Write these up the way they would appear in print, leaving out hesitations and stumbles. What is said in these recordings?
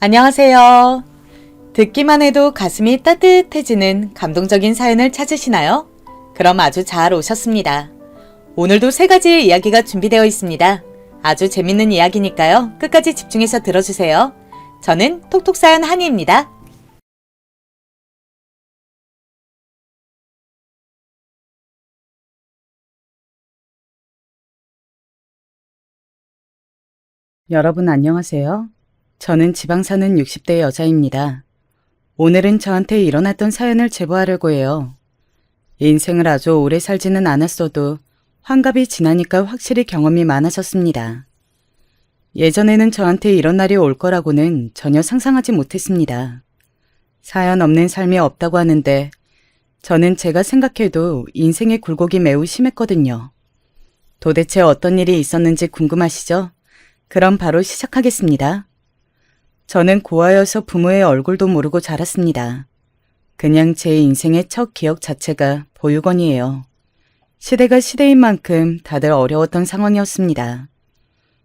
안녕하세요. 듣기만 해도 가슴이 따뜻해지는 감동적인 사연을 찾으시나요? 그럼 아주 잘 오셨습니다. 오늘도 3가지의 이야기가 준비되어 있습니다. 아주 재밌는 이야기니까요. 끝까지 집중해서 들어주세요. 저는 톡톡사연 한이입니다. 여러분 안녕하세요. 저는 지방 사는 60대 여자입니다. 오늘은 저한테 일어났던 사연을 제보하려고 해요. 인생을 아주 오래 살지는 않았어도 환갑이 지나니까 확실히 경험이 많아졌습니다. 예전에는 저한테 이런 날이 올 거라고는 전혀 상상하지 못했습니다. 사연 없는 삶이 없다고 하는데 저는 제가 생각해도 인생의 굴곡이 매우 심했거든요. 도대체 어떤 일이 있었는지 궁금하시죠? 그럼 바로 시작하겠습니다. 저는 고아여서 부모의 얼굴도 모르고 자랐습니다. 그냥 제 인생의 첫 기억 자체가 보육원이에요. 시대가 시대인 만큼 다들 어려웠던 상황이었습니다.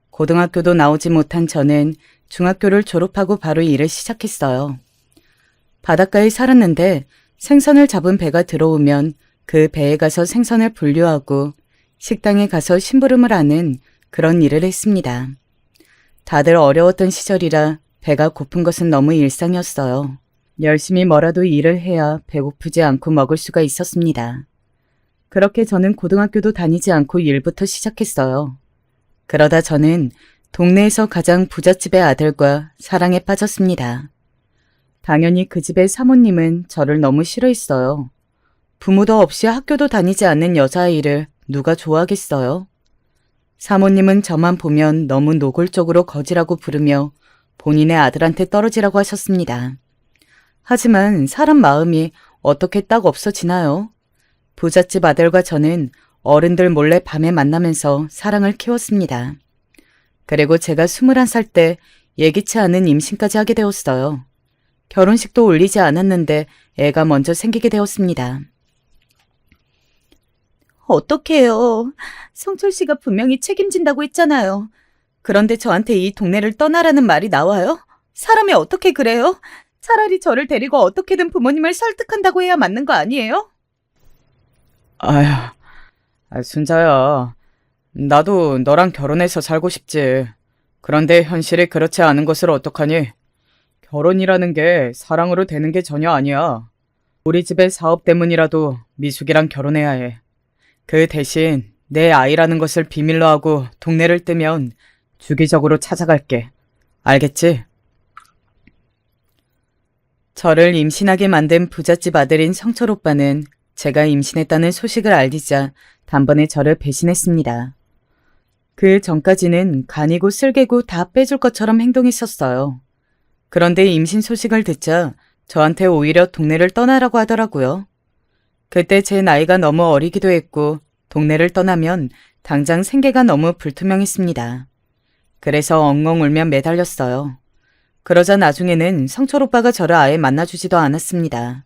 고등학교도 나오지 못한 저는 중학교를 졸업하고 바로 일을 시작했어요. 바닷가에 살았는데 생선을 잡은 배가 들어오면 그 배에 가서 생선을 분류하고 식당에 가서 심부름을 하는 그런 일을 했습니다. 다들 어려웠던 시절이라 배가 고픈 것은 너무 일상이었어요. 열심히 뭐라도 일을 해야 배고프지 않고 먹을 수가 있었습니다. 그렇게 저는 고등학교도 다니지 않고 일부터 시작했어요. 그러다 저는 동네에서 가장 부잣집의 아들과 사랑에 빠졌습니다. 당연히 그 집의 사모님은 저를 너무 싫어했어요. 부모도 없이 학교도 다니지 않는 여자아이를 누가 좋아하겠어요? 사모님은 저만 보면 너무 노골적으로 거지라고 부르며 본인의 아들한테 떨어지라고 하셨습니다. 하지만 사람 마음이 어떻게 딱 없어지나요? 부잣집 아들과 저는 어른들 몰래 밤에 만나면서 사랑을 키웠습니다. 그리고 제가 21살 때 예기치 않은 임신까지 하게 되었어요. 결혼식도 올리지 않았는데 애가 먼저 생기게 되었습니다. 어떡해요. 성철 씨가 분명히 책임진다고 했잖아요. 그런데 저한테 이 동네를 떠나라는 말이 나와요? 사람이 어떻게 그래요? 차라리 저를 데리고 어떻게든 부모님을 설득한다고 해야 맞는 거 아니에요? 아휴, 순자야. 나도 너랑 결혼해서 살고 싶지. 그런데 현실이 그렇지 않은 것을 어떡하니? 결혼이라는 게 사랑으로 되는 게 전혀 아니야. 우리 집의 사업 때문이라도 미숙이랑 결혼해야 해. 그 대신 내 아이라는 것을 비밀로 하고 동네를 뜨면 주기적으로 찾아갈게. 알겠지? 저를 임신하게 만든 부잣집 아들인 성철 오빠는 제가 임신했다는 소식을 알리자 단번에 저를 배신했습니다. 그 전까지는 간이고 쓸개고 다 빼줄 것처럼 행동했었어요. 그런데 임신 소식을 듣자 저한테 오히려 동네를 떠나라고 하더라고요. 그때 제 나이가 너무 어리기도 했고 동네를 떠나면 당장 생계가 너무 불투명했습니다. 그래서 엉엉 울며 매달렸어요. 그러자 나중에는 성철 오빠가 저를 아예 만나주지도 않았습니다.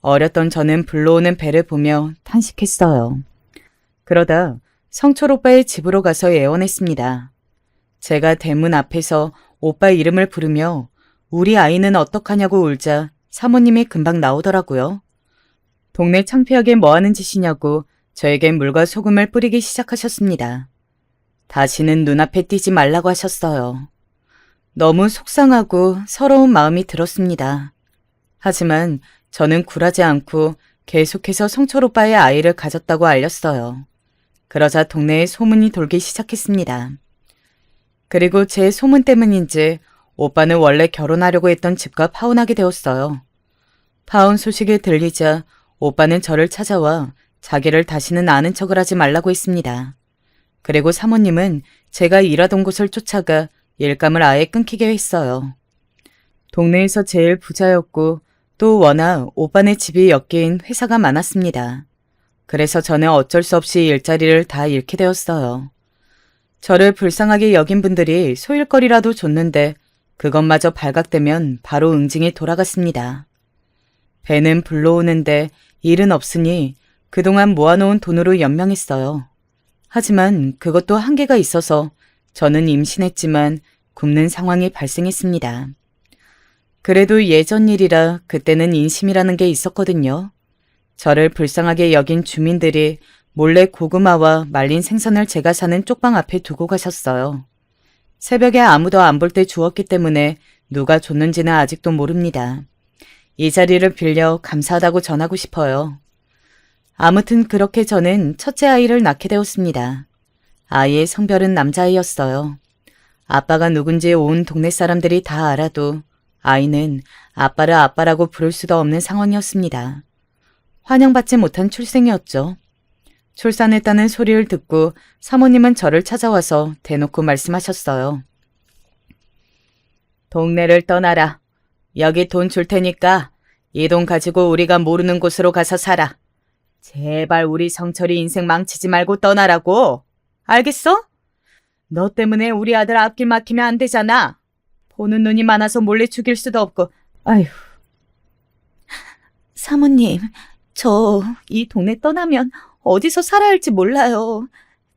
어렸던 저는 불러오는 배를 보며 탄식했어요. 그러다 성철 오빠의 집으로 가서 애원했습니다. 제가 대문 앞에서 오빠 이름을 부르며 우리 아이는 어떡하냐고 울자 사모님이 금방 나오더라고요. 동네 창피하게 뭐하는 짓이냐고 저에게 물과 소금을 뿌리기 시작하셨습니다. 다시는 눈앞에 띄지 말라고 하셨어요. 너무 속상하고 서러운 마음이 들었습니다. 하지만 저는 굴하지 않고 계속해서 성철 오빠의 아이를 가졌다고 알렸어요. 그러자 동네에 소문이 돌기 시작했습니다. 그리고 제 소문 때문인지 오빠는 원래 결혼하려고 했던 집과 파혼하게 되었어요. 파혼 소식이 들리자 오빠는 저를 찾아와 자기를 다시는 아는 척을 하지 말라고 했습니다. 그리고 사모님은 제가 일하던 곳을 쫓아가 일감을 아예 끊기게 했어요. 동네에서 제일 부자였고 또 워낙 오빠네 집이 엮인 회사가 많았습니다. 그래서 저는 어쩔 수 없이 일자리를 다 잃게 되었어요. 저를 불쌍하게 여긴 분들이 소일거리라도 줬는데 그것마저 발각되면 바로 응징이 돌아갔습니다. 배는 불러오는데 일은 없으니 그동안 모아놓은 돈으로 연명했어요. 하지만 그것도 한계가 있어서 저는 임신했지만 굶는 상황이 발생했습니다. 그래도 예전 일이라 그때는 인심이라는 게 있었거든요. 저를 불쌍하게 여긴 주민들이 몰래 고구마와 말린 생선을 제가 사는 쪽방 앞에 두고 가셨어요. 새벽에 아무도 안 볼 때 주었기 때문에 누가 줬는지는 아직도 모릅니다. 이 자리를 빌려 감사하다고 전하고 싶어요. 아무튼 그렇게 저는 첫째 아이를 낳게 되었습니다. 아이의 성별은 남자아이였어요. 아빠가 누군지 온 동네 사람들이 다 알아도 아이는 아빠를 아빠라고 부를 수도 없는 상황이었습니다. 환영받지 못한 출생이었죠. 출산했다는 소리를 듣고 사모님은 저를 찾아와서 대놓고 말씀하셨어요. 동네를 떠나라. 여기 돈 줄 테니까 이 돈 가지고 우리가 모르는 곳으로 가서 살아. 제발 우리 성철이 인생 망치지 말고 떠나라고. 알겠어? 너 때문에 우리 아들 앞길 막히면 안 되잖아. 보는 눈이 많아서 몰래 죽일 수도 없고. 아휴. 사모님, 저 이 동네 떠나면 어디서 살아야 할지 몰라요.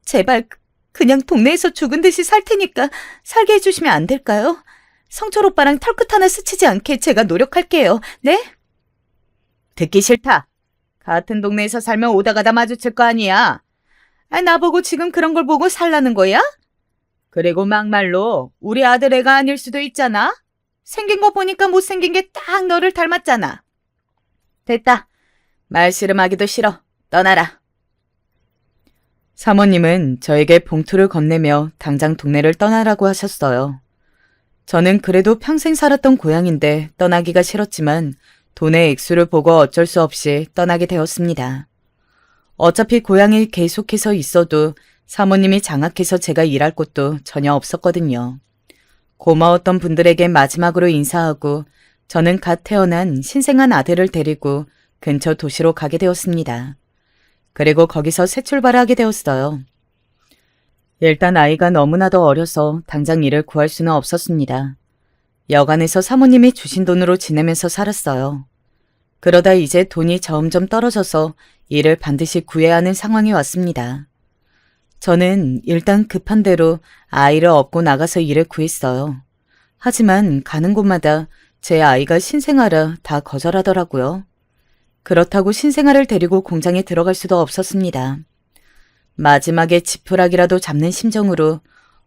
제발 그냥 동네에서 죽은 듯이 살 테니까 살게 해주시면 안 될까요? 성철 오빠랑 털끝 하나 스치지 않게 제가 노력할게요. 네? 듣기 싫다. 같은 동네에서 살면 오다 가다 마주칠 거 아니야. 나보고 지금 그런 걸 보고 살라는 거야? 그리고 막말로 우리 아들 애가 아닐 수도 있잖아. 생긴 거 보니까 못생긴 게 딱 너를 닮았잖아. 됐다. 말씨름하기도 싫어. 떠나라. 사모님은 저에게 봉투를 건네며 당장 동네를 떠나라고 하셨어요. 저는 그래도 평생 살았던 고향인데 떠나기가 싫었지만 돈의 액수를 보고 어쩔 수 없이 떠나게 되었습니다. 어차피 고향에 계속해서 있어도 사모님이 장악해서 제가 일할 곳도 전혀 없었거든요. 고마웠던 분들에게 마지막으로 인사하고 저는 갓 태어난 신생한 아들을 데리고 근처 도시로 가게 되었습니다. 그리고 거기서 새 출발을 하게 되었어요. 일단 아이가 너무나도 어려서 당장 일을 구할 수는 없었습니다. 여간에서 사모님이 주신 돈으로 지내면서 살았어요. 그러다 이제 돈이 점점 떨어져서 일을 반드시 구해야 하는 상황이 왔습니다. 저는 일단 급한 대로 아이를 업고 나가서 일을 구했어요. 하지만 가는 곳마다 제 아이가 신생아라 다 거절하더라고요. 그렇다고 신생아를 데리고 공장에 들어갈 수도 없었습니다. 마지막에 지푸라기라도 잡는 심정으로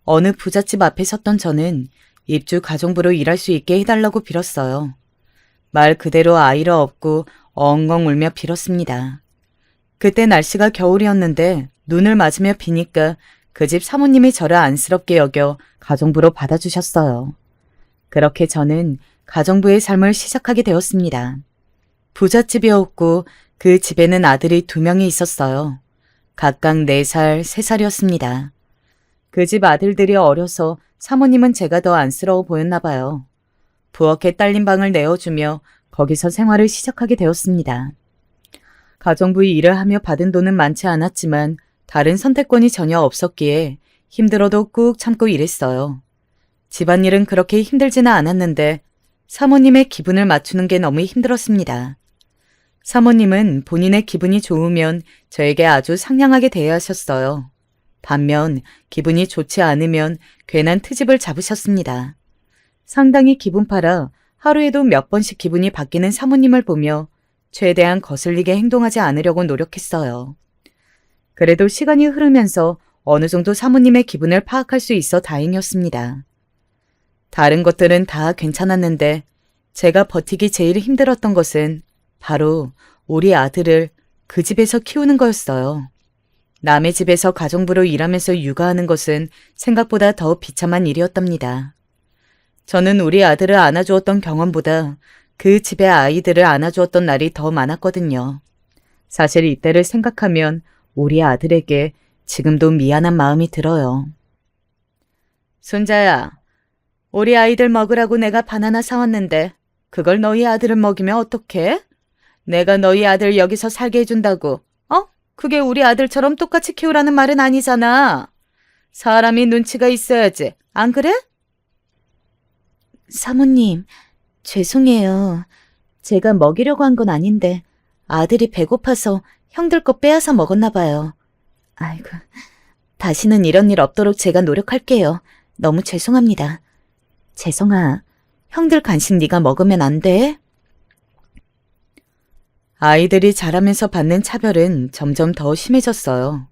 어느 부잣집 앞에 섰던 저는 입주 가정부로 일할 수 있게 해달라고 빌었어요. 말 그대로 아이를 업고 엉엉 울며 빌었습니다. 그때 날씨가 겨울이었는데 눈을 맞으며 비니까 그 집 사모님이 저를 안쓰럽게 여겨 가정부로 받아주셨어요. 그렇게 저는 가정부의 삶을 시작하게 되었습니다. 부잣집이었고 그 집에는 아들이 2명이 있었어요. 각각 4살, 3살이었습니다. 그 집 아들들이 어려서 사모님은 제가 더 안쓰러워 보였나 봐요. 부엌에 딸린 방을 내어주며 거기서 생활을 시작하게 되었습니다. 가정부 일을 하며 받은 돈은 많지 않았지만 다른 선택권이 전혀 없었기에 힘들어도 꾹 참고 일했어요. 집안일은 그렇게 힘들지는 않았는데 사모님의 기분을 맞추는 게 너무 힘들었습니다. 사모님은 본인의 기분이 좋으면 저에게 아주 상냥하게 대하셨어요. 반면 기분이 좋지 않으면 괜한 트집을 잡으셨습니다. 상당히 기분파라 하루에도 몇 번씩 기분이 바뀌는 사모님을 보며 최대한 거슬리게 행동하지 않으려고 노력했어요. 그래도 시간이 흐르면서 어느 정도 사모님의 기분을 파악할 수 있어 다행이었습니다. 다른 것들은 다 괜찮았는데 제가 버티기 제일 힘들었던 것은 바로 우리 아들을 그 집에서 키우는 거였어요. 남의 집에서 가정부로 일하면서 육아하는 것은 생각보다 더 비참한 일이었답니다. 저는 우리 아들을 안아주었던 경험보다 그 집의 아이들을 안아주었던 날이 더 많았거든요. 사실 이때를 생각하면 우리 아들에게 지금도 미안한 마음이 들어요. 순자야, 우리 아이들 먹으라고 내가 바나나 사왔는데 그걸 너희 아들을 먹이면 어떡해? 내가 너희 아들 여기서 살게 해준다고. 그게 우리 아들처럼 똑같이 키우라는 말은 아니잖아. 사람이 눈치가 있어야지. 안 그래? 사모님, 죄송해요. 제가 먹이려고 한 건 아닌데 아들이 배고파서 형들 거 빼앗아 먹었나 봐요. 아이고, 다시는 이런 일 없도록 제가 노력할게요. 너무 죄송합니다. 재성아, 형들 간식 네가 먹으면 안 돼? 아이들이 자라면서 받는 차별은 점점 더 심해졌어요.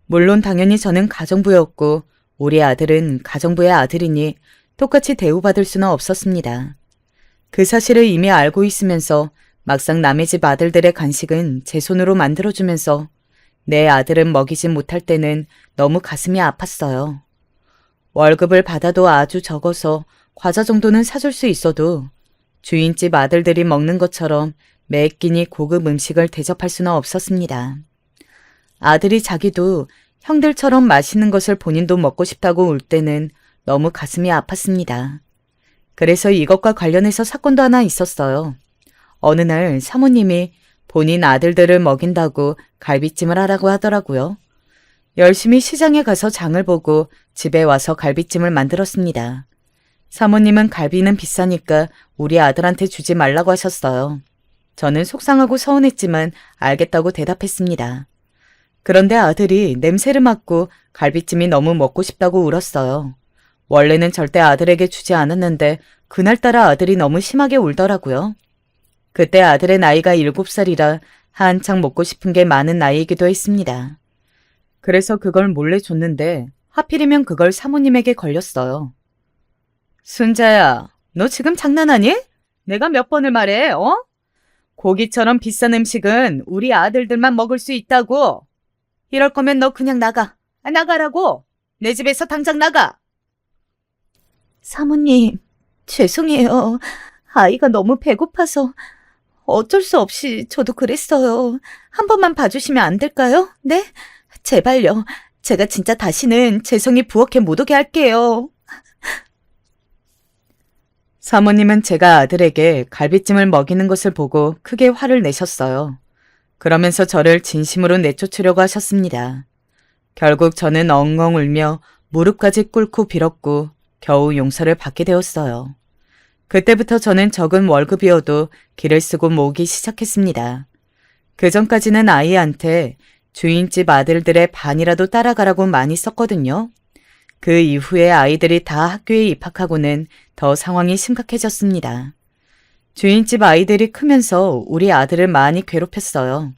물론 당연히 저는 가정부였고 우리 아들은 가정부의 아들이니 똑같이 대우받을 수는 없었습니다. 그 사실을 이미 알고 있으면서 막상 남의 집 아들들의 간식은 제 손으로 만들어주면서 내 아들은 먹이지 못할 때는 너무 가슴이 아팠어요. 월급을 받아도 아주 적어서 과자 정도는 사줄 수 있어도 주인집 아들들이 먹는 것처럼 매 끼니 고급 음식을 대접할 수는 없었습니다. 아들이 자기도 형들처럼 맛있는 것을 본인도 먹고 싶다고 울 때는 너무 가슴이 아팠습니다. 그래서 이것과 관련해서 사건도 하나 있었어요. 어느 날 사모님이 본인 아들들을 먹인다고 갈비찜을 하라고 하더라고요. 열심히 시장에 가서 장을 보고 집에 와서 갈비찜을 만들었습니다. 사모님은 갈비는 비싸니까 우리 아들한테 주지 말라고 하셨어요. 저는 속상하고 서운했지만 알겠다고 대답했습니다. 그런데 아들이 냄새를 맡고 갈비찜이 너무 먹고 싶다고 울었어요. 원래는 절대 아들에게 주지 않았는데 그날따라 아들이 너무 심하게 울더라고요. 그때 아들의 나이가 7살이라 한창 먹고 싶은 게 많은 나이이기도 했습니다. 그래서 그걸 몰래 줬는데 하필이면 그걸 사모님에게 걸렸어요. 순자야, 너 지금 장난하니? 내가 몇 번을 말해, 어? 고기처럼 비싼 음식은 우리 아들들만 먹을 수 있다고. 이럴 거면 너 그냥 나가. 나가라고. 내 집에서 당장 나가. 사모님, 죄송해요. 아이가 너무 배고파서 어쩔 수 없이 저도 그랬어요. 한 번만 봐주시면 안 될까요? 네? 제발요. 제가 진짜 다시는 재성이 부엌에 못 오게 할게요. 사모님은 제가 아들에게 갈비찜을 먹이는 것을 보고 크게 화를 내셨어요. 그러면서 저를 진심으로 내쫓으려고 하셨습니다. 결국 저는 엉엉 울며 무릎까지 꿇고 빌었고 겨우 용서를 받게 되었어요. 그때부터 저는 적은 월급이어도 길을 쓰고 모으기 시작했습니다. 그전까지는 아이한테 주인집 아들들의 반이라도 따라가라고 많이 썼거든요. 그 이후에 아이들이 다 학교에 입학하고는 더 상황이 심각해졌습니다. 주인집 아이들이 크면서 우리 아들을 많이 괴롭혔어요.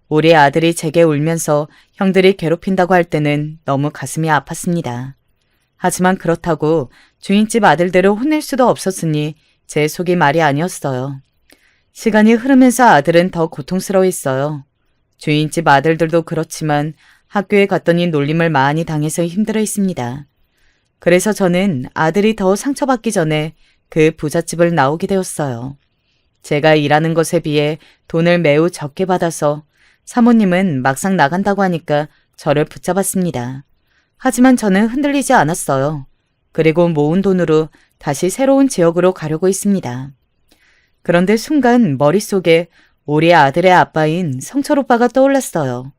우리 아들이 제게 울면서 형들이 괴롭힌다고 할 때는 너무 가슴이 아팠습니다. 하지만 그렇다고 주인집 아들들을 혼낼 수도 없었으니 제 속이 말이 아니었어요. 시간이 흐르면서 아들은 더 고통스러워했어요. 주인집 아들들도 그렇지만 학교에 갔더니 놀림을 많이 당해서 힘들어했습니다. 그래서 저는 아들이 더 상처받기 전에 그 부잣집을 나오게 되었어요. 제가 일하는 것에 비해 돈을 매우 적게 받아서 사모님은 막상 나간다고 하니까 저를 붙잡았습니다. 하지만 저는 흔들리지 않았어요. 그리고 모은 돈으로 다시 새로운 지역으로 가려고 했습니다. 그런데 순간 머릿속에 우리 아들의 아빠인 성철 오빠가 떠올랐어요.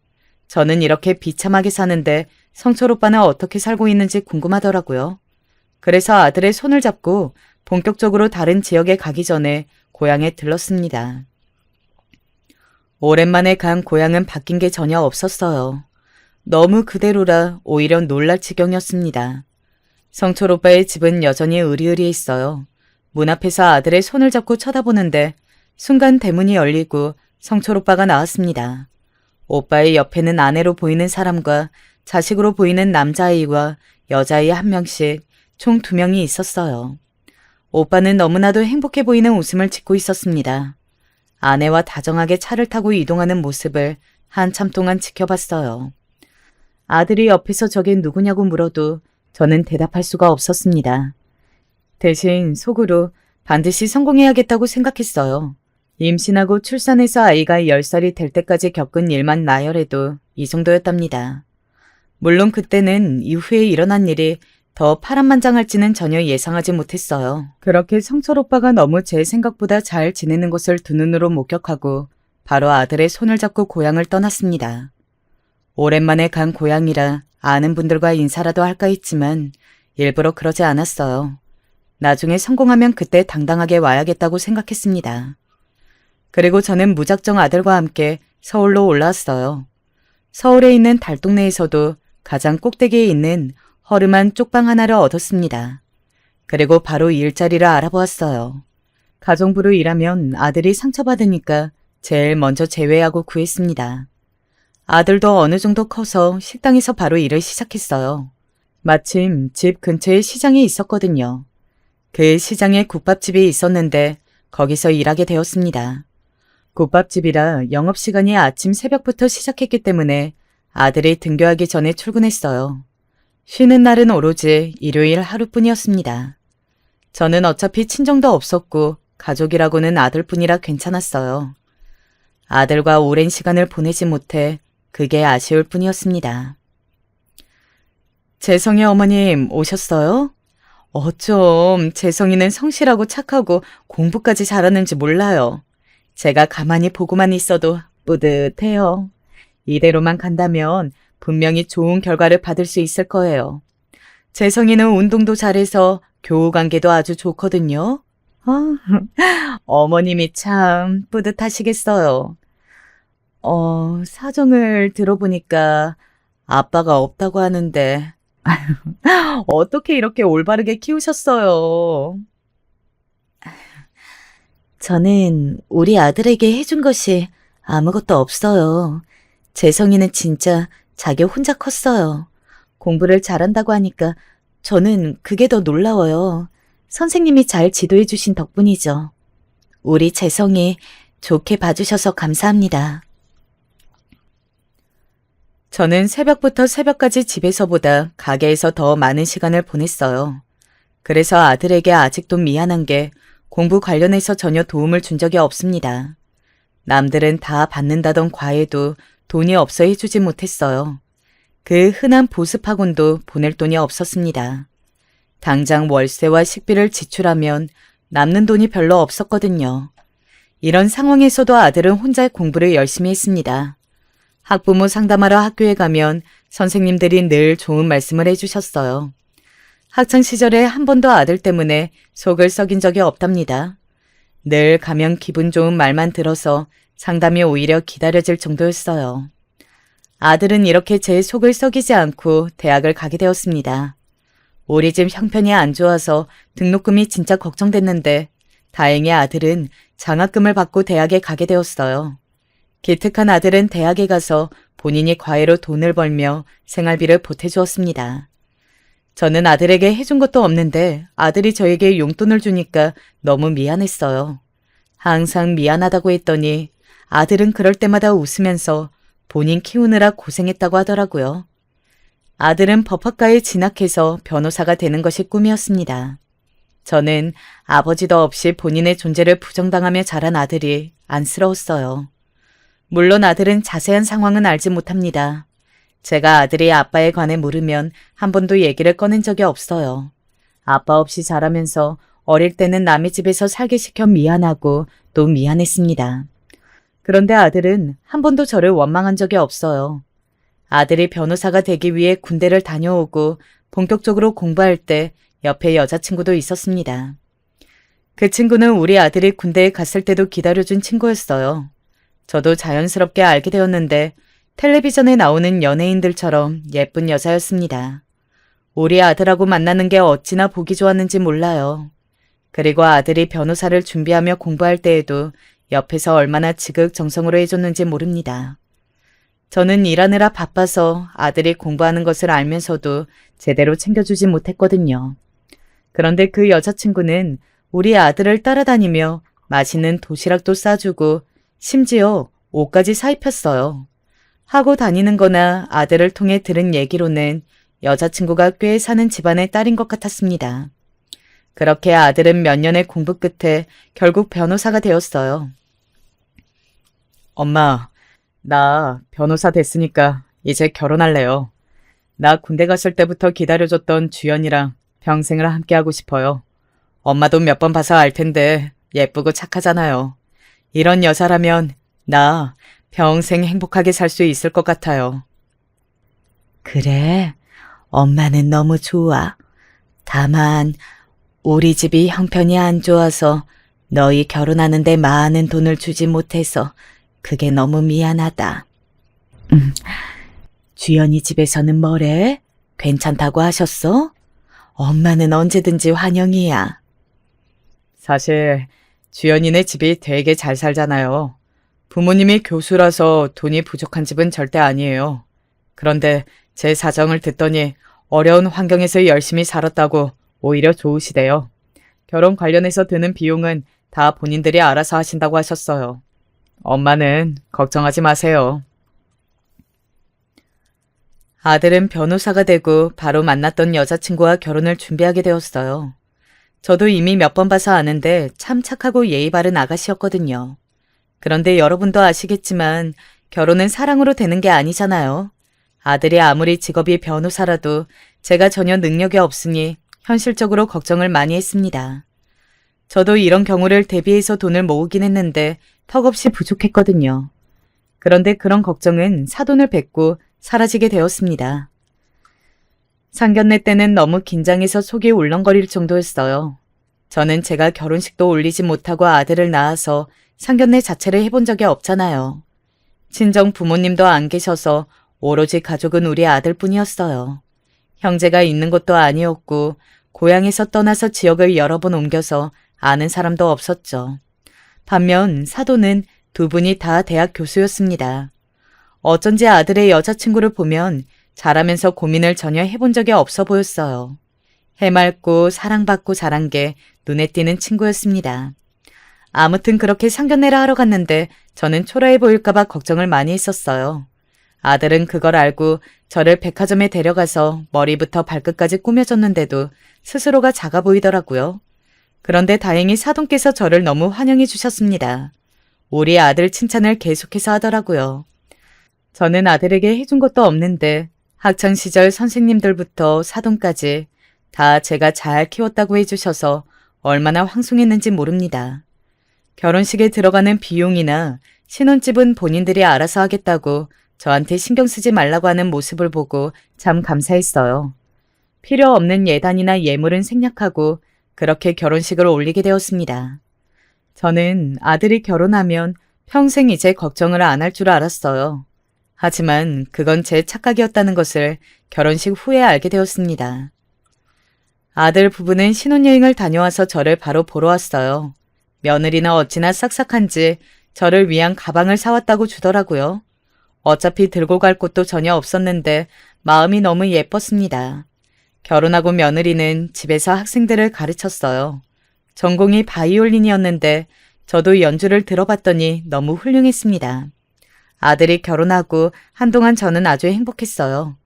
저는 이렇게 비참하게 사는데 성철 오빠는 어떻게 살고 있는지 궁금하더라고요. 그래서 아들의 손을 잡고 본격적으로 다른 지역에 가기 전에 고향에 들렀습니다. 오랜만에 간 고향은 바뀐 게 전혀 없었어요. 너무 그대로라 오히려 놀랄 지경이었습니다. 성철 오빠의 집은 여전히 으리으리했어요. 문 앞에서 아들의 손을 잡고 쳐다보는데 순간 대문이 열리고 성철 오빠가 나왔습니다. 오빠의 옆에는 아내로 보이는 사람과 자식으로 보이는 남자아이와 여자아이 한 명씩 총 2명이 있었어요. 오빠는 너무나도 행복해 보이는 웃음을 짓고 있었습니다. 아내와 다정하게 차를 타고 이동하는 모습을 한참 동안 지켜봤어요. 아들이 옆에서 저게 누구냐고 물어도 저는 대답할 수가 없었습니다. 대신 속으로 반드시 성공해야겠다고 생각했어요. 임신하고 출산해서 아이가 10살이 될 때까지 겪은 일만 나열해도 이 정도였답니다. 물론 그때는 이후에 일어난 일이 더 파란만장할지는 전혀 예상하지 못했어요. 그렇게 성철 오빠가 너무 제 생각보다 잘 지내는 것을 두 눈으로 목격하고 바로 아들의 손을 잡고 고향을 떠났습니다. 오랜만에 간 고향이라 아는 분들과 인사라도 할까 했지만 일부러 그러지 않았어요. 나중에 성공하면 그때 당당하게 와야겠다고 생각했습니다. 그리고 저는 무작정 아들과 함께 서울로 올라왔어요. 서울에 있는 달동네에서도 가장 꼭대기에 있는 허름한 쪽방 하나를 얻었습니다. 그리고 바로 일자리를 알아보았어요. 가정부로 일하면 아들이 상처받으니까 제일 먼저 제외하고 구했습니다. 아들도 어느 정도 커서 식당에서 바로 일을 시작했어요. 마침 집 근처에 시장이 있었거든요. 그 시장에 국밥집이 있었는데 거기서 일하게 되었습니다. 국밥집이라 영업시간이 아침 새벽부터 시작했기 때문에 아들이 등교하기 전에 출근했어요. 쉬는 날은 오로지 일요일 하루뿐이었습니다. 저는 어차피 친정도 없었고 가족이라고는 아들뿐이라 괜찮았어요. 아들과 오랜 시간을 보내지 못해 그게 아쉬울 뿐이었습니다. 재성이 어머님 오셨어요? 어쩜 재성이는 성실하고 착하고 공부까지 잘하는지 몰라요. 제가 가만히 보고만 있어도 뿌듯해요. 이대로만 간다면 분명히 좋은 결과를 받을 수 있을 거예요. 재성이는 운동도 잘해서 교우 관계도 아주 좋거든요. 어머님이 참 뿌듯하시겠어요. 사정을 들어보니까 아빠가 없다고 하는데 어떻게 이렇게 올바르게 키우셨어요? 저는 우리 아들에게 해준 것이 아무것도 없어요. 재성이는 진짜 자기 혼자 컸어요. 공부를 잘한다고 하니까 저는 그게 더 놀라워요. 선생님이 잘 지도해 주신 덕분이죠. 우리 재성이 좋게 봐주셔서 감사합니다. 저는 새벽부터 새벽까지 집에서보다 가게에서 더 많은 시간을 보냈어요. 그래서 아들에게 아직도 미안한 게 공부 관련해서 전혀 도움을 준 적이 없습니다. 남들은 다 받는다던 과외도 돈이 없어 해주지 못했어요. 그 흔한 보습학원도 보낼 돈이 없었습니다. 당장 월세와 식비를 지출하면 남는 돈이 별로 없었거든요. 이런 상황에서도 아들은 혼자 공부를 열심히 했습니다. 학부모 상담하러 학교에 가면 선생님들이 늘 좋은 말씀을 해주셨어요. 학창시절에 한 번도 아들 때문에 속을 썩인 적이 없답니다. 늘 가면 기분 좋은 말만 들어서 상담이 오히려 기다려질 정도였어요. 아들은 이렇게 제 속을 썩이지 않고 대학을 가게 되었습니다. 우리 집 형편이 안 좋아서 등록금이 진짜 걱정됐는데 다행히 아들은 장학금을 받고 대학에 가게 되었어요. 기특한 아들은 대학에 가서 본인이 과외로 돈을 벌며 생활비를 보태주었습니다. 저는 아들에게 해준 것도 없는데 아들이 저에게 용돈을 주니까 너무 미안했어요. 항상 미안하다고 했더니 아들은 그럴 때마다 웃으면서 본인 키우느라 고생했다고 하더라고요. 아들은 법학과에 진학해서 변호사가 되는 것이 꿈이었습니다. 저는 아버지도 없이 본인의 존재를 부정당하며 자란 아들이 안쓰러웠어요. 물론 아들은 자세한 상황은 알지 못합니다. 제가 아들이 아빠에 관해 물으면 한 번도 얘기를 꺼낸 적이 없어요. 아빠 없이 자라면서 어릴 때는 남의 집에서 살게 시켜 미안하고 또 미안했습니다. 그런데 아들은 한 번도 저를 원망한 적이 없어요. 아들이 변호사가 되기 위해 군대를 다녀오고 본격적으로 공부할 때 옆에 여자친구도 있었습니다. 그 친구는 우리 아들이 군대에 갔을 때도 기다려준 친구였어요. 저도 자연스럽게 알게 되었는데 텔레비전에 나오는 연예인들처럼 예쁜 여자였습니다. 우리 아들하고 만나는 게 어찌나 보기 좋았는지 몰라요. 그리고 아들이 변호사를 준비하며 공부할 때에도 옆에서 얼마나 지극정성으로 해줬는지 모릅니다. 저는 일하느라 바빠서 아들이 공부하는 것을 알면서도 제대로 챙겨주지 못했거든요. 그런데 그 여자친구는 우리 아들을 따라다니며 맛있는 도시락도 싸주고 심지어 옷까지 사입혔어요. 하고 다니는 거나 아들을 통해 들은 얘기로는 여자친구가 꽤 사는 집안의 딸인 것 같았습니다. 그렇게 아들은 몇 년의 공부 끝에 결국 변호사가 되었어요. 엄마, 나 변호사 됐으니까 이제 결혼할래요. 나 군대 갔을 때부터 기다려줬던 주연이랑 평생을 함께하고 싶어요. 엄마도 몇 번 봐서 알 텐데 예쁘고 착하잖아요. 이런 여자라면 나 평생 행복하게 살 수 있을 것 같아요. 그래, 엄마는 너무 좋아. 다만 우리 집이 형편이 안 좋아서 너희 결혼하는데 많은 돈을 주지 못해서 그게 너무 미안하다. 주연이 집에서는 뭐래? 괜찮다고 하셨어? 엄마는 언제든지 환영이야. 사실 주연이네 집이 되게 잘 살잖아요. 부모님이 교수라서 돈이 부족한 집은 절대 아니에요. 그런데 제 사정을 듣더니 어려운 환경에서 열심히 살았다고 오히려 좋으시대요. 결혼 관련해서 드는 비용은 다 본인들이 알아서 하신다고 하셨어요. 엄마는 걱정하지 마세요. 아들은 변호사가 되고 바로 만났던 여자친구와 결혼을 준비하게 되었어요. 저도 이미 몇 번 봐서 아는데 참 착하고 예의 바른 아가씨였거든요. 그런데 여러분도 아시겠지만 결혼은 사랑으로 되는 게 아니잖아요. 아들이 아무리 직업이 변호사라도 제가 전혀 능력이 없으니 현실적으로 걱정을 많이 했습니다. 저도 이런 경우를 대비해서 돈을 모으긴 했는데 턱없이 부족했거든요. 그런데 그런 걱정은 사돈을 뵙고 사라지게 되었습니다. 상견례 때는 너무 긴장해서 속이 울렁거릴 정도였어요. 저는 제가 결혼식도 올리지 못하고 아들을 낳아서 상견례 자체를 해본 적이 없잖아요. 친정 부모님도 안 계셔서 오로지 가족은 우리 아들뿐이었어요. 형제가 있는 것도 아니었고 고향에서 떠나서 지역을 여러 번 옮겨서 아는 사람도 없었죠. 반면 사돈은 두 분이 다 대학 교수였습니다. 어쩐지 아들의 여자친구를 보면 자라면서 고민을 전혀 해본 적이 없어 보였어요. 해맑고 사랑받고 자란 게 눈에 띄는 친구였습니다. 아무튼 그렇게 상견례를 하러 갔는데 저는 초라해 보일까봐 걱정을 많이 했었어요. 아들은 그걸 알고 저를 백화점에 데려가서 머리부터 발끝까지 꾸며줬는데도 스스로가 작아 보이더라고요. 그런데 다행히 사돈께서 저를 너무 환영해 주셨습니다. 우리 아들 칭찬을 계속해서 하더라고요. 저는 아들에게 해준 것도 없는데 학창시절 선생님들부터 사돈까지 다 제가 잘 키웠다고 해주셔서 얼마나 황송했는지 모릅니다. 결혼식에 들어가는 비용이나 신혼집은 본인들이 알아서 하겠다고 저한테 신경 쓰지 말라고 하는 모습을 보고 참 감사했어요. 필요 없는 예단이나 예물은 생략하고 그렇게 결혼식을 올리게 되었습니다. 저는 아들이 결혼하면 평생 이제 걱정을 안 할 줄 알았어요. 하지만 그건 제 착각이었다는 것을 결혼식 후에 알게 되었습니다. 아들 부부는 신혼여행을 다녀와서 저를 바로 보러 왔어요. 며느리나 어찌나 싹싹한지 저를 위한 가방을 사왔다고 주더라고요. 어차피 들고 갈 곳도 전혀 없었는데 마음이 너무 예뻤습니다. 결혼하고 며느리는 집에서 학생들을 가르쳤어요. 전공이 바이올린이었는데 저도 연주를 들어봤더니 너무 훌륭했습니다. 아들이 결혼하고 한동안 저는 아주 행복했어요.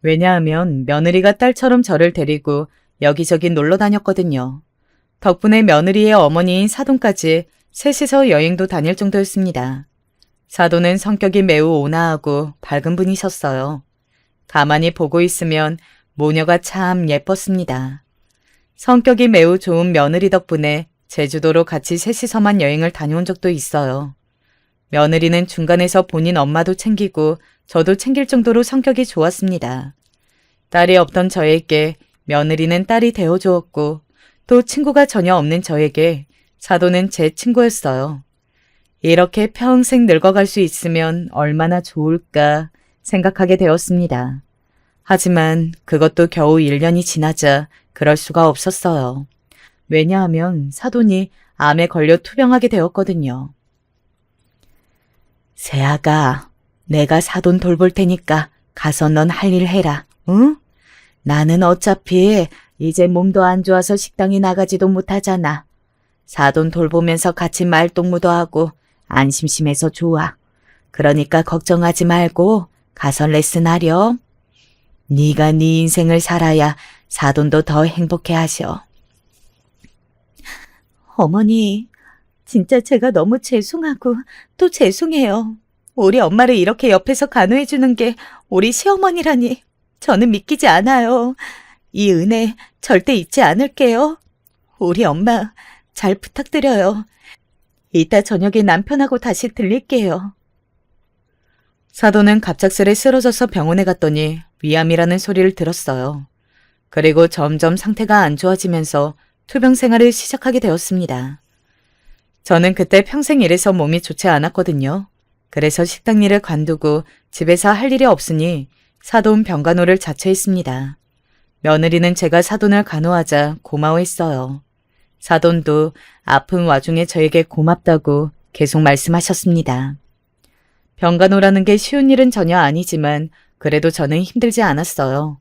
왜냐하면 며느리가 딸처럼 저를 데리고 여기저기 놀러 다녔거든요. 덕분에 며느리의 어머니인 사돈까지 셋이서 여행도 다닐 정도였습니다. 사돈은 성격이 매우 온화하고 밝은 분이셨어요. 가만히 보고 있으면 모녀가 참 예뻤습니다. 성격이 매우 좋은 며느리 덕분에 제주도로 같이 셋이서만 여행을 다녀온 적도 있어요. 며느리는 중간에서 본인 엄마도 챙기고 저도 챙길 정도로 성격이 좋았습니다. 딸이 없던 저에게 며느리는 딸이 되어주었고 또 친구가 전혀 없는 저에게 사돈은 제 친구였어요. 이렇게 평생 늙어갈 수 있으면 얼마나 좋을까 생각하게 되었습니다. 하지만 그것도 겨우 1년이 지나자 그럴 수가 없었어요. 왜냐하면 사돈이 암에 걸려 투병하게 되었거든요. 세아가, 내가 사돈 돌볼 테니까 가서 넌 할 일 해라, 응? 나는 어차피 이제 몸도 안 좋아서 식당에 나가지도 못하잖아. 사돈 돌보면서 같이 말동무도 하고 안 심심해서 좋아. 그러니까 걱정하지 말고 가서 레슨하렴. 네가 네 인생을 살아야 사돈도 더 행복해 하셔. 어머니, 진짜 제가 너무 죄송하고 또 죄송해요. 우리 엄마를 이렇게 옆에서 간호해주는 게 우리 시어머니라니 저는 믿기지 않아요. 이 은혜 절대 잊지 않을게요. 우리 엄마 잘 부탁드려요. 이따 저녁에 남편하고 다시 들릴게요. 사돈은 갑작스레 쓰러져서 병원에 갔더니 위암이라는 소리를 들었어요. 그리고 점점 상태가 안 좋아지면서 투병 생활을 시작하게 되었습니다. 저는 그때 평생 일해서 몸이 좋지 않았거든요. 그래서 식당 일을 관두고 집에서 할 일이 없으니 사돈 병간호를 자처했습니다. 며느리는 제가 사돈을 간호하자 고마워했어요. 사돈도 아픈 와중에 저에게 고맙다고 계속 말씀하셨습니다. 병간호라는 게 쉬운 일은 전혀 아니지만 그래도 저는 힘들지 않았어요.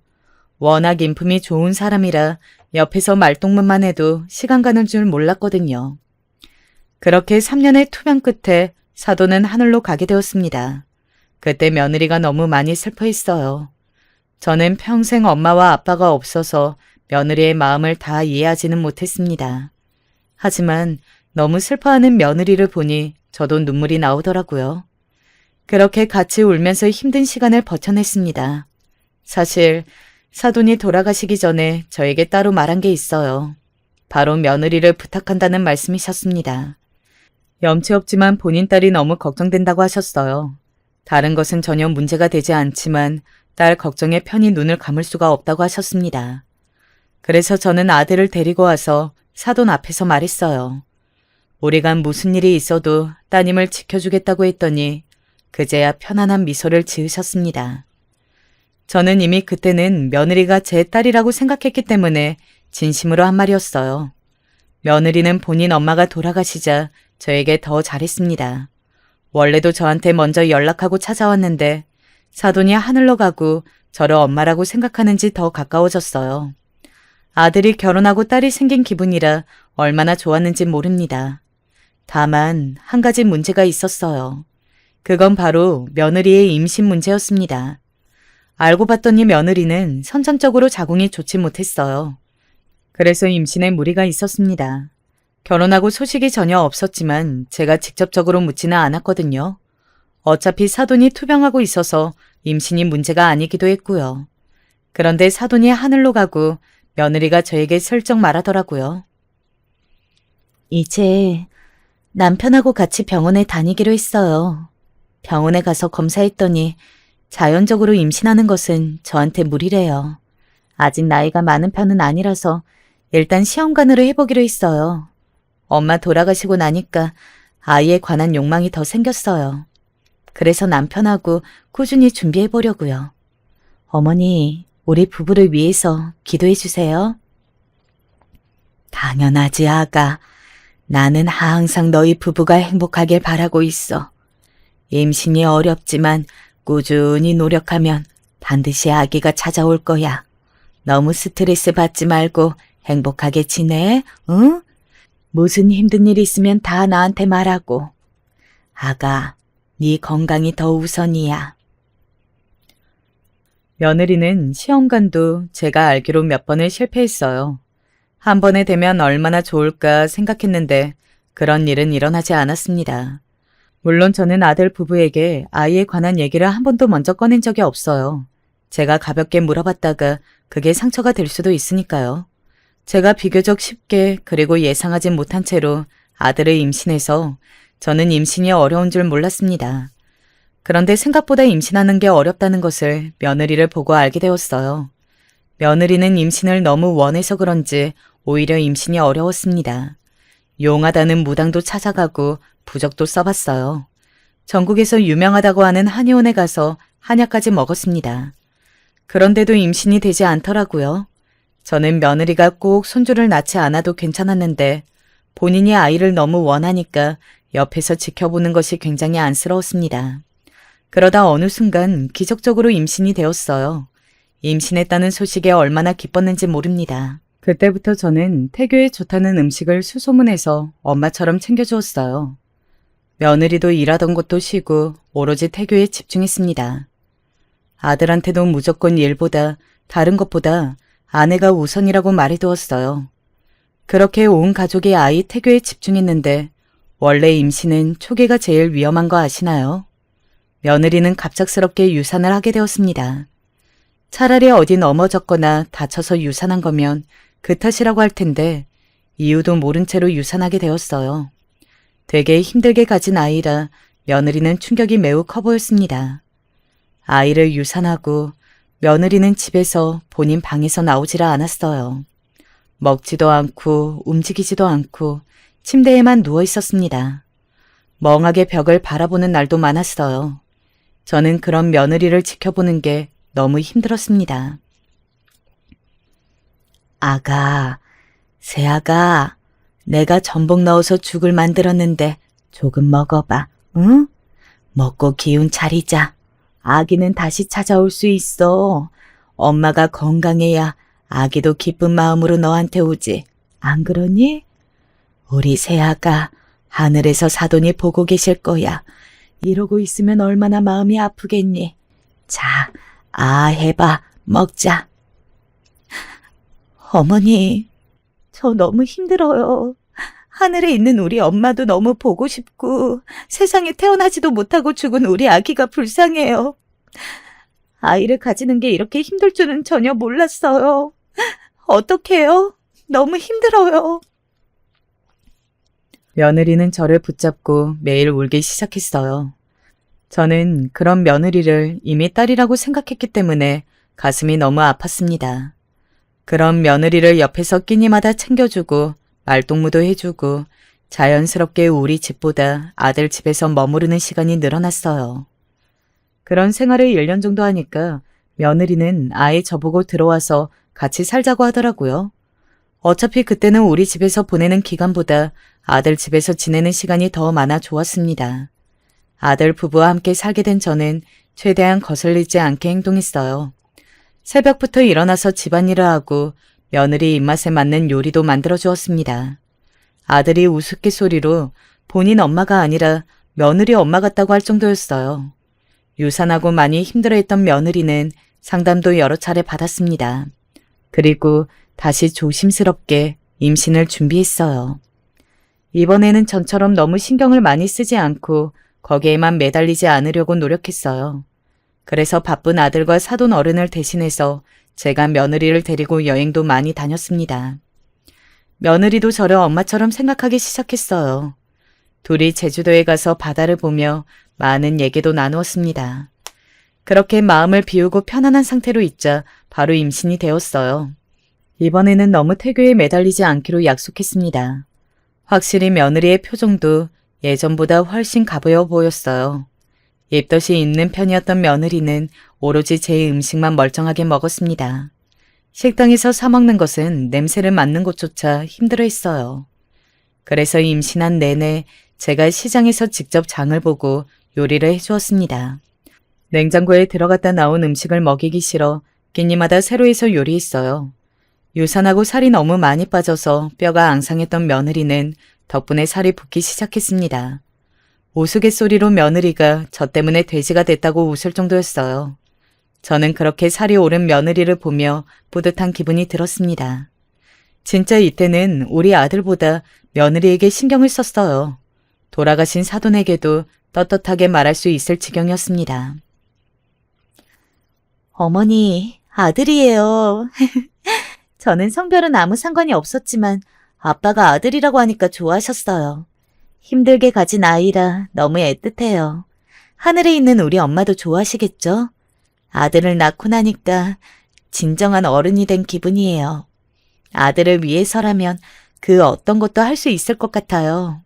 워낙 인품이 좋은 사람이라 옆에서 말동무만 해도 시간 가는 줄 몰랐거든요. 그렇게 3년의 투병 끝에 사돈은 하늘로 가게 되었습니다. 그때 며느리가 너무 많이 슬퍼했어요. 저는 평생 엄마와 아빠가 없어서 며느리의 마음을 다 이해하지는 못했습니다. 하지만 너무 슬퍼하는 며느리를 보니 저도 눈물이 나오더라고요. 그렇게 같이 울면서 힘든 시간을 버텨냈습니다. 사실 사돈이 돌아가시기 전에 저에게 따로 말한 게 있어요. 바로 며느리를 부탁한다는 말씀이셨습니다. 염치 없지만 본인 딸이 너무 걱정된다고 하셨어요. 다른 것은 전혀 문제가 되지 않지만 딸 걱정에 편히 눈을 감을 수가 없다고 하셨습니다. 그래서 저는 아들을 데리고 와서 사돈 앞에서 말했어요. 우리가 무슨 일이 있어도 따님을 지켜주겠다고 했더니 그제야 편안한 미소를 지으셨습니다. 저는 이미 그때는 며느리가 제 딸이라고 생각했기 때문에 진심으로 한 말이었어요. 며느리는 본인 엄마가 돌아가시자 저에게 더 잘했습니다. 원래도 저한테 먼저 연락하고 찾아왔는데 사돈이 하늘로 가고 저를 엄마라고 생각하는지 더 가까워졌어요. 아들이 결혼하고 딸이 생긴 기분이라 얼마나 좋았는지 모릅니다. 다만 한 가지 문제가 있었어요. 그건 바로 며느리의 임신 문제였습니다. 알고 봤더니 며느리는 선천적으로 자궁이 좋지 못했어요. 그래서 임신에 무리가 있었습니다. 결혼하고 소식이 전혀 없었지만 제가 직접적으로 묻지는 않았거든요. 어차피 사돈이 투병하고 있어서 임신이 문제가 아니기도 했고요. 그런데 사돈이 하늘로 가고 며느리가 저에게 슬쩍 말하더라고요. 이제 남편하고 같이 병원에 다니기로 했어요. 병원에 가서 검사했더니 자연적으로 임신하는 것은 저한테 무리래요. 아직 나이가 많은 편은 아니라서 일단 시험관으로 해보기로 했어요. 엄마 돌아가시고 나니까 아이에 관한 욕망이 더 생겼어요. 그래서 남편하고 꾸준히 준비해보려고요. 어머니, 우리 부부를 위해서 기도해 주세요. 당연하지, 아가. 나는 항상 너희 부부가 행복하길 바라고 있어. 임신이 어렵지만 꾸준히 노력하면 반드시 아기가 찾아올 거야. 너무 스트레스 받지 말고 행복하게 지내, 응? 무슨 힘든 일 있으면 다 나한테 말하고. 아가, 네 건강이 더 우선이야. 며느리는 시험관도 제가 알기로 몇 번을 실패했어요. 한 번에 되면 얼마나 좋을까 생각했는데 그런 일은 일어나지 않았습니다. 물론 저는 아들 부부에게 아이에 관한 얘기를 한 번도 먼저 꺼낸 적이 없어요. 제가 가볍게 물어봤다가 그게 상처가 될 수도 있으니까요. 제가 비교적 쉽게 그리고 예상하지 못한 채로 아들을 임신해서 저는 임신이 어려운 줄 몰랐습니다. 그런데 생각보다 임신하는 게 어렵다는 것을 며느리를 보고 알게 되었어요. 며느리는 임신을 너무 원해서 그런지 오히려 임신이 어려웠습니다. 용하다는 무당도 찾아가고 부적도 써봤어요. 전국에서 유명하다고 하는 한의원에 가서 한약까지 먹었습니다. 그런데도 임신이 되지 않더라고요. 저는 며느리가 꼭 손주를 낳지 않아도 괜찮았는데 본인이 아이를 너무 원하니까 옆에서 지켜보는 것이 굉장히 안쓰러웠습니다. 그러다 어느 순간 기적적으로 임신이 되었어요. 임신했다는 소식에 얼마나 기뻤는지 모릅니다. 그때부터 저는 태교에 좋다는 음식을 수소문해서 엄마처럼 챙겨주었어요. 며느리도 일하던 것도 쉬고 오로지 태교에 집중했습니다. 아들한테도 무조건 일보다 다른 것보다 아내가 우선이라고 말해두었어요. 그렇게 온 가족이 아이 태교에 집중했는데 원래 임신은 초기가 제일 위험한 거 아시나요? 며느리는 갑작스럽게 유산을 하게 되었습니다. 차라리 어디 넘어졌거나 다쳐서 유산한 거면 그 탓이라고 할 텐데 이유도 모른 채로 유산하게 되었어요. 되게 힘들게 가진 아이라 며느리는 충격이 매우 커 보였습니다. 아이를 유산하고 며느리는 집에서 본인 방에서 나오지를 않았어요. 먹지도 않고 움직이지도 않고 침대에만 누워 있었습니다. 멍하게 벽을 바라보는 날도 많았어요. 저는 그런 며느리를 지켜보는 게 너무 힘들었습니다. 아가, 새아가, 내가 전복 넣어서 죽을 만들었는데 조금 먹어봐, 응? 먹고 기운 차리자. 아기는 다시 찾아올 수 있어. 엄마가 건강해야 아기도 기쁜 마음으로 너한테 오지. 안 그러니? 우리 새아가 하늘에서 사돈이 보고 계실 거야. 이러고 있으면 얼마나 마음이 아프겠니? 자, 해봐. 먹자. 어머니, 저 너무 힘들어요. 하늘에 있는 우리 엄마도 너무 보고 싶고 세상에 태어나지도 못하고 죽은 우리 아기가 불쌍해요. 아이를 가지는 게 이렇게 힘들 줄은 전혀 몰랐어요. 어떡해요? 너무 힘들어요. 며느리는 저를 붙잡고 매일 울기 시작했어요. 저는 그런 며느리를 이미 딸이라고 생각했기 때문에 가슴이 너무 아팠습니다. 그런 며느리를 옆에서 끼니마다 챙겨주고 말동무도 해주고 자연스럽게 우리 집보다 아들 집에서 머무르는 시간이 늘어났어요. 그런 생활을 1년 정도 하니까 며느리는 아예 저보고 들어와서 같이 살자고 하더라고요. 어차피 그때는 우리 집에서 보내는 기간보다 아들 집에서 지내는 시간이 더 많아 좋았습니다. 아들 부부와 함께 살게 된 저는 최대한 거슬리지 않게 행동했어요. 새벽부터 일어나서 집안일을 하고 며느리 입맛에 맞는 요리도 만들어 주었습니다. 아들이 우스갯소리로 본인 엄마가 아니라 며느리 엄마 같다고 할 정도였어요. 유산하고 많이 힘들어했던 며느리는 상담도 여러 차례 받았습니다. 그리고 다시 조심스럽게 임신을 준비했어요. 이번에는 전처럼 너무 신경을 많이 쓰지 않고 거기에만 매달리지 않으려고 노력했어요. 그래서 바쁜 아들과 사돈 어른을 대신해서 제가 며느리를 데리고 여행도 많이 다녔습니다. 며느리도 저를 엄마처럼 생각하기 시작했어요. 둘이 제주도에 가서 바다를 보며 많은 얘기도 나누었습니다. 그렇게 마음을 비우고 편안한 상태로 있자 바로 임신이 되었어요. 이번에는 너무 태교에 매달리지 않기로 약속했습니다. 확실히 며느리의 표정도 예전보다 훨씬 가벼워 보였어요. 입덧이 있는 편이었던 며느리는 오로지 제 음식만 멀쩡하게 먹었습니다. 식당에서 사 먹는 것은 냄새를 맡는 것조차 힘들어했어요. 그래서 임신한 내내 제가 시장에서 직접 장을 보고 요리를 해주었습니다. 냉장고에 들어갔다 나온 음식을 먹이기 싫어 끼니마다 새로 해서 요리했어요. 유산하고 살이 너무 많이 빠져서 뼈가 앙상했던 며느리는 덕분에 살이 붙기 시작했습니다. 우스갯소리로 며느리가 저 때문에 돼지가 됐다고 웃을 정도였어요. 저는 그렇게 살이 오른 며느리를 보며 뿌듯한 기분이 들었습니다. 진짜 이때는 우리 아들보다 며느리에게 신경을 썼어요. 돌아가신 사돈에게도 떳떳하게 말할 수 있을 지경이었습니다. 어머니, 아들이에요. 저는 성별은 아무 상관이 없었지만 아빠가 아들이라고 하니까 좋아하셨어요. 힘들게 가진 아이라 너무 애틋해요. 하늘에 있는 우리 엄마도 좋아하시겠죠? 아들을 낳고 나니까 진정한 어른이 된 기분이에요. 아들을 위해서라면 그 어떤 것도 할 수 있을 것 같아요.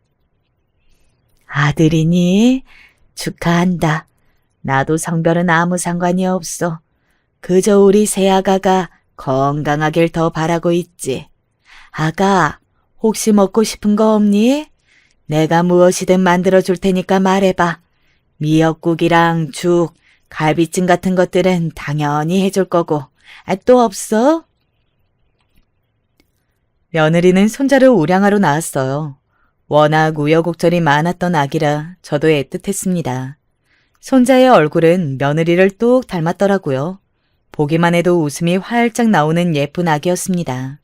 아들이니? 축하한다. 나도 성별은 아무 상관이 없어. 그저 우리 새아가가 건강하길 더 바라고 있지. 아가, 혹시 먹고 싶은 거 없니? 내가 무엇이든 만들어줄 테니까 말해봐. 미역국이랑 죽, 갈비찜 같은 것들은 당연히 해줄 거고. 또 없어? 며느리는 손자를 우량하러 나왔어요. 워낙 우여곡절이 많았던 아기라 저도 애틋했습니다. 손자의 얼굴은 며느리를 뚝 닮았더라고요. 보기만 해도 웃음이 활짝 나오는 예쁜 아기였습니다.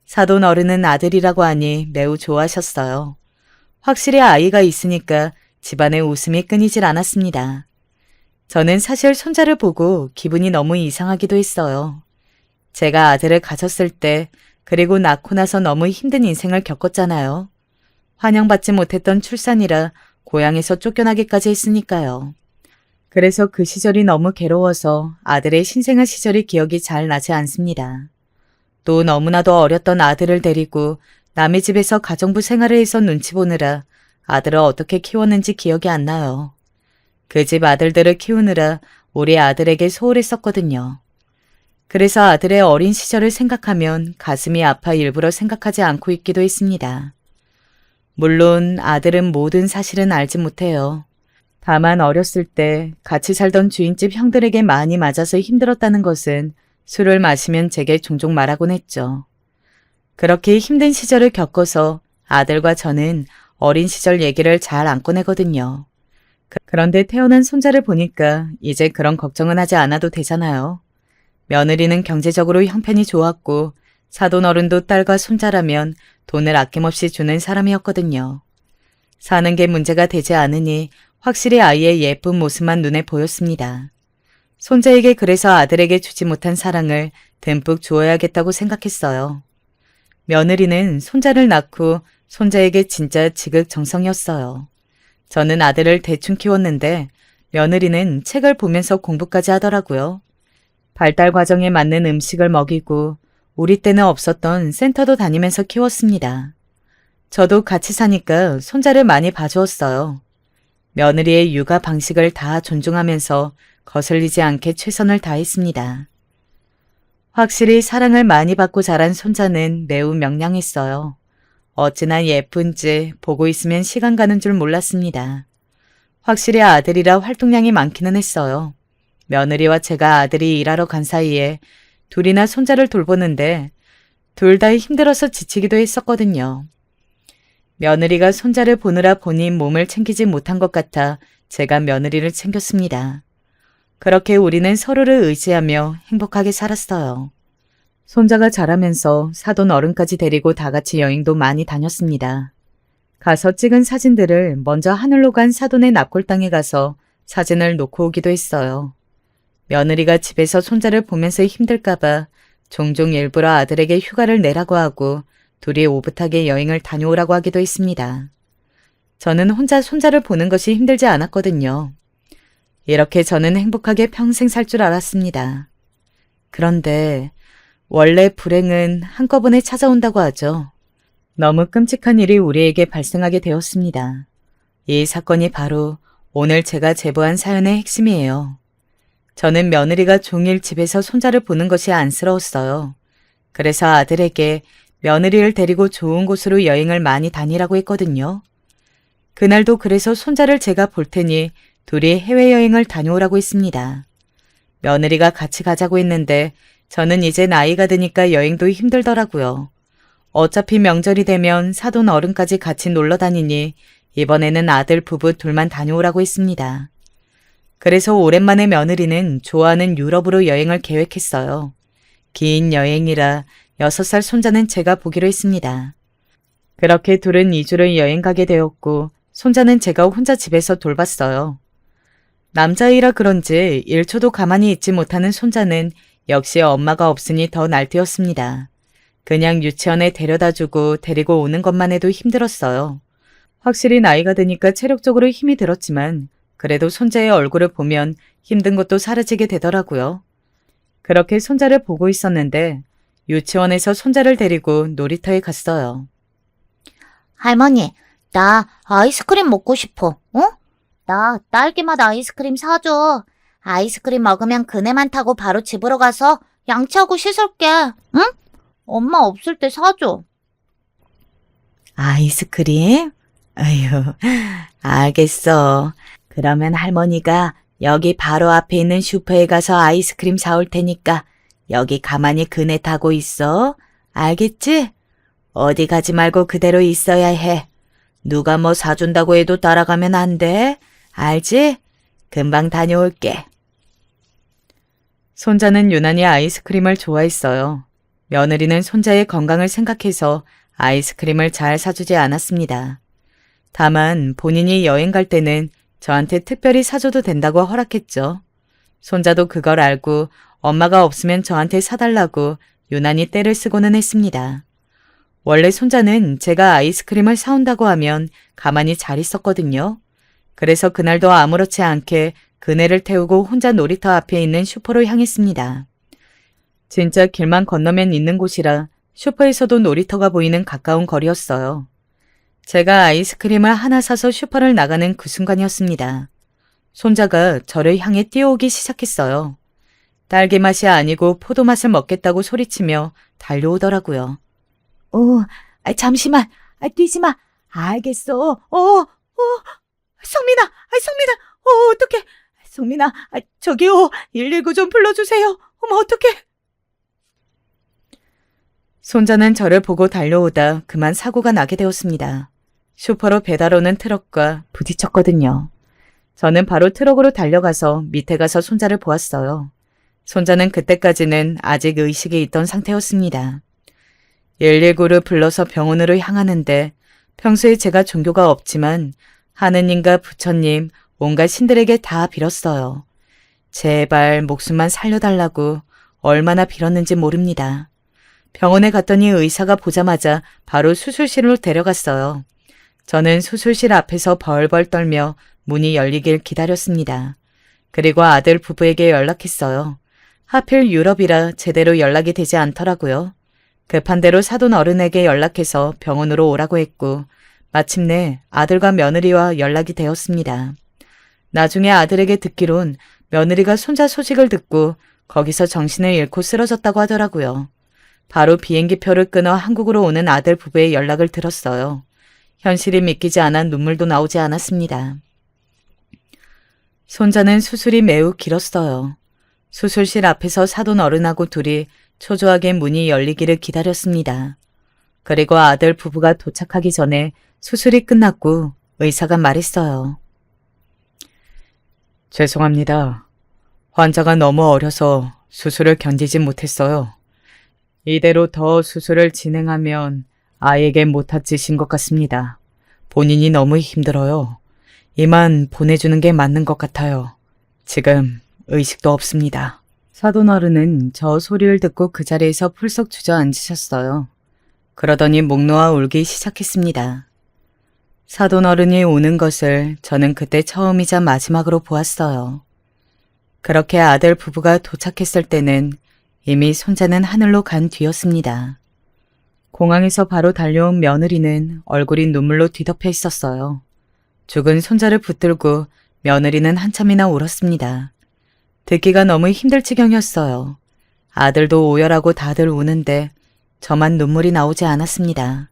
사돈 어른은 아들이라고 하니 매우 좋아하셨어요. 확실히 아이가 있으니까 집안에 웃음이 끊이질 않았습니다. 저는 사실 손자를 보고 기분이 너무 이상하기도 했어요. 제가 아들을 가졌을 때 그리고 낳고 나서 너무 힘든 인생을 겪었잖아요. 환영받지 못했던 출산이라 고향에서 쫓겨나기까지 했으니까요. 그래서 그 시절이 너무 괴로워서 아들의 신생아 시절이 기억이 잘 나지 않습니다. 또 너무나도 어렸던 아들을 데리고 남의 집에서 가정부 생활을 해서 눈치 보느라 아들을 어떻게 키웠는지 기억이 안 나요. 그 집 아들들을 키우느라 우리 아들에게 소홀했었거든요. 그래서 아들의 어린 시절을 생각하면 가슴이 아파 일부러 생각하지 않고 있기도 했습니다. 물론 아들은 모든 사실은 알지 못해요. 다만 어렸을 때 같이 살던 주인집 형들에게 많이 맞아서 힘들었다는 것은 술을 마시면 제게 종종 말하곤 했죠. 그렇게 힘든 시절을 겪어서 아들과 저는 어린 시절 얘기를 잘 안 꺼내거든요. 그런데 태어난 손자를 보니까 이제 그런 걱정은 하지 않아도 되잖아요. 며느리는 경제적으로 형편이 좋았고 사돈 어른도 딸과 손자라면 돈을 아낌없이 주는 사람이었거든요. 사는 게 문제가 되지 않으니 확실히 아이의 예쁜 모습만 눈에 보였습니다. 손자에게 그래서 아들에게 주지 못한 사랑을 듬뿍 주어야겠다고 생각했어요. 며느리는 손자를 낳고 손자에게 진짜 지극정성이었어요. 저는 아들을 대충 키웠는데 며느리는 책을 보면서 공부까지 하더라고요. 발달 과정에 맞는 음식을 먹이고 우리 때는 없었던 센터도 다니면서 키웠습니다. 저도 같이 사니까 손자를 많이 봐주었어요. 며느리의 육아 방식을 다 존중하면서 거슬리지 않게 최선을 다했습니다. 확실히 사랑을 많이 받고 자란 손자는 매우 명랑했어요. 어찌나 예쁜지 보고 있으면 시간 가는 줄 몰랐습니다. 확실히 아들이라 활동량이 많기는 했어요. 며느리와 제가 아들이 일하러 간 사이에 둘이나 손자를 돌보는데 둘 다 힘들어서 지치기도 했었거든요. 며느리가 손자를 보느라 본인 몸을 챙기지 못한 것 같아 제가 며느리를 챙겼습니다. 그렇게 우리는 서로를 의지하며 행복하게 살았어요. 손자가 자라면서 사돈 어른까지 데리고 다 같이 여행도 많이 다녔습니다. 가서 찍은 사진들을 먼저 하늘로 간 사돈의 납골당에 가서 사진을 놓고 오기도 했어요. 며느리가 집에서 손자를 보면서 힘들까봐 종종 일부러 아들에게 휴가를 내라고 하고 둘이 오붓하게 여행을 다녀오라고 하기도 했습니다. 저는 혼자 손자를 보는 것이 힘들지 않았거든요. 이렇게 저는 행복하게 평생 살 줄 알았습니다. 그런데 원래 불행은 한꺼번에 찾아온다고 하죠. 너무 끔찍한 일이 우리에게 발생하게 되었습니다. 이 사건이 바로 오늘 제가 제보한 사연의 핵심이에요. 저는 며느리가 종일 집에서 손자를 보는 것이 안쓰러웠어요. 그래서 아들에게 며느리를 데리고 좋은 곳으로 여행을 많이 다니라고 했거든요. 그날도 그래서 손자를 제가 볼 테니 둘이 해외여행을 다녀오라고 했습니다. 며느리가 같이 가자고 했는데 저는 이제 나이가 드니까 여행도 힘들더라고요. 어차피 명절이 되면 사돈 어른까지 같이 놀러 다니니 이번에는 아들 부부 둘만 다녀오라고 했습니다. 그래서 오랜만에 며느리는 좋아하는 유럽으로 여행을 계획했어요. 긴 여행이라 6살 손자는 제가 보기로 했습니다. 그렇게 둘은 2주를 여행 가게 되었고 손자는 제가 혼자 집에서 돌봤어요. 남자이라 그런지 1초도 가만히 있지 못하는 손자는 역시 엄마가 없으니 더 날뛰었습니다. 그냥 유치원에 데려다주고 데리고 오는 것만 해도 힘들었어요. 확실히 나이가 드니까 체력적으로 힘이 들었지만 그래도 손자의 얼굴을 보면 힘든 것도 사라지게 되더라고요. 그렇게 손자를 보고 있었는데 유치원에서 손자를 데리고 놀이터에 갔어요. 할머니, 나 아이스크림 먹고 싶어. 어? 나 딸기맛 아이스크림 사줘. 아이스크림 먹으면 그네만 타고 바로 집으로 가서 양치하고 씻을게. 응? 엄마 없을 때 사줘. 아이스크림? 아휴, 알겠어. 그러면 할머니가 여기 바로 앞에 있는 슈퍼에 가서 아이스크림 사올 테니까 여기 가만히 그네 타고 있어. 알겠지? 어디 가지 말고 그대로 있어야 해. 누가 뭐 사준다고 해도 따라가면 안 돼. 알지? 금방 다녀올게. 손자는 유난히 아이스크림을 좋아했어요. 며느리는 손자의 건강을 생각해서 아이스크림을 잘 사주지 않았습니다. 다만 본인이 여행 갈 때는 저한테 특별히 사줘도 된다고 허락했죠. 손자도 그걸 알고 엄마가 없으면 저한테 사달라고 유난히 떼를 쓰고는 했습니다. 원래 손자는 제가 아이스크림을 사온다고 하면 가만히 잘 있었거든요. 그래서 그날도 아무렇지 않게 그네를 태우고 혼자 놀이터 앞에 있는 슈퍼로 향했습니다. 진짜 길만 건너면 있는 곳이라 슈퍼에서도 놀이터가 보이는 가까운 거리였어요. 제가 아이스크림을 하나 사서 슈퍼를 나가는 그 순간이었습니다. 손자가 저를 향해 뛰어오기 시작했어요. 딸기 맛이 아니고 포도 맛을 먹겠다고 소리치며 달려오더라고요. 잠시만. 뛰지 마. 알겠어. 성민아, 성민아, 어떡해. 성민아, 저기요, 119 좀 불러주세요. 어머, 어떡해. 손자는 저를 보고 달려오다 그만 사고가 나게 되었습니다. 슈퍼로 배달 오는 트럭과 부딪혔거든요. 저는 바로 트럭으로 달려가서 밑에 가서 손자를 보았어요. 손자는 그때까지는 아직 의식이 있던 상태였습니다. 119를 불러서 병원으로 향하는데 평소에 제가 종교가 없지만 하느님과 부처님, 온갖 신들에게 다 빌었어요. 제발 목숨만 살려달라고 얼마나 빌었는지 모릅니다. 병원에 갔더니 의사가 보자마자 바로 수술실로 데려갔어요. 저는 수술실 앞에서 벌벌 떨며 문이 열리길 기다렸습니다. 그리고 아들 부부에게 연락했어요. 하필 유럽이라 제대로 연락이 되지 않더라고요. 급한 대로 사돈 어른에게 연락해서 병원으로 오라고 했고 마침내 아들과 며느리와 연락이 되었습니다. 나중에 아들에게 듣기론 며느리가 손자 소식을 듣고 거기서 정신을 잃고 쓰러졌다고 하더라고요. 바로 비행기표를 끊어 한국으로 오는 아들 부부의 연락을 들었어요. 현실이 믿기지 않아 눈물도 나오지 않았습니다. 손자는 수술이 매우 길었어요. 수술실 앞에서 사돈 어른하고 둘이 초조하게 문이 열리기를 기다렸습니다. 그리고 아들 부부가 도착하기 전에 수술이 끝났고 의사가 말했어요. 죄송합니다. 환자가 너무 어려서 수술을 견디지 못했어요. 이대로 더 수술을 진행하면 아이에게 못할 짓인 것 같습니다. 본인이 너무 힘들어요. 이만 보내주는 게 맞는 것 같아요. 지금 의식도 없습니다. 사돈 어른은 저 소리를 듣고 그 자리에서 풀썩 주저앉으셨어요. 그러더니 목 놓아 울기 시작했습니다. 사돈 어른이 우는 것을 저는 그때 처음이자 마지막으로 보았어요. 그렇게 아들 부부가 도착했을 때는 이미 손자는 하늘로 간 뒤였습니다. 공항에서 바로 달려온 며느리는 얼굴이 눈물로 뒤덮여 있었어요. 죽은 손자를 붙들고 며느리는 한참이나 울었습니다. 듣기가 너무 힘들 지경이었어요. 아들도 오열하고 다들 우는데 저만 눈물이 나오지 않았습니다.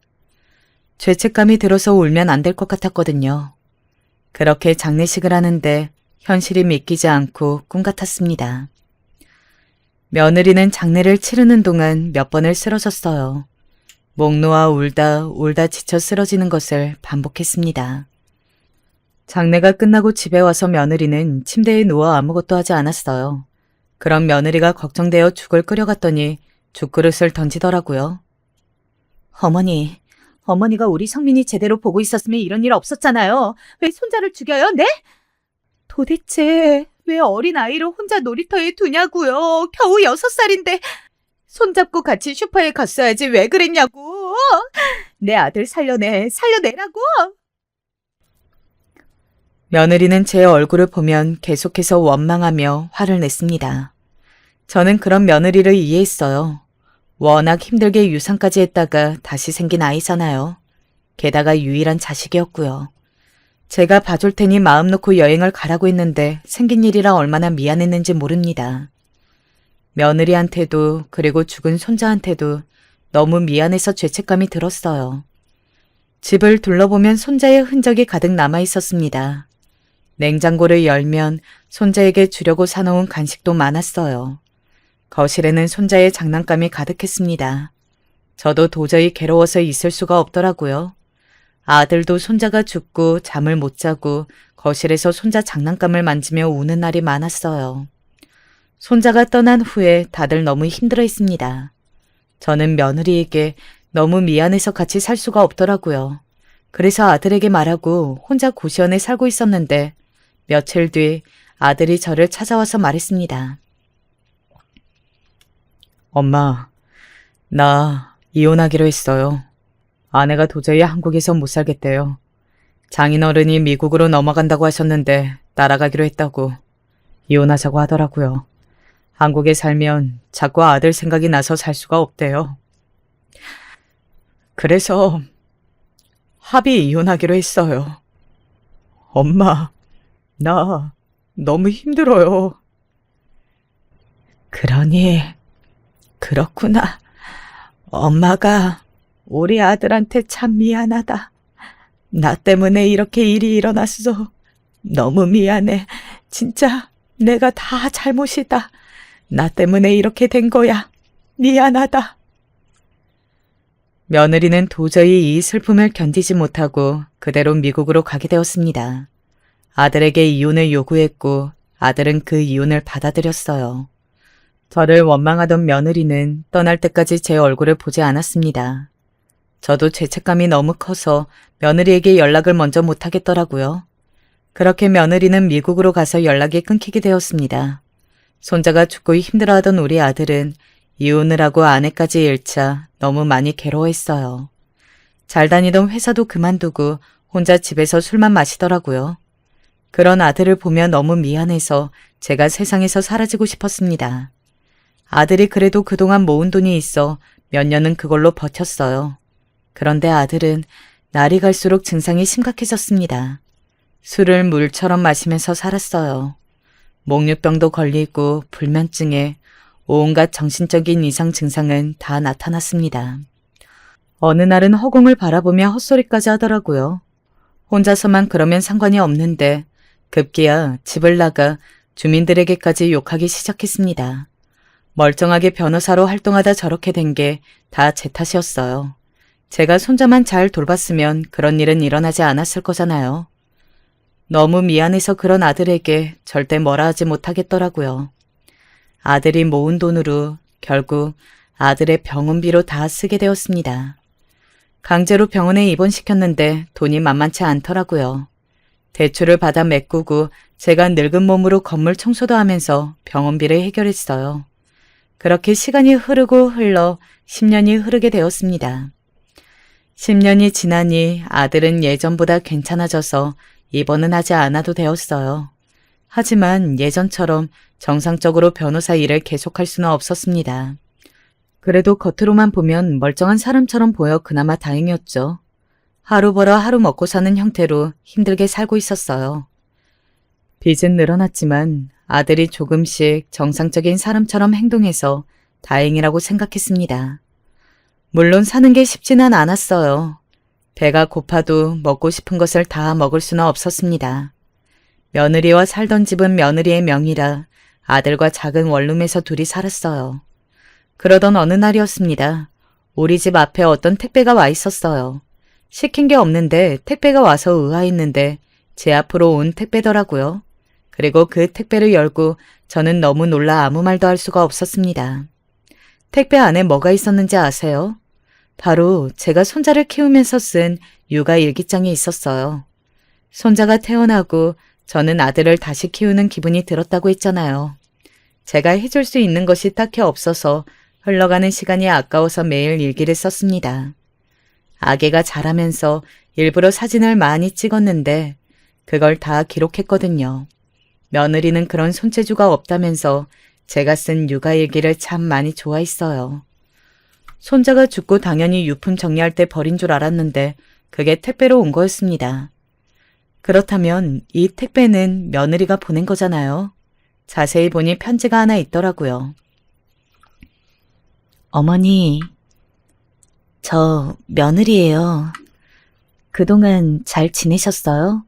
죄책감이 들어서 울면 안 될 것 같았거든요. 그렇게 장례식을 하는데 현실이 믿기지 않고 꿈 같았습니다. 며느리는 장례를 치르는 동안 몇 번을 쓰러졌어요. 목 놓아 울다 지쳐 쓰러지는 것을 반복했습니다. 장례가 끝나고 집에 와서 며느리는 침대에 누워 아무것도 하지 않았어요. 그럼 며느리가 걱정되어 죽을 끓여갔더니 죽그릇을 던지더라고요. 어머니가 우리 성민이 제대로 보고 있었으면 이런 일 없었잖아요. 왜 손자를 죽여요, 네? 도대체 왜 어린아이를 혼자 놀이터에 두냐고요. 겨우 6살인데. 손잡고 같이 슈퍼에 갔어야지 왜 그랬냐고. 내 아들 살려내라고. 며느리는 제 얼굴을 보면 계속해서 원망하며 화를 냈습니다. 저는 그런 며느리를 이해했어요. 워낙 힘들게 유산까지 했다가 다시 생긴 아이잖아요. 게다가 유일한 자식이었고요. 제가 봐줄 테니 마음 놓고 여행을 가라고 했는데 생긴 일이라 얼마나 미안했는지 모릅니다. 며느리한테도 그리고 죽은 손자한테도 너무 미안해서 죄책감이 들었어요. 집을 둘러보면 손자의 흔적이 가득 남아 있었습니다. 냉장고를 열면 손자에게 주려고 사놓은 간식도 많았어요. 거실에는 손자의 장난감이 가득했습니다. 저도 도저히 괴로워서 있을 수가 없더라고요. 아들도 손자가 죽고 잠을 못 자고 거실에서 손자 장난감을 만지며 우는 날이 많았어요. 손자가 떠난 후에 다들 너무 힘들어했습니다. 저는 며느리에게 너무 미안해서 같이 살 수가 없더라고요. 그래서 아들에게 말하고 혼자 고시원에 살고 있었는데 며칠 뒤 아들이 저를 찾아와서 말했습니다. 엄마, 나 이혼하기로 했어요. 아내가 도저히 한국에서 못 살겠대요. 장인어른이 미국으로 넘어간다고 하셨는데 따라가기로 했다고. 이혼하자고 하더라고요. 한국에 살면 자꾸 아들 생각이 나서 살 수가 없대요. 그래서 합의 이혼하기로 했어요. 엄마, 나 너무 힘들어요. 그러니, 그렇구나. 엄마가 우리 아들한테 참 미안하다. 나 때문에 이렇게 일이 일어났어. 너무 미안해. 진짜 내가 다 잘못이다. 나 때문에 이렇게 된 거야. 미안하다. 며느리는 도저히 이 슬픔을 견디지 못하고 그대로 미국으로 가게 되었습니다. 아들에게 이혼을 요구했고 아들은 그 이혼을 받아들였어요. 저를 원망하던 며느리는 떠날 때까지 제 얼굴을 보지 않았습니다. 저도 죄책감이 너무 커서 며느리에게 연락을 먼저 못하겠더라고요. 그렇게 며느리는 미국으로 가서 연락이 끊기게 되었습니다. 손자가 죽고 힘들어하던 우리 아들은 이혼을 하고 아내까지 잃자 너무 많이 괴로워했어요. 잘 다니던 회사도 그만두고 혼자 집에서 술만 마시더라고요. 그런 아들을 보며 너무 미안해서 제가 세상에서 사라지고 싶었습니다. 아들이 그래도 그동안 모은 돈이 있어 몇 년은 그걸로 버텼어요. 그런데 아들은 날이 갈수록 증상이 심각해졌습니다. 술을 물처럼 마시면서 살았어요. 목류병도 걸리고 불면증에 온갖 정신적인 이상 증상은 다 나타났습니다. 어느 날은 허공을 바라보며 헛소리까지 하더라고요. 혼자서만 그러면 상관이 없는데 급기야 집을 나가 주민들에게까지 욕하기 시작했습니다. 멀쩡하게 변호사로 활동하다 저렇게 된 게 다 제 탓이었어요. 제가 손자만 잘 돌봤으면 그런 일은 일어나지 않았을 거잖아요. 너무 미안해서 그런 아들에게 절대 뭐라 하지 못하겠더라고요. 아들이 모은 돈으로 결국 아들의 병원비로 다 쓰게 되었습니다. 강제로 병원에 입원시켰는데 돈이 만만치 않더라고요. 대출을 받아 메꾸고 제가 늙은 몸으로 건물 청소도 하면서 병원비를 해결했어요. 그렇게 시간이 흐르고 흘러 10년이 흐르게 되었습니다. 10년이 지나니 아들은 예전보다 괜찮아져서 입원은 하지 않아도 되었어요. 하지만 예전처럼 정상적으로 변호사 일을 계속할 수는 없었습니다. 그래도 겉으로만 보면 멀쩡한 사람처럼 보여 그나마 다행이었죠. 하루 벌어 하루 먹고 사는 형태로 힘들게 살고 있었어요. 빚은 늘어났지만 아들이 조금씩 정상적인 사람처럼 행동해서 다행이라고 생각했습니다. 물론 사는 게 쉽지는 않았어요. 배가 고파도 먹고 싶은 것을 다 먹을 수는 없었습니다. 며느리와 살던 집은 며느리의 명의라 아들과 작은 원룸에서 둘이 살았어요. 그러던 어느 날이었습니다. 우리 집 앞에 어떤 택배가 와 있었어요. 시킨 게 없는데 택배가 와서 의아했는데 제 앞으로 온 택배더라고요. 그리고 그 택배를 열고 저는 너무 놀라 아무 말도 할 수가 없었습니다. 택배 안에 뭐가 있었는지 아세요? 바로 제가 손자를 키우면서 쓴 육아 일기장이 있었어요. 손자가 태어나고 저는 아들을 다시 키우는 기분이 들었다고 했잖아요. 제가 해줄 수 있는 것이 딱히 없어서 흘러가는 시간이 아까워서 매일 일기를 썼습니다. 아기가 자라면서 일부러 사진을 많이 찍었는데 그걸 다 기록했거든요. 며느리는 그런 손재주가 없다면서 제가 쓴 육아일기를 참 많이 좋아했어요. 손자가 죽고 당연히 유품 정리할 때 버린 줄 알았는데 그게 택배로 온 거였습니다. 그렇다면 이 택배는 며느리가 보낸 거잖아요. 자세히 보니 편지가 하나 있더라고요. 어머니, 저 며느리예요. 그동안 잘 지내셨어요?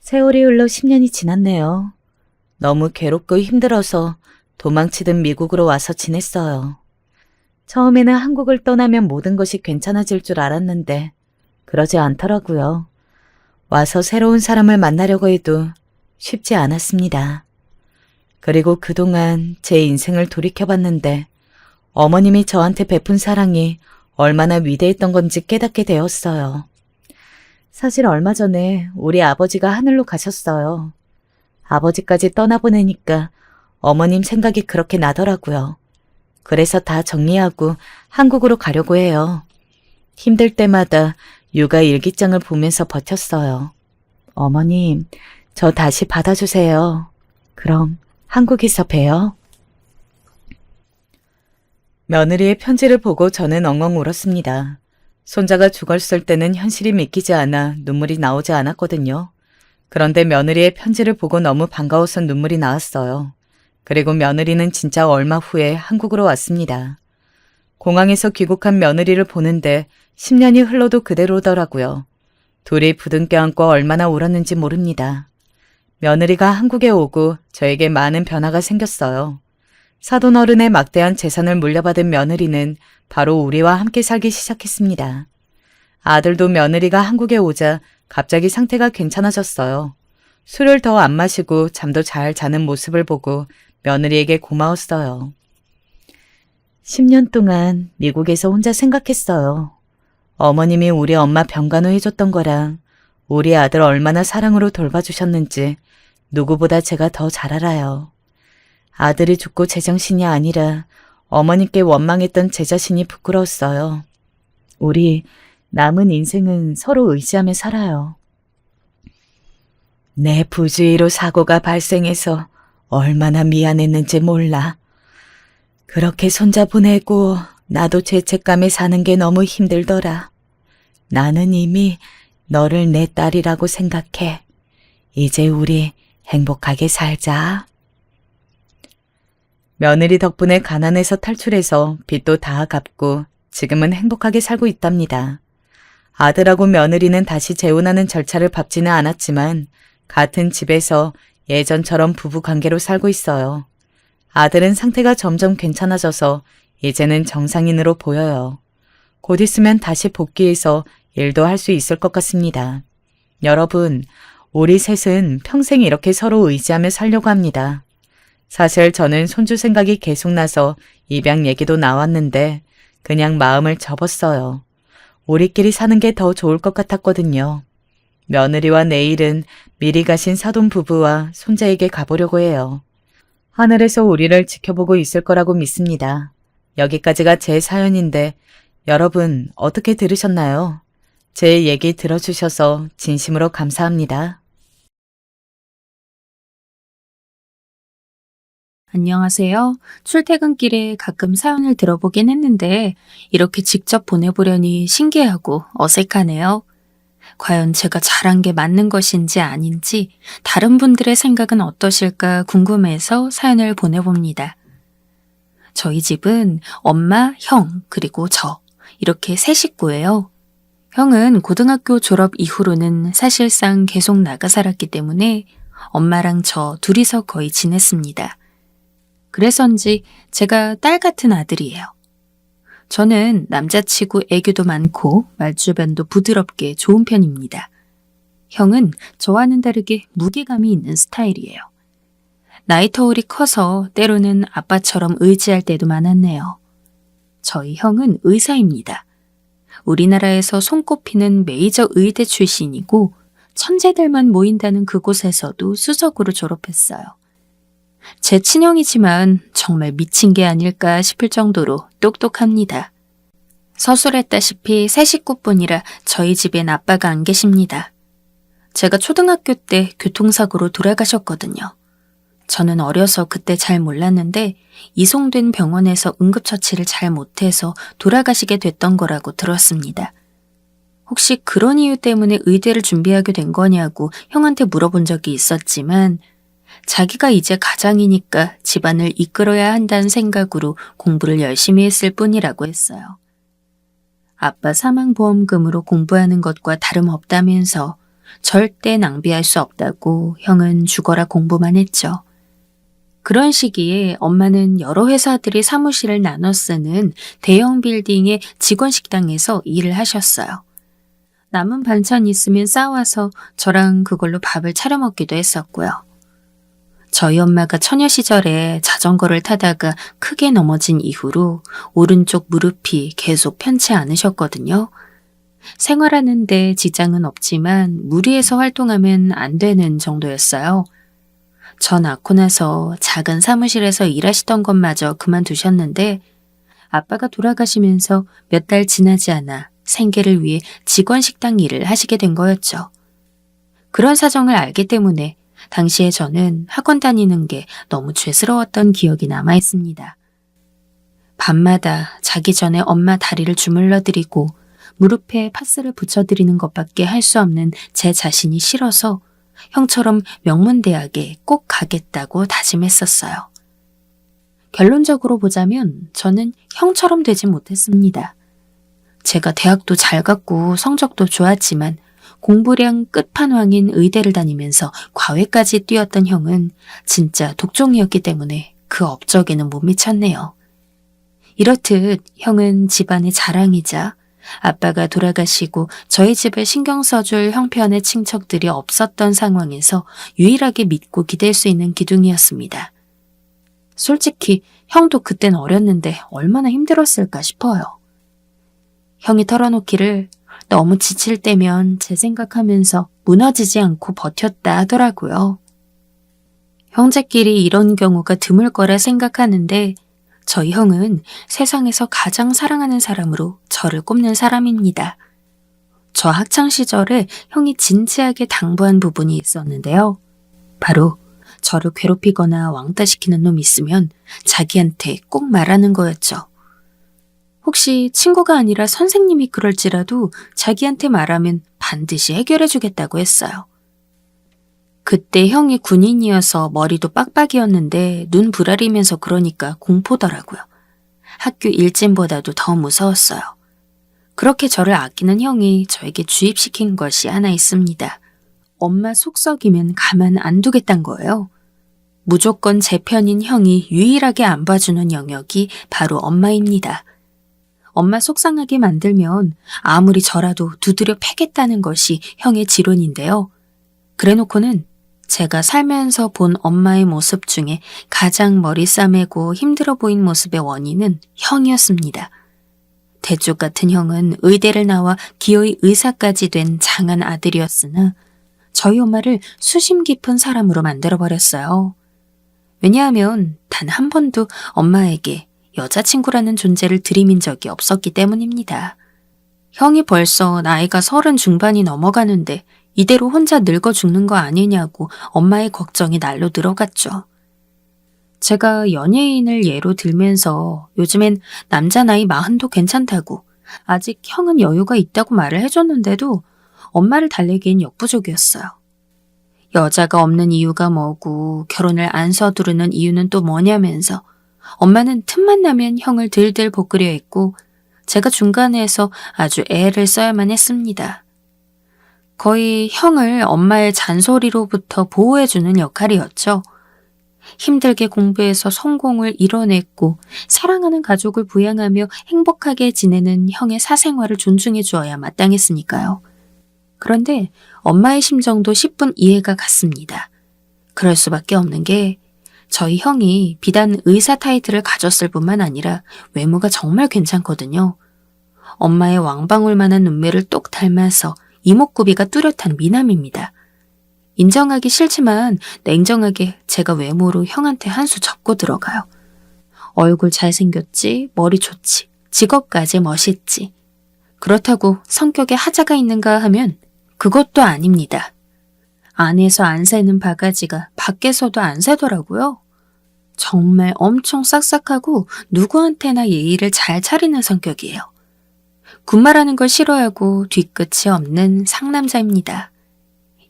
세월이 흘러 10년이 지났네요. 너무 괴롭고 힘들어서 도망치듯 미국으로 와서 지냈어요. 처음에는 한국을 떠나면 모든 것이 괜찮아질 줄 알았는데 그러지 않더라고요. 와서 새로운 사람을 만나려고 해도 쉽지 않았습니다. 그리고 그동안 제 인생을 돌이켜봤는데 어머님이 저한테 베푼 사랑이 얼마나 위대했던 건지 깨닫게 되었어요. 사실 얼마 전에 우리 아버지가 하늘로 가셨어요. 아버지까지 떠나보내니까 어머님 생각이 그렇게 나더라고요. 그래서 다 정리하고 한국으로 가려고 해요. 힘들 때마다 육아 일기장을 보면서 버텼어요. 어머님, 저 다시 받아주세요. 그럼 한국에서 봬요. 며느리의 편지를 보고 저는 엉엉 울었습니다. 손자가 죽었을 때는 현실이 믿기지 않아 눈물이 나오지 않았거든요. 그런데 며느리의 편지를 보고 너무 반가워서 눈물이 나왔어요. 그리고 며느리는 진짜 얼마 후에 한국으로 왔습니다. 공항에서 귀국한 며느리를 보는데 10년이 흘러도 그대로더라고요. 둘이 부둥켜 안고 얼마나 울었는지 모릅니다. 며느리가 한국에 오고 저에게 많은 변화가 생겼어요. 사돈어른의 막대한 재산을 물려받은 며느리는 바로 우리와 함께 살기 시작했습니다. 아들도 며느리가 한국에 오자 갑자기 상태가 괜찮아졌어요. 술을 더 안 마시고 잠도 잘 자는 모습을 보고 며느리에게 고마웠어요. 10년 동안 미국에서 혼자 생각했어요. 어머님이 우리 엄마 병간호 해줬던 거랑 우리 아들 얼마나 사랑으로 돌봐주셨는지 누구보다 제가 더 잘 알아요. 아들이 죽고 제정신이 아니라 어머님께 원망했던 제 자신이 부끄러웠어요. 우리 남은 인생은 서로 의지하며 살아요. 내 부주의로 사고가 발생해서 얼마나 미안했는지 몰라. 그렇게 손자 보내고 나도 죄책감에 사는 게 너무 힘들더라. 나는 이미 너를 내 딸이라고 생각해. 이제 우리 행복하게 살자. 며느리 덕분에 가난에서 탈출해서 빚도 다 갚고 지금은 행복하게 살고 있답니다. 아들하고 며느리는 다시 재혼하는 절차를 밟지는 않았지만 같은 집에서 예전처럼 부부 관계로 살고 있어요. 아들은 상태가 점점 괜찮아져서 이제는 정상인으로 보여요. 곧 있으면 다시 복귀해서 일도 할 수 있을 것 같습니다. 여러분, 우리 셋은 평생 이렇게 서로 의지하며 살려고 합니다. 사실 저는 손주 생각이 계속 나서 입양 얘기도 나왔는데 그냥 마음을 접었어요. 우리끼리 사는 게 더 좋을 것 같았거든요. 며느리와 내일은 미리 가신 사돈 부부와 손자에게 가보려고 해요. 하늘에서 우리를 지켜보고 있을 거라고 믿습니다. 여기까지가 제 사연인데 여러분 어떻게 들으셨나요? 제 얘기 들어주셔서 진심으로 감사합니다. 안녕하세요. 출퇴근길에 가끔 사연을 들어보긴 했는데 이렇게 직접 보내보려니 신기하고 어색하네요. 과연 제가 잘한 게 맞는 것인지 아닌지 다른 분들의 생각은 어떠실까 궁금해서 사연을 보내봅니다. 저희 집은 엄마, 형, 그리고 저 이렇게 세 식구예요. 형은 고등학교 졸업 이후로는 사실상 계속 나가 살았기 때문에 엄마랑 저 둘이서 거의 지냈습니다. 그래서인지 제가 딸 같은 아들이에요. 저는 남자치고 애교도 많고 말주변도 부드럽게 좋은 편입니다. 형은 저와는 다르게 무게감이 있는 스타일이에요. 나이 터울이 커서 때로는 아빠처럼 의지할 때도 많았네요. 저희 형은 의사입니다. 우리나라에서 손꼽히는 메이저 의대 출신이고 천재들만 모인다는 그곳에서도 수석으로 졸업했어요. 제 친형이지만 정말 미친 게 아닐까 싶을 정도로 똑똑합니다. 서술했다시피 세 식구뿐이라 저희 집엔 아빠가 안 계십니다. 제가 초등학교 때 교통사고로 돌아가셨거든요. 저는 어려서 그때 잘 몰랐는데 이송된 병원에서 응급처치를 잘 못해서 돌아가시게 됐던 거라고 들었습니다. 혹시 그런 이유 때문에 의대를 준비하게 된 거냐고 형한테 물어본 적이 있었지만 자기가 이제 가장이니까 집안을 이끌어야 한다는 생각으로 공부를 열심히 했을 뿐이라고 했어요. 아빠 사망보험금으로 공부하는 것과 다름없다면서 절대 낭비할 수 없다고 형은 죽어라 공부만 했죠. 그런 시기에 엄마는 여러 회사들이 사무실을 나눠 쓰는 대형 빌딩의 직원 식당에서 일을 하셨어요. 남은 반찬 있으면 싸와서 저랑 그걸로 밥을 차려 먹기도 했었고요. 저희 엄마가 처녀 시절에 자전거를 타다가 크게 넘어진 이후로 오른쪽 무릎이 계속 편치 않으셨거든요. 생활하는데 지장은 없지만 무리해서 활동하면 안 되는 정도였어요. 저 낳고 나서 작은 사무실에서 일하시던 것마저 그만두셨는데 아빠가 돌아가시면서 몇 달 지나지 않아 생계를 위해 직원 식당 일을 하시게 된 거였죠. 그런 사정을 알기 때문에 당시에 저는 학원 다니는 게 너무 죄스러웠던 기억이 남아 있습니다. 밤마다 자기 전에 엄마 다리를 주물러드리고 무릎에 파스를 붙여드리는 것밖에 할 수 없는 제 자신이 싫어서 형처럼 명문대학에 꼭 가겠다고 다짐했었어요. 결론적으로 보자면 저는 형처럼 되지 못했습니다. 제가 대학도 잘 갔고 성적도 좋았지만 공부량 끝판왕인 의대를 다니면서 과외까지 뛰었던 형은 진짜 독종이었기 때문에 그 업적에는 못 미쳤네요. 이렇듯 형은 집안의 자랑이자 아빠가 돌아가시고 저희 집을 신경 써줄 형편의 친척들이 없었던 상황에서 유일하게 믿고 기댈 수 있는 기둥이었습니다. 솔직히 형도 그땐 어렸는데 얼마나 힘들었을까 싶어요. 형이 털어놓기를 너무 지칠 때면 제 생각하면서 무너지지 않고 버텼다 하더라고요. 형제끼리 이런 경우가 드물 거라 생각하는데 저희 형은 세상에서 가장 사랑하는 사람으로 저를 꼽는 사람입니다. 저 학창시절에 형이 진지하게 당부한 부분이 있었는데요. 바로 저를 괴롭히거나 왕따시키는 놈이 있으면 자기한테 꼭 말하는 거였죠. 혹시 친구가 아니라 선생님이 그럴지라도 자기한테 말하면 반드시 해결해주겠다고 했어요. 그때 형이 군인이어서 머리도 빡빡이었는데 눈 부라리면서 그러니까 공포더라고요. 학교 일진보다도 더 무서웠어요. 그렇게 저를 아끼는 형이 저에게 주입시킨 것이 하나 있습니다. 엄마 속 썩이면 가만 안 두겠단 거예요. 무조건 제 편인 형이 유일하게 안 봐주는 영역이 바로 엄마입니다. 엄마 속상하게 만들면 아무리 저라도 두드려 패겠다는 것이 형의 지론인데요. 그래놓고는 제가 살면서 본 엄마의 모습 중에 가장 머리 싸매고 힘들어 보인 모습의 원인은 형이었습니다. 대쪽 같은 형은 의대를 나와 기어이 의사까지 된 장한 아들이었으나 저희 엄마를 수심 깊은 사람으로 만들어버렸어요. 왜냐하면 단 한 번도 엄마에게 여자친구라는 존재를 들이민 적이 없었기 때문입니다. 형이 벌써 나이가 30 중반이 넘어가는데 이대로 혼자 늙어 죽는 거 아니냐고 엄마의 걱정이 날로 들어갔죠. 제가 연예인을 예로 들면서 요즘엔 남자 나이 40도 괜찮다고 아직 형은 여유가 있다고 말을 해줬는데도 엄마를 달래기엔 역부족이었어요. 여자가 없는 이유가 뭐고 결혼을 안 서두르는 이유는 또 뭐냐면서 엄마는 틈만 나면 형을 들들 볶으려 했고 제가 중간에서 아주 애를 써야만 했습니다. 거의 형을 엄마의 잔소리로부터 보호해주는 역할이었죠. 힘들게 공부해서 성공을 이뤄냈고 사랑하는 가족을 부양하며 행복하게 지내는 형의 사생활을 존중해 주어야 마땅했으니까요. 그런데 엄마의 심정도 10분 이해가 갔습니다. 그럴 수밖에 없는 게 저희 형이 비단 의사 타이틀을 가졌을 뿐만 아니라 외모가 정말 괜찮거든요. 엄마의 왕방울만한 눈매를 똑 닮아서 이목구비가 뚜렷한 미남입니다. 인정하기 싫지만 냉정하게 제가 외모로 형한테 한 수 접고 들어가요. 얼굴 잘생겼지, 머리 좋지, 직업까지 멋있지. 그렇다고 성격에 하자가 있는가 하면 그것도 아닙니다. 안에서 안 새는 바가지가 밖에서도 안 새더라고요. 정말 엄청 싹싹하고 누구한테나 예의를 잘 차리는 성격이에요. 군말하는 걸 싫어하고 뒤끝이 없는 상남자입니다.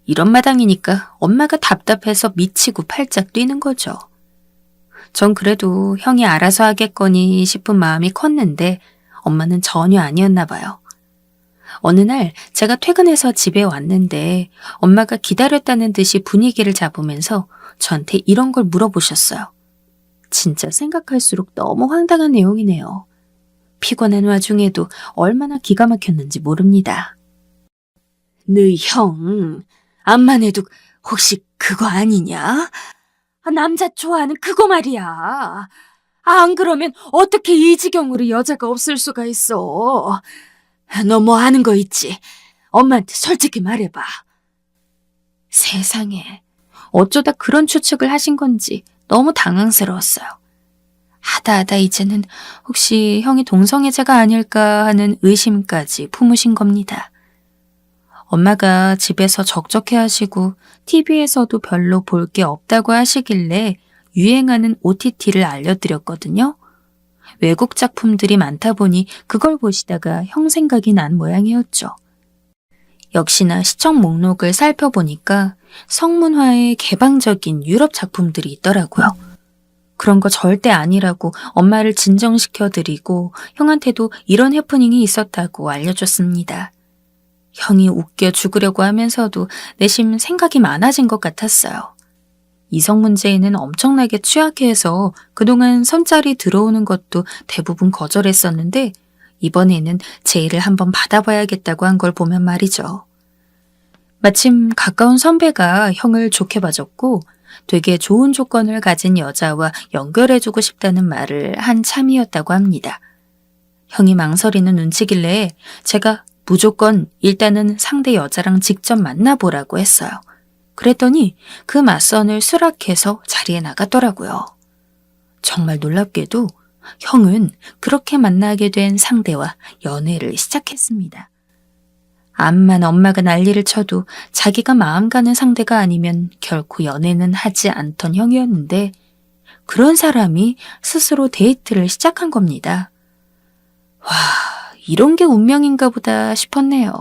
이런 마당이니까 엄마가 답답해서 미치고 팔짝 뛰는 거죠. 전 그래도 형이 알아서 하겠거니 싶은 마음이 컸는데 엄마는 전혀 아니었나 봐요. 어느 날 제가 퇴근해서 집에 왔는데 엄마가 기다렸다는 듯이 분위기를 잡으면서 저한테 이런 걸 물어보셨어요. 진짜 생각할수록 너무 황당한 내용이네요. 피곤한 와중에도 얼마나 기가 막혔는지 모릅니다. 너희 형, 암만 해도 혹시 그거 아니냐? 남자 좋아하는 그거 말이야. 안 그러면 어떻게 이 지경으로 여자가 없을 수가 있어. 너 뭐 아는 거 있지? 엄마한테 솔직히 말해봐. 세상에, 어쩌다 그런 추측을 하신 건지 너무 당황스러웠어요. 하다 이제는 혹시 형이 동성애자가 아닐까 하는 의심까지 품으신 겁니다. 엄마가 집에서 적적해 하시고 TV에서도 별로 볼 게 없다고 하시길래 유행하는 OTT를 알려드렸거든요. 외국 작품들이 많다 보니 그걸 보시다가 형 생각이 난 모양이었죠. 역시나 시청 목록을 살펴보니까 성문화의 개방적인 유럽 작품들이 있더라고요. 그런 거 절대 아니라고 엄마를 진정시켜드리고 형한테도 이런 해프닝이 있었다고 알려줬습니다. 형이 웃겨 죽으려고 하면서도 내심 생각이 많아진 것 같았어요. 이성 문제에는 엄청나게 취약해서 그동안 선짜리 들어오는 것도 대부분 거절했었는데 이번에는 제의를 한번 받아봐야겠다고 한 걸 보면 말이죠. 마침 가까운 선배가 형을 좋게 봐줬고 되게 좋은 조건을 가진 여자와 연결해주고 싶다는 말을 한 참이었다고 합니다. 형이 망설이는 눈치길래 제가 무조건 일단은 상대 여자랑 직접 만나보라고 했어요. 그랬더니 그 맞선을 수락해서 자리에 나갔더라고요. 정말 놀랍게도 형은 그렇게 만나게 된 상대와 연애를 시작했습니다. 암만 엄마가 난리를 쳐도 자기가 마음 가는 상대가 아니면 결코 연애는 하지 않던 형이었는데 그런 사람이 스스로 데이트를 시작한 겁니다. 와, 이런 게 운명인가 보다 싶었네요.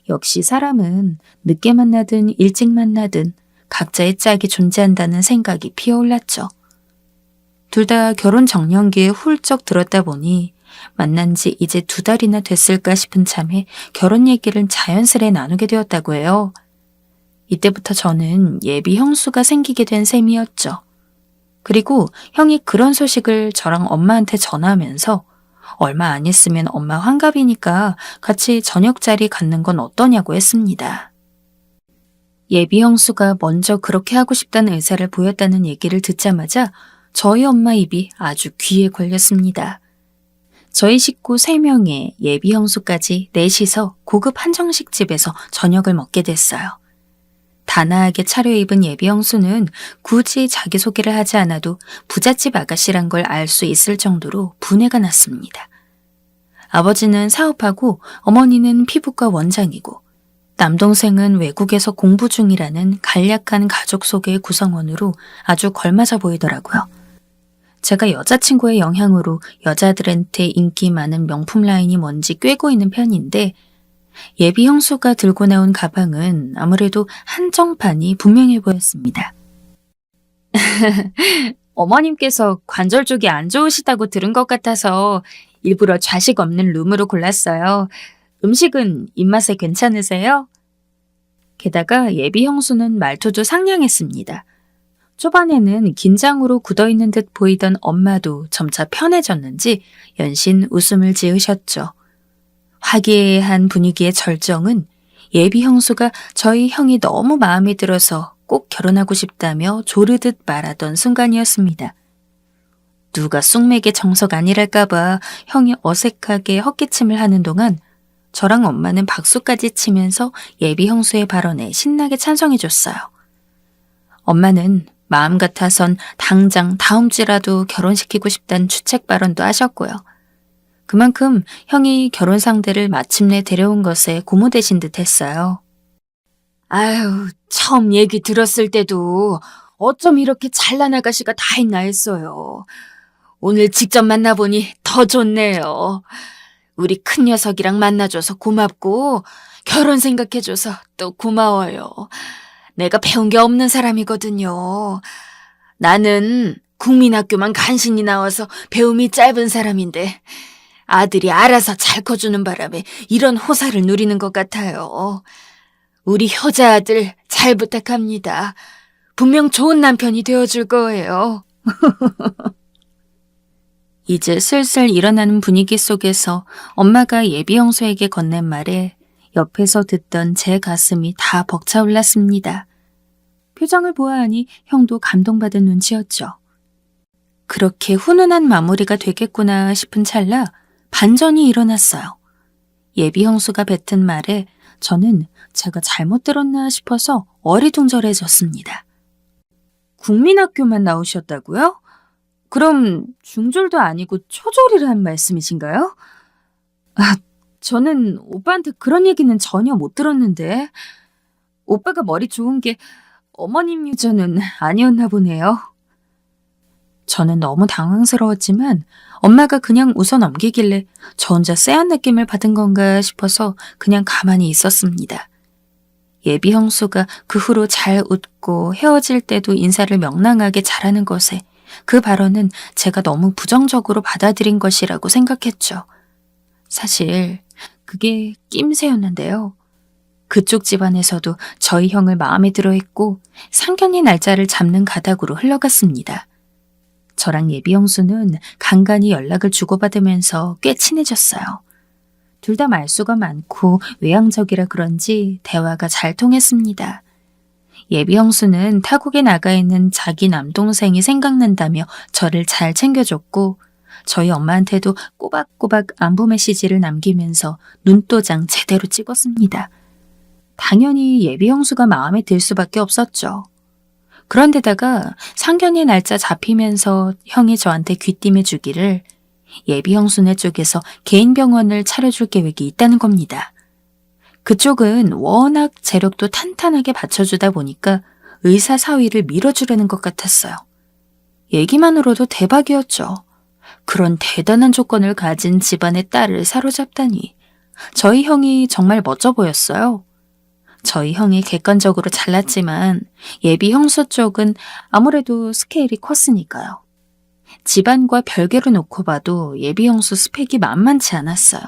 역시 사람은 늦게 만나든 일찍 만나든 각자의 짝이 존재한다는 생각이 피어올랐죠. 둘 다 결혼 정년기에 훌쩍 들었다 보니 만난 지 이제 2달이나 됐을까 싶은 참에 결혼 얘기를 자연스레 나누게 되었다고 해요. 이때부터 저는 예비 형수가 생기게 된 셈이었죠. 그리고 형이 그런 소식을 저랑 엄마한테 전하면서 얼마 안 있으면 엄마 환갑이니까 같이 저녁 자리 갖는 건 어떠냐고 했습니다. 예비 형수가 먼저 그렇게 하고 싶다는 의사를 보였다는 얘기를 듣자마자 저희 엄마 입이 아주 귀에 걸렸습니다. 저희 식구 3명에 예비 형수까지 넷이서 고급 한정식 집에서 저녁을 먹게 됐어요. 단아하게 차려입은 예비 형수는 굳이 자기소개를 하지 않아도 부잣집 아가씨란 걸 알 수 있을 정도로 분해가 났습니다. 아버지는 사업하고 어머니는 피부과 원장이고 남동생은 외국에서 공부 중이라는 간략한 가족 소개의 구성원으로 아주 걸맞아 보이더라고요. 제가 여자친구의 영향으로 여자들한테 인기 많은 명품 라인이 뭔지 꿰고 있는 편인데 예비 형수가 들고 나온 가방은 아무래도 한정판이 분명해 보였습니다. 어머님께서 관절 쪽이 안 좋으시다고 들은 것 같아서 일부러 좌식 없는 룸으로 골랐어요. 음식은 입맛에 괜찮으세요? 게다가 예비 형수는 말투도 상냥했습니다. 초반에는 긴장으로 굳어있는 듯 보이던 엄마도 점차 편해졌는지 연신 웃음을 지으셨죠. 화기애애한 분위기의 절정은 예비 형수가 저희 형이 너무 마음에 들어서 꼭 결혼하고 싶다며 조르듯 말하던 순간이었습니다. 누가 쑥맥의 정석 아니랄까봐 형이 어색하게 헛기침을 하는 동안 저랑 엄마는 박수까지 치면서 예비 형수의 발언에 신나게 찬성해줬어요. 엄마는 마음 같아선 당장 다음 주라도 결혼시키고 싶다는 주책 발언도 하셨고요. 그만큼 형이 결혼 상대를 마침내 데려온 것에 고무되신 듯 했어요. 아유, 처음 얘기 들었을 때도 어쩜 이렇게 잘난 아가씨가 다 있나 했어요. 오늘 직접 만나보니 더 좋네요. 우리 큰 녀석이랑 만나줘서 고맙고 결혼 생각해줘서 또 고마워요. 내가 배운 게 없는 사람이거든요. 나는 국민학교만 간신히 나와서 배움이 짧은 사람인데 아들이 알아서 잘 커주는 바람에 이런 호사를 누리는 것 같아요. 우리 효자 아들 잘 부탁합니다. 분명 좋은 남편이 되어줄 거예요. 이제 슬슬 일어나는 분위기 속에서 엄마가 예비 형수에게 건넨 말에 옆에서 듣던 제 가슴이 다 벅차올랐습니다. 표정을 보아하니 형도 감동받은 눈치였죠. 그렇게 훈훈한 마무리가 되겠구나 싶은 찰나 반전이 일어났어요. 예비 형수가 뱉은 말에 저는 제가 잘못 들었나 싶어서 어리둥절해졌습니다. 국민학교만 나오셨다고요? 그럼 중졸도 아니고 초졸이란 말씀이신가요? 아, 저는 오빠한테 그런 얘기는 전혀 못 들었는데 오빠가 머리 좋은 게 어머님 유전은 아니었나 보네요. 저는 너무 당황스러웠지만 엄마가 그냥 웃어 넘기길래 저 혼자 쎄한 느낌을 받은 건가 싶어서 그냥 가만히 있었습니다. 예비 형수가 그 후로 잘 웃고 헤어질 때도 인사를 명랑하게 잘하는 것에 그 발언은 제가 너무 부정적으로 받아들인 것이라고 생각했죠. 사실 그게 낌새였는데요. 그쪽 집안에서도 저희 형을 마음에 들어 했고 상견례 날짜를 잡는 가닥으로 흘러갔습니다. 저랑 예비 형수는 간간히 연락을 주고받으면서 꽤 친해졌어요. 둘 다 말수가 많고 외향적이라 그런지 대화가 잘 통했습니다. 예비 형수는 타국에 나가 있는 자기 남동생이 생각난다며 저를 잘 챙겨줬고 저희 엄마한테도 꼬박꼬박 안부 메시지를 남기면서 눈도장 제대로 찍었습니다. 당연히 예비 형수가 마음에 들 수밖에 없었죠. 그런데다가 상견례 날짜 잡히면서 형이 저한테 귀띔해 주기를 예비 형수네 쪽에서 개인 병원을 차려줄 계획이 있다는 겁니다. 그쪽은 워낙 재력도 탄탄하게 받쳐주다 보니까 의사 사위를 밀어주려는 것 같았어요. 얘기만으로도 대박이었죠. 그런 대단한 조건을 가진 집안의 딸을 사로잡다니. 저희 형이 정말 멋져 보였어요. 저희 형이 객관적으로 잘났지만 예비 형수 쪽은 아무래도 스케일이 컸으니까요. 집안과 별개로 놓고 봐도 예비 형수 스펙이 만만치 않았어요.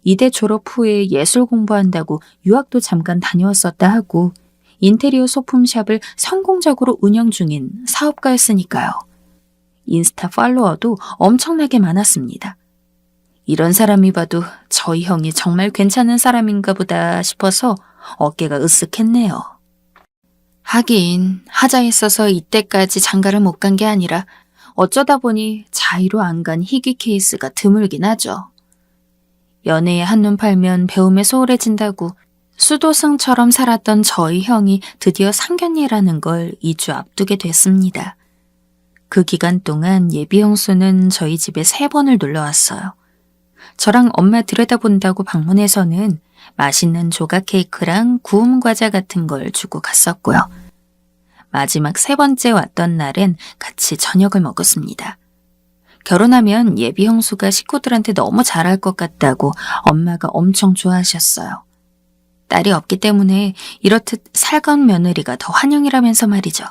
이대 졸업 후에 예술 공부한다고 유학도 잠깐 다녀왔었다 하고 인테리어 소품샵을 성공적으로 운영 중인 사업가였으니까요. 인스타 팔로워도 엄청나게 많았습니다. 이런 사람이 봐도 저희 형이 정말 괜찮은 사람인가 보다 싶어서 어깨가 으쓱했네요. 하긴 하자 했어서 이때까지 장가를 못 간 게 아니라 어쩌다 보니 자의로 안 간 희귀 케이스가 드물긴 하죠. 연애에 한눈 팔면 배움에 소홀해진다고 수도승처럼 살았던 저희 형이 드디어 상견례라는 걸 2주 앞두게 됐습니다. 그 기간 동안 예비 형수는 저희 집에 3번을 놀러왔어요. 저랑 엄마 들여다본다고 방문해서는 맛있는 조각 케이크랑 구움 과자 같은 걸 주고 갔었고요. 마지막 3번째 왔던 날엔 같이 저녁을 먹었습니다. 결혼하면 예비 형수가 식구들한테 너무 잘할 것 같다고 엄마가 엄청 좋아하셨어요. 딸이 없기 때문에 이렇듯 살가운 며느리가 더 환영이라면서 말이죠.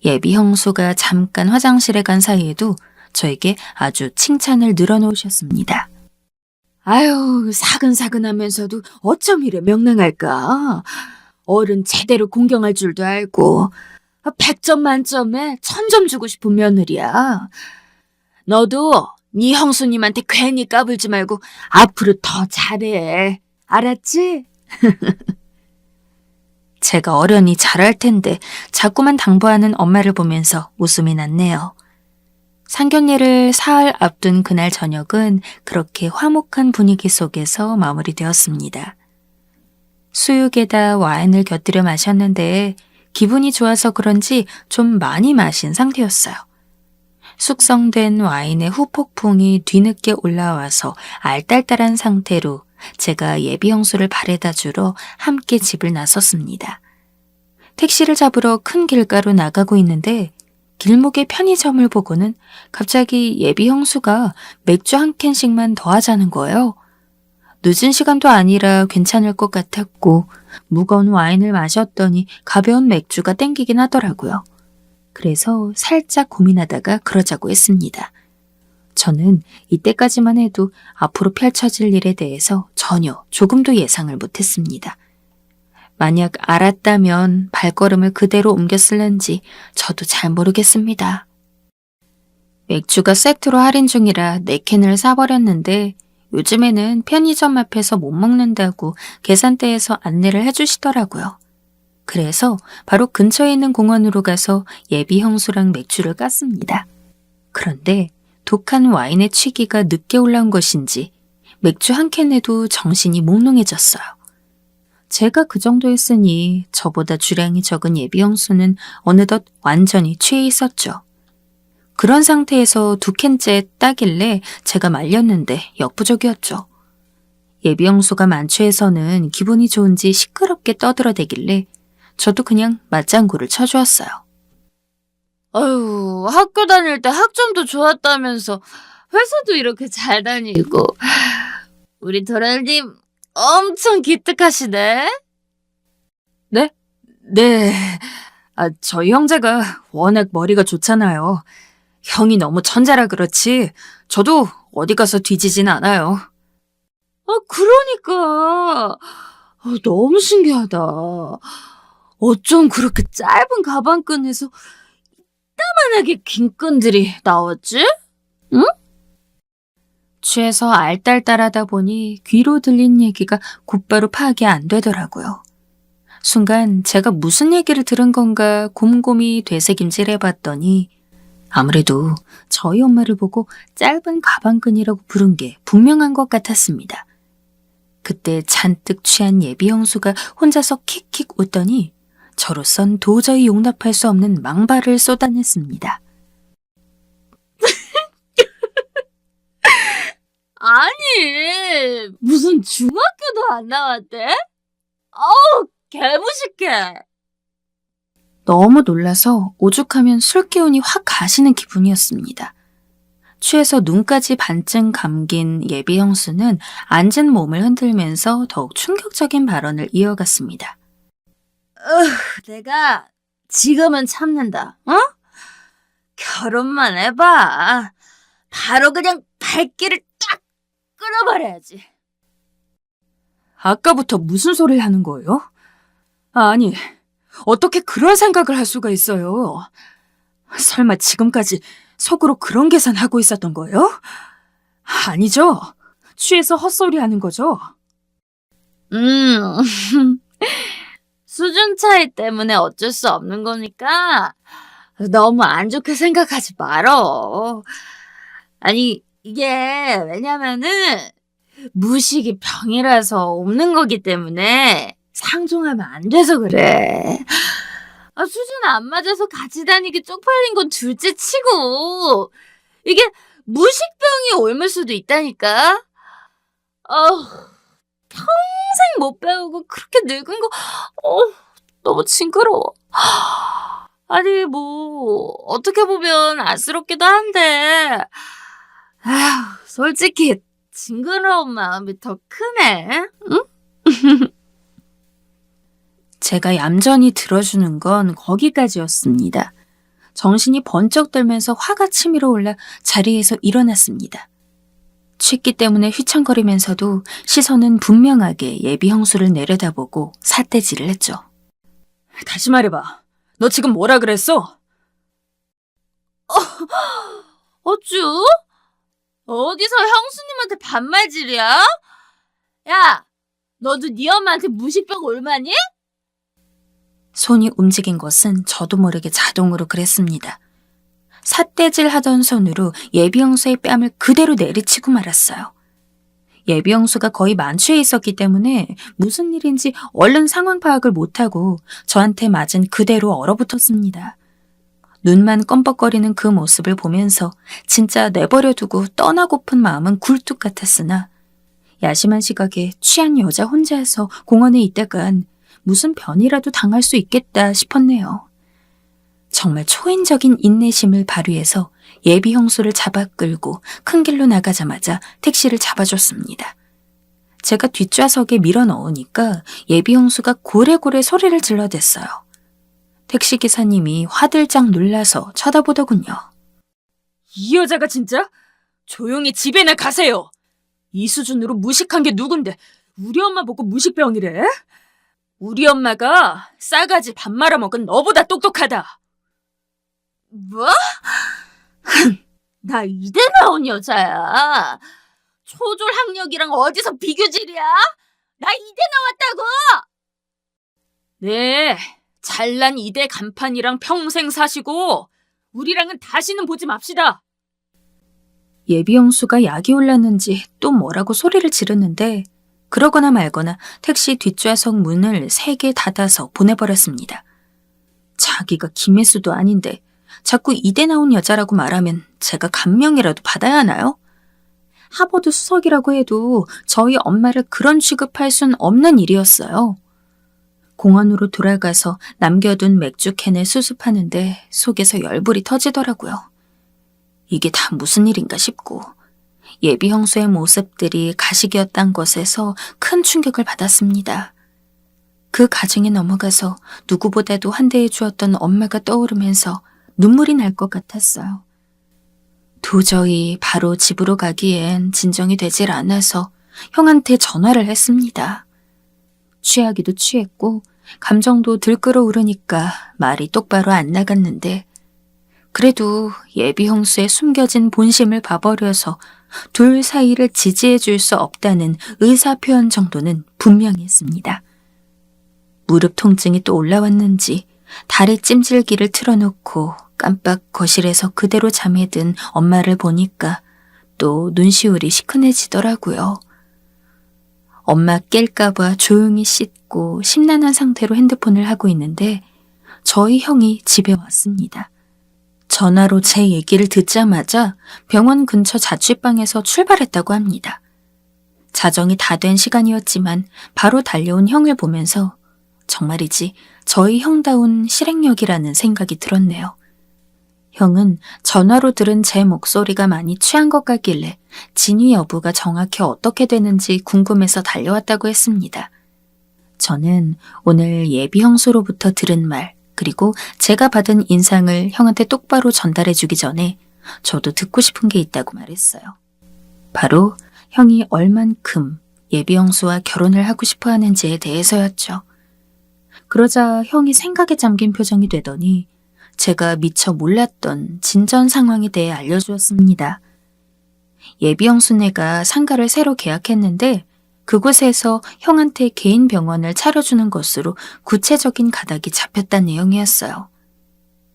예비 형수가 잠깐 화장실에 간 사이에도 저에게 아주 칭찬을 늘어놓으셨습니다. 아유, 사근사근하면서도 어쩜 이래 명랑할까? 어른 제대로 공경할 줄도 알고 100점 만점에 1000점 주고 싶은 며느리야. 너도 네 형수님한테 괜히 까불지 말고 앞으로 더 잘해. 알았지? 제가 어련히 잘할 텐데 자꾸만 당부하는 엄마를 보면서 웃음이 났네요. 상견례를 사흘 앞둔 그날 저녁은 그렇게 화목한 분위기 속에서 마무리되었습니다. 수육에다 와인을 곁들여 마셨는데 기분이 좋아서 그런지 좀 많이 마신 상태였어요. 숙성된 와인의 후폭풍이 뒤늦게 올라와서 알딸딸한 상태로 제가 예비 형수를 바래다 주러 함께 집을 나섰습니다. 택시를 잡으러 큰 길가로 나가고 있는데 길목의 편의점을 보고는 갑자기 예비 형수가 맥주 한 캔씩만 더 하자는 거예요. 늦은 시간도 아니라 괜찮을 것 같았고 무거운 와인을 마셨더니 가벼운 맥주가 땡기긴 하더라고요. 그래서 살짝 고민하다가 그러자고 했습니다. 저는 이때까지만 해도 앞으로 펼쳐질 일에 대해서 전혀 조금도 예상을 못했습니다. 만약 알았다면 발걸음을 그대로 옮겼을는지 저도 잘 모르겠습니다. 맥주가 세트로 할인 중이라 4캔을 사버렸는데 요즘에는 편의점 앞에서 못 먹는다고 계산대에서 안내를 해주시더라고요. 그래서 바로 근처에 있는 공원으로 가서 예비 형수랑 맥주를 깠습니다. 그런데 독한 와인의 취기가 늦게 올라온 것인지 맥주 한 캔에도 정신이 몽롱해졌어요. 제가 그 정도 했으니 저보다 주량이 적은 예비 형수는 어느덧 완전히 취해 있었죠. 그런 상태에서 2캔째 따길래 제가 말렸는데 역부족이었죠. 예비 형수가 만취해서는 기분이 좋은지 시끄럽게 떠들어대길래 저도 그냥 맞장구를 쳐주었어요. 아유, 학교 다닐 때 학점도 좋았다면서 회사도 이렇게 잘 다니고 우리 도랄님 엄청 기특하시네. 네? 네. 저희 형제가 워낙 머리가 좋잖아요. 형이 너무 천재라 그렇지 저도 어디 가서 뒤지진 않아요. 그러니까. 너무 신기하다. 어쩜 그렇게 짧은 가방끈에서 이따만하게 긴 끈들이 나왔지? 취해서 알딸딸하다 보니 귀로 들린 얘기가 곧바로 파악이 안 되더라고요. 순간 제가 무슨 얘기를 들은 건가 곰곰이 되새김질해봤더니 아무래도 저희 엄마를 보고 짧은 가방끈이라고 부른 게 분명한 것 같았습니다. 그때 잔뜩 취한 예비 형수가 혼자서 킥킥 웃더니 저로선 도저히 용납할 수 없는 망발을 쏟아냈습니다. 아니, 무슨 중학교도 안 나왔대? 어우, 개무식해. 너무 놀라서 오죽하면 술 기운이 확 가시는 기분이었습니다. 취해서 눈까지 반쯤 감긴 예비 형수는 앉은 몸을 흔들면서 더욱 충격적인 발언을 이어갔습니다. 내가 지금은 참는다, 어? 결혼만 해봐. 바로 그냥 발길을 딱 끊어버려야지. 아까부터 무슨 소리를 하는 거예요? 아니, 어떻게 그런 생각을 할 수가 있어요? 설마 지금까지 속으로 그런 계산하고 있었던 거예요? 아니죠. 취해서 헛소리 하는 거죠. 수준 차이 때문에 어쩔 수 없는 거니까 너무 안 좋게 생각하지 말어. 아니, 이게 왜냐면은 무식이 병이라서 없는 거기 때문에 상종하면 안 돼서 그래. 수준 안 맞아서 같이 다니기 쪽팔린 건 둘째 치고 이게 무식병이 옮을 수도 있다니까. 평생 못 배우고 그렇게 늙은 거 너무 징그러워. 아니 뭐 어떻게 보면 안쓰럽기도 한데 솔직히 징그러운 마음이 더 크네. 응? 제가 얌전히 들어주는 건 거기까지였습니다. 정신이 번쩍 들면서 화가 치밀어 올라 자리에서 일어났습니다. 취기 때문에 휘청거리면서도 시선은 분명하게 예비 형수를 내려다보고 삿대질을 했죠. 다시 말해봐. 너 지금 뭐라 그랬어? 어쭈? 어디서 형수님한테 반말질이야? 야, 너도 네 엄마한테 무식병 올마니? 손이 움직인 것은 저도 모르게 자동으로 그랬습니다. 삿대질 하던 손으로 예비 형수의 뺨을 그대로 내리치고 말았어요. 예비 형수가 거의 만취해 있었기 때문에 무슨 일인지 얼른 상황 파악을 못하고 저한테 맞은 그대로 얼어붙었습니다. 눈만 껌뻑거리는 그 모습을 보면서 진짜 내버려두고 떠나고픈 마음은 굴뚝 같았으나 야심한 시각에 취한 여자 혼자서 공원에 있다간 무슨 변이라도 당할 수 있겠다 싶었네요. 정말 초인적인 인내심을 발휘해서 예비 형수를 잡아 끌고 큰 길로 나가자마자 택시를 잡아줬습니다. 제가 뒷좌석에 밀어 넣으니까 예비 형수가 고래고래 소리를 질러댔어요. 택시기사님이 화들짝 놀라서 쳐다보더군요. 이 여자가 진짜? 조용히 집에나 가세요. 이 수준으로 무식한 게 누군데 우리 엄마 보고 무식병이래? 우리 엄마가 싸가지 밥 말아먹은 너보다 똑똑하다. 뭐? 나 이대 나온 여자야. 초졸 학력이랑 어디서 비교질이야? 나 이대 나왔다고! 네, 잘난 이대 간판이랑 평생 사시고 우리랑은 다시는 보지 맙시다. 예비 형수가 약이 올랐는지 또 뭐라고 소리를 지르는데 그러거나 말거나 택시 뒷좌석 문을 3개 닫아서 보내버렸습니다. 자기가 김혜수도 아닌데 자꾸 이대 나온 여자라고 말하면 제가 감명이라도 받아야 하나요? 하버드 수석이라고 해도 저희 엄마를 그런 취급할 순 없는 일이었어요. 공원으로 돌아가서 남겨둔 맥주캔을 수습하는데 속에서 열불이 터지더라고요. 이게 다 무슨 일인가 싶고 예비 형수의 모습들이 가식이었단 것에서 큰 충격을 받았습니다. 그 가정에 넘어가서 누구보다도 환대해 주었던 엄마가 떠오르면서 눈물이 날 것 같았어요. 도저히 바로 집으로 가기엔 진정이 되질 않아서 형한테 전화를 했습니다. 취하기도 취했고 감정도 들끓어오르니까 말이 똑바로 안 나갔는데 그래도 예비 형수의 숨겨진 본심을 봐버려서 둘 사이를 지지해 줄 수 없다는 의사 표현 정도는 분명히 했습니다. 무릎 통증이 또 올라왔는지 다리 찜질기를 틀어놓고 깜빡 거실에서 그대로 잠에 든 엄마를 보니까 또 눈시울이 시큰해지더라고요. 엄마 깰까봐 조용히 씻고 심란한 상태로 핸드폰을 하고 있는데 저희 형이 집에 왔습니다. 전화로 제 얘기를 듣자마자 병원 근처 자취방에서 출발했다고 합니다. 자정이 다 된 시간이었지만 바로 달려온 형을 보면서 정말이지 저희 형다운 실행력이라는 생각이 들었네요. 형은 전화로 들은 제 목소리가 많이 취한 것 같길래 진위 여부가 정확히 어떻게 되는지 궁금해서 달려왔다고 했습니다. 저는 오늘 예비 형수로부터 들은 말 그리고 제가 받은 인상을 형한테 똑바로 전달해주기 전에 저도 듣고 싶은 게 있다고 말했어요. 바로 형이 얼만큼 예비 형수와 결혼을 하고 싶어 하는지에 대해서였죠. 그러자 형이 생각에 잠긴 표정이 되더니 제가 미처 몰랐던 진전 상황에 대해 알려주었습니다. 예비 형수네가 상가를 새로 계약했는데 그곳에서 형한테 개인 병원을 차려주는 것으로 구체적인 가닥이 잡혔다는 내용이었어요.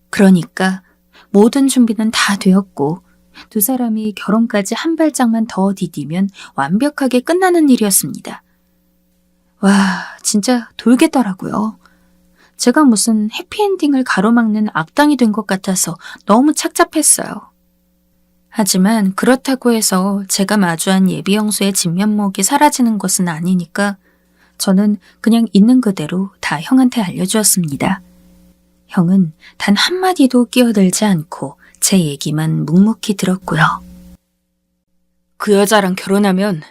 그러니까 모든 준비는 다 되었고 두 사람이 결혼까지 한 발짝만 더 디디면 완벽하게 끝나는 일이었습니다. 와, 진짜 돌겠더라고요. 제가 무슨 해피엔딩을 가로막는 악당이 된 것 같아서 너무 착잡했어요. 하지만 그렇다고 해서 제가 마주한 예비 형수의 진면목이 사라지는 것은 아니니까 저는 그냥 있는 그대로 다 형한테 알려주었습니다. 형은 단 한마디도 끼어들지 않고 제 얘기만 묵묵히 들었고요. 그 여자랑 결혼하면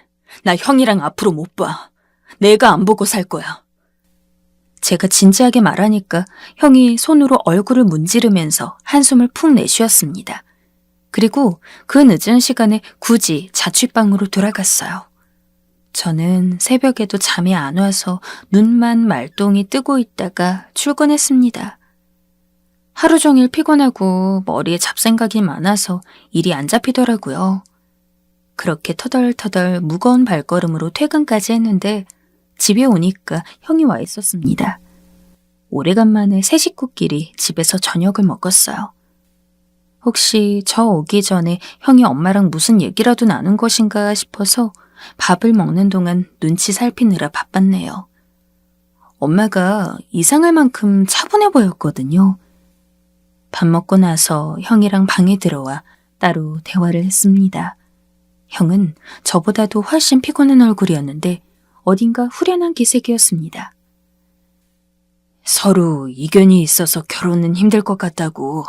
나 형이랑 앞으로 못 봐. 내가 안 보고 살 거야. 제가 진지하게 말하니까 형이 손으로 얼굴을 문지르면서 한숨을 푹 내쉬었습니다. 그리고 그 늦은 시간에 굳이 자취방으로 돌아갔어요. 저는 새벽에도 잠이 안 와서 눈만 말똥이 뜨고 있다가 출근했습니다. 하루 종일 피곤하고 머리에 잡생각이 많아서 일이 안 잡히더라고요. 그렇게 터덜터덜 무거운 발걸음으로 퇴근까지 했는데 집에 오니까 형이 와 있었습니다. 오래간만에 세 식구끼리 집에서 저녁을 먹었어요. 혹시 저 오기 전에 형이 엄마랑 무슨 얘기라도 나눈 것인가 싶어서 밥을 먹는 동안 눈치 살피느라 바빴네요. 엄마가 이상할 만큼 차분해 보였거든요. 밥 먹고 나서 형이랑 방에 들어와 따로 대화를 했습니다. 형은 저보다도 훨씬 피곤한 얼굴이었는데 어딘가 후련한 기색이었습니다. 서로 이견이 있어서 결혼은 힘들 것 같다고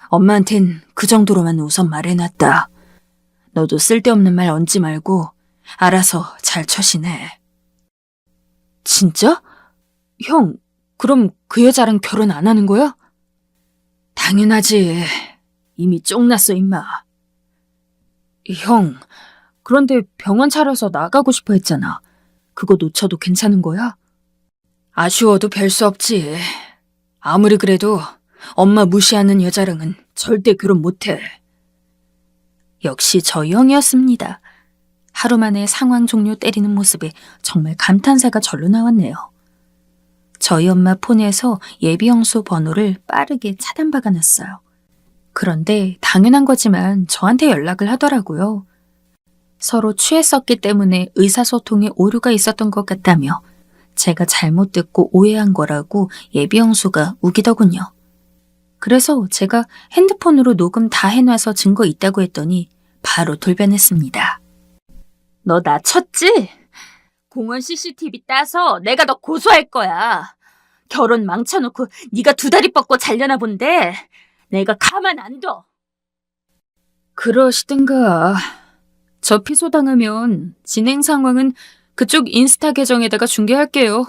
엄마한텐 그 정도로만 우선 말해놨다. 너도 쓸데없는 말 얹지 말고 알아서 잘 처신해. 진짜? 형, 그럼 그 여자랑 결혼 안 하는 거야? 당연하지. 이미 쫑났어, 임마. 형, 그런데 병원 차려서 나가고 싶어 했잖아. 그거 놓쳐도 괜찮은 거야? 아쉬워도 별 수 없지. 아무리 그래도 엄마 무시하는 여자랑은 절대 결혼 못해. 역시 저희 형이었습니다. 하루 만에 상황 종료 때리는 모습에 정말 감탄사가 절로 나왔네요. 저희 엄마 폰에서 예비 형수 번호를 빠르게 차단 박아놨어요. 그런데 당연한 거지만 저한테 연락을 하더라고요. 서로 취했었기 때문에 의사소통에 오류가 있었던 것 같다며 제가 잘못 듣고 오해한 거라고 예비 형수가 우기더군요. 그래서 제가 핸드폰으로 녹음 다 해놔서 증거 있다고 했더니 바로 돌변했습니다. 너 나 쳤지? 공원 CCTV 따서 내가 너 고소할 거야. 결혼 망쳐놓고 네가 두 다리 뻗고 잘려나 본데 내가 가만 안 둬. 그러시든가. 저 피소당하면 진행 상황은 그쪽 인스타 계정에다가 중계할게요.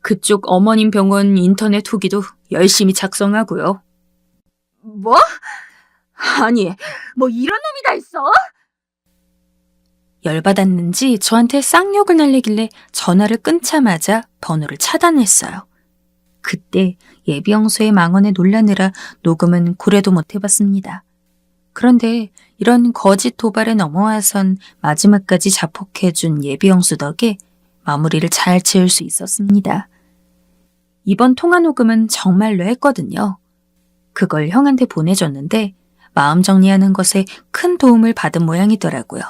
그쪽 어머님 병원 인터넷 후기도 열심히 작성하고요. 뭐? 아니, 뭐 이런 놈이 다 있어? 열받았는지 저한테 쌍욕을 날리길래 전화를 끊자마자 번호를 차단했어요. 그때 예비영수의 망언에 놀라느라 녹음은 고래도 못 해봤습니다. 그런데 이런 거짓 도발에 넘어와선 마지막까지 자폭해준 예비영수 덕에 마무리를 잘 지을 수 있었습니다. 이번 통화 녹음은 정말로 했거든요. 그걸 형한테 보내줬는데 마음 정리하는 것에 큰 도움을 받은 모양이더라고요.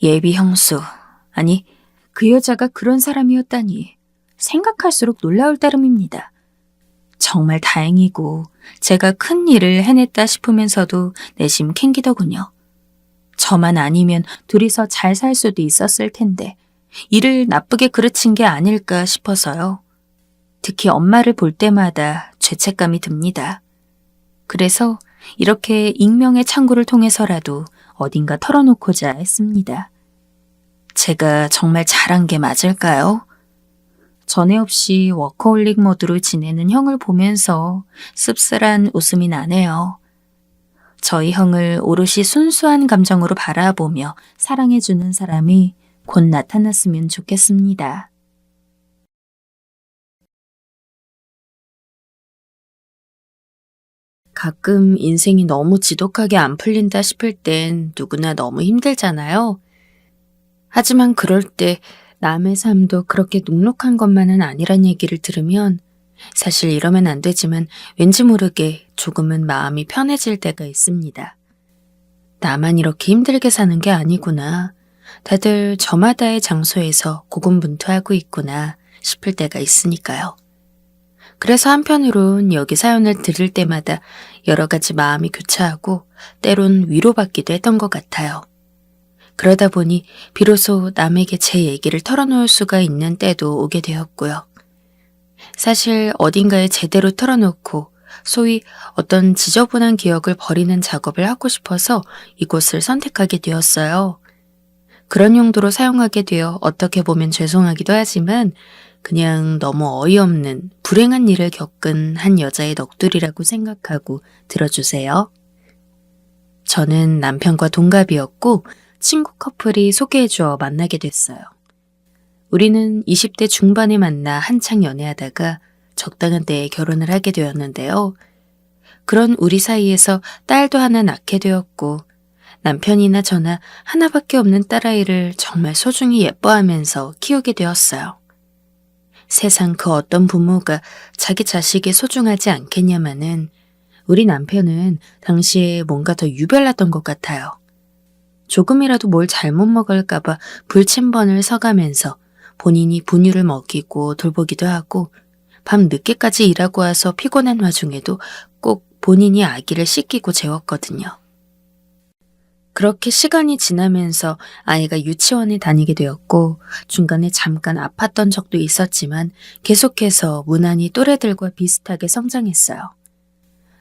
예비 형수, 아니 그 여자가 그런 사람이었다니 생각할수록 놀라울 따름입니다. 정말 다행이고 제가 큰 일을 해냈다 싶으면서도 내심 캥기더군요. 저만 아니면 둘이서 잘 살 수도 있었을 텐데 일을 나쁘게 그르친 게 아닐까 싶어서요. 특히 엄마를 볼 때마다 죄책감이 듭니다. 그래서 이렇게 익명의 창구를 통해서라도 어딘가 털어놓고자 했습니다. 제가 정말 잘한 게 맞을까요? 전에 없이 워커홀릭 모드로 지내는 형을 보면서 씁쓸한 웃음이 나네요. 저희 형을 오롯이 순수한 감정으로 바라보며 사랑해주는 사람이 곧 나타났으면 좋겠습니다. 가끔 인생이 너무 지독하게 안 풀린다 싶을 땐 누구나 너무 힘들잖아요. 하지만 그럴 때 남의 삶도 그렇게 눅눅한 것만은 아니란 얘기를 들으면 사실 이러면 안 되지만 왠지 모르게 조금은 마음이 편해질 때가 있습니다. 나만 이렇게 힘들게 사는 게 아니구나. 다들 저마다의 장소에서 고군분투하고 있구나 싶을 때가 있으니까요. 그래서 한편으론 여기 사연을 들을 때마다 여러 가지 마음이 교차하고 때론 위로받기도 했던 것 같아요. 그러다 보니 비로소 남에게 제 얘기를 털어놓을 수가 있는 때도 오게 되었고요. 사실 어딘가에 제대로 털어놓고 소위 어떤 지저분한 기억을 버리는 작업을 하고 싶어서 이곳을 선택하게 되었어요. 그런 용도로 사용하게 되어 어떻게 보면 죄송하기도 하지만 그냥 너무 어이없는 불행한 일을 겪은 한 여자의 넋두리라고 생각하고 들어주세요. 저는 남편과 동갑이었고 친구 커플이 소개해주어 만나게 됐어요. 우리는 20대 중반에 만나 한창 연애하다가 적당한 때에 결혼을 하게 되었는데요. 그런 우리 사이에서 딸도 하나 낳게 되었고 남편이나 저나 하나밖에 없는 딸아이를 정말 소중히 예뻐하면서 키우게 되었어요. 세상 그 어떤 부모가 자기 자식이 소중하지 않겠냐마는 우리 남편은 당시에 뭔가 더 유별났던 것 같아요. 조금이라도 뭘 잘못 먹을까봐 불침번을 서가면서 본인이 분유를 먹이고 돌보기도 하고 밤 늦게까지 일하고 와서 피곤한 와중에도 꼭 본인이 아기를 씻기고 재웠거든요. 그렇게 시간이 지나면서 아이가 유치원에 다니게 되었고 중간에 잠깐 아팠던 적도 있었지만 계속해서 무난히 또래들과 비슷하게 성장했어요.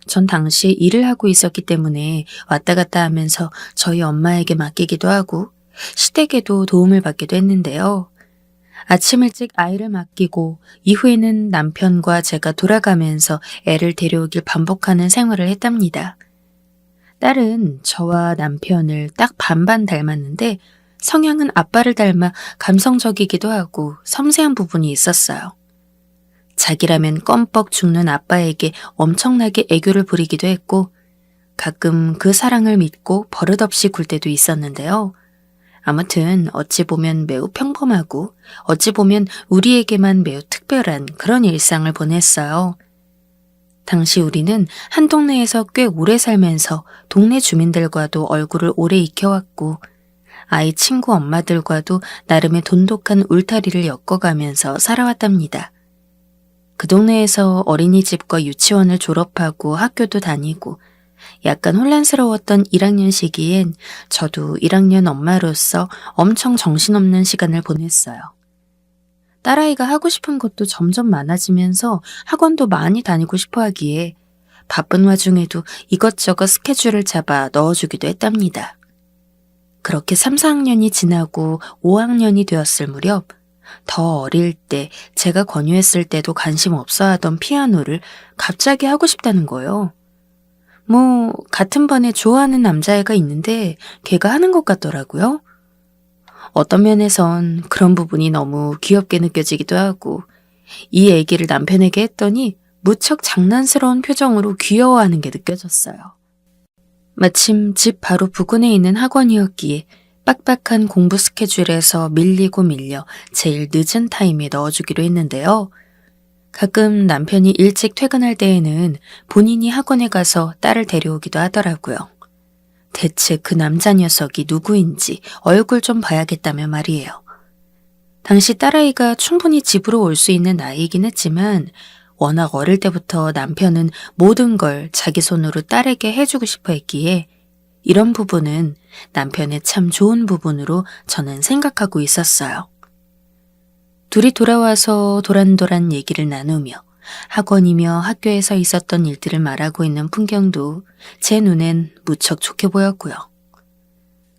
전 당시에 일을 하고 있었기 때문에 왔다 갔다 하면서 저희 엄마에게 맡기기도 하고 시댁에도 도움을 받기도 했는데요. 아침 일찍 아이를 맡기고 이후에는 남편과 제가 돌아가면서 애를 데려오길 반복하는 생활을 했답니다. 딸은 저와 남편을 딱 반반 닮았는데 성향은 아빠를 닮아 감성적이기도 하고 섬세한 부분이 있었어요. 자기라면 껌뻑 죽는 아빠에게 엄청나게 애교를 부리기도 했고 가끔 그 사랑을 믿고 버릇없이 굴 때도 있었는데요. 아무튼 어찌 보면 매우 평범하고 어찌 보면 우리에게만 매우 특별한 그런 일상을 보냈어요. 당시 우리는 한 동네에서 꽤 오래 살면서 동네 주민들과도 얼굴을 오래 익혀왔고 아이 친구 엄마들과도 나름의 돈독한 울타리를 엮어가면서 살아왔답니다. 그 동네에서 어린이집과 유치원을 졸업하고 학교도 다니고 약간 혼란스러웠던 1학년 시기엔 저도 1학년 엄마로서 엄청 정신없는 시간을 보냈어요. 딸아이가 하고 싶은 것도 점점 많아지면서 학원도 많이 다니고 싶어 하기에 바쁜 와중에도 이것저것 스케줄을 잡아 넣어주기도 했답니다. 그렇게 3, 4학년이 지나고 5학년이 되었을 무렵 더 어릴 때 제가 권유했을 때도 관심 없어 하던 피아노를 갑자기 하고 싶다는 거예요. 뭐 같은 반에 좋아하는 남자애가 있는데 걔가 하는 것 같더라고요. 어떤 면에선 그런 부분이 너무 귀엽게 느껴지기도 하고 이 얘기를 남편에게 했더니 무척 장난스러운 표정으로 귀여워하는 게 느껴졌어요. 마침 집 바로 부근에 있는 학원이었기에 빡빡한 공부 스케줄에서 밀리고 밀려 제일 늦은 타임에 넣어주기로 했는데요. 가끔 남편이 일찍 퇴근할 때에는 본인이 학원에 가서 딸을 데려오기도 하더라고요. 대체 그 남자 녀석이 누구인지 얼굴 좀 봐야겠다며 말이에요. 당시 딸아이가 충분히 집으로 올 수 있는 나이이긴 했지만 워낙 어릴 때부터 남편은 모든 걸 자기 손으로 딸에게 해주고 싶어 했기에 이런 부분은 남편의 참 좋은 부분으로 저는 생각하고 있었어요. 둘이 돌아와서 도란도란 얘기를 나누며 학원이며 학교에서 있었던 일들을 말하고 있는 풍경도 제 눈엔 무척 좋게 보였고요.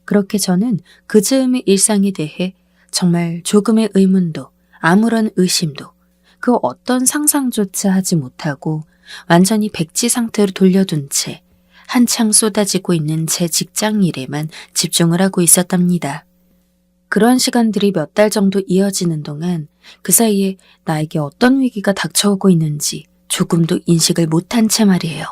그렇게 저는 그 즈음의 일상에 대해 정말 조금의 의문도 아무런 의심도 그 어떤 상상조차 하지 못하고 완전히 백지 상태로 돌려둔 채 한창 쏟아지고 있는 제 직장 일에만 집중을 하고 있었답니다. 그런 시간들이 몇 달 정도 이어지는 동안 그 사이에 나에게 어떤 위기가 닥쳐오고 있는지 조금도 인식을 못한 채 말이에요.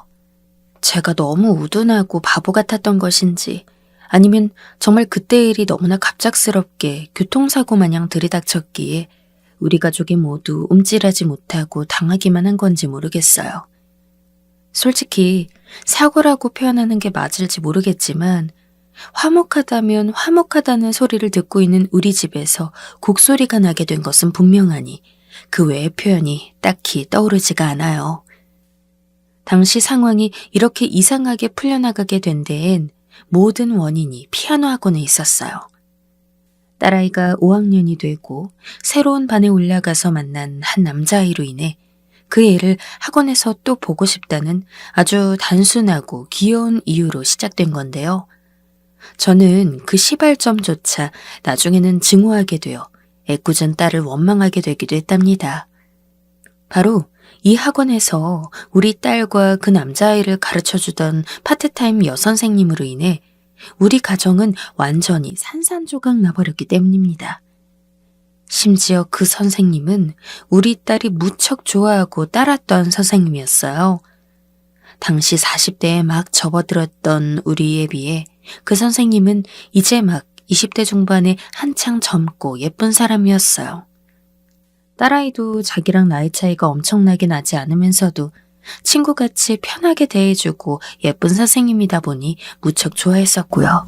제가 너무 우둔하고 바보 같았던 것인지 아니면 정말 그때 일이 너무나 갑작스럽게 교통사고 마냥 들이닥쳤기에 우리 가족이 모두 움찔하지 못하고 당하기만 한 건지 모르겠어요. 솔직히 사고라고 표현하는 게 맞을지 모르겠지만 화목하다면 화목하다는 소리를 듣고 있는 우리 집에서 곡소리가 나게 된 것은 분명하니 그 외의 표현이 딱히 떠오르지가 않아요. 당시 상황이 이렇게 이상하게 풀려나가게 된 데엔 모든 원인이 피아노 학원에 있었어요. 딸아이가 5학년이 되고 새로운 반에 올라가서 만난 한 남자아이로 인해 그 애를 학원에서 또 보고 싶다는 아주 단순하고 귀여운 이유로 시작된 건데요. 저는 그 시발점조차 나중에는 증오하게 되어 애꿎은 딸을 원망하게 되기도 했답니다. 바로 이 학원에서 우리 딸과 그 남자아이를 가르쳐주던 파트타임 여선생님으로 인해 우리 가정은 완전히 산산조각 나버렸기 때문입니다. 심지어 그 선생님은 우리 딸이 무척 좋아하고 따랐던 선생님이었어요. 당시 40대에 막 접어들었던 우리에 비해 그 선생님은 이제 막 20대 중반에 한창 젊고 예쁜 사람이었어요. 딸아이도 자기랑 나이 차이가 엄청나게 나지 않으면서도 친구같이 편하게 대해주고 예쁜 선생님이다 보니 무척 좋아했었고요.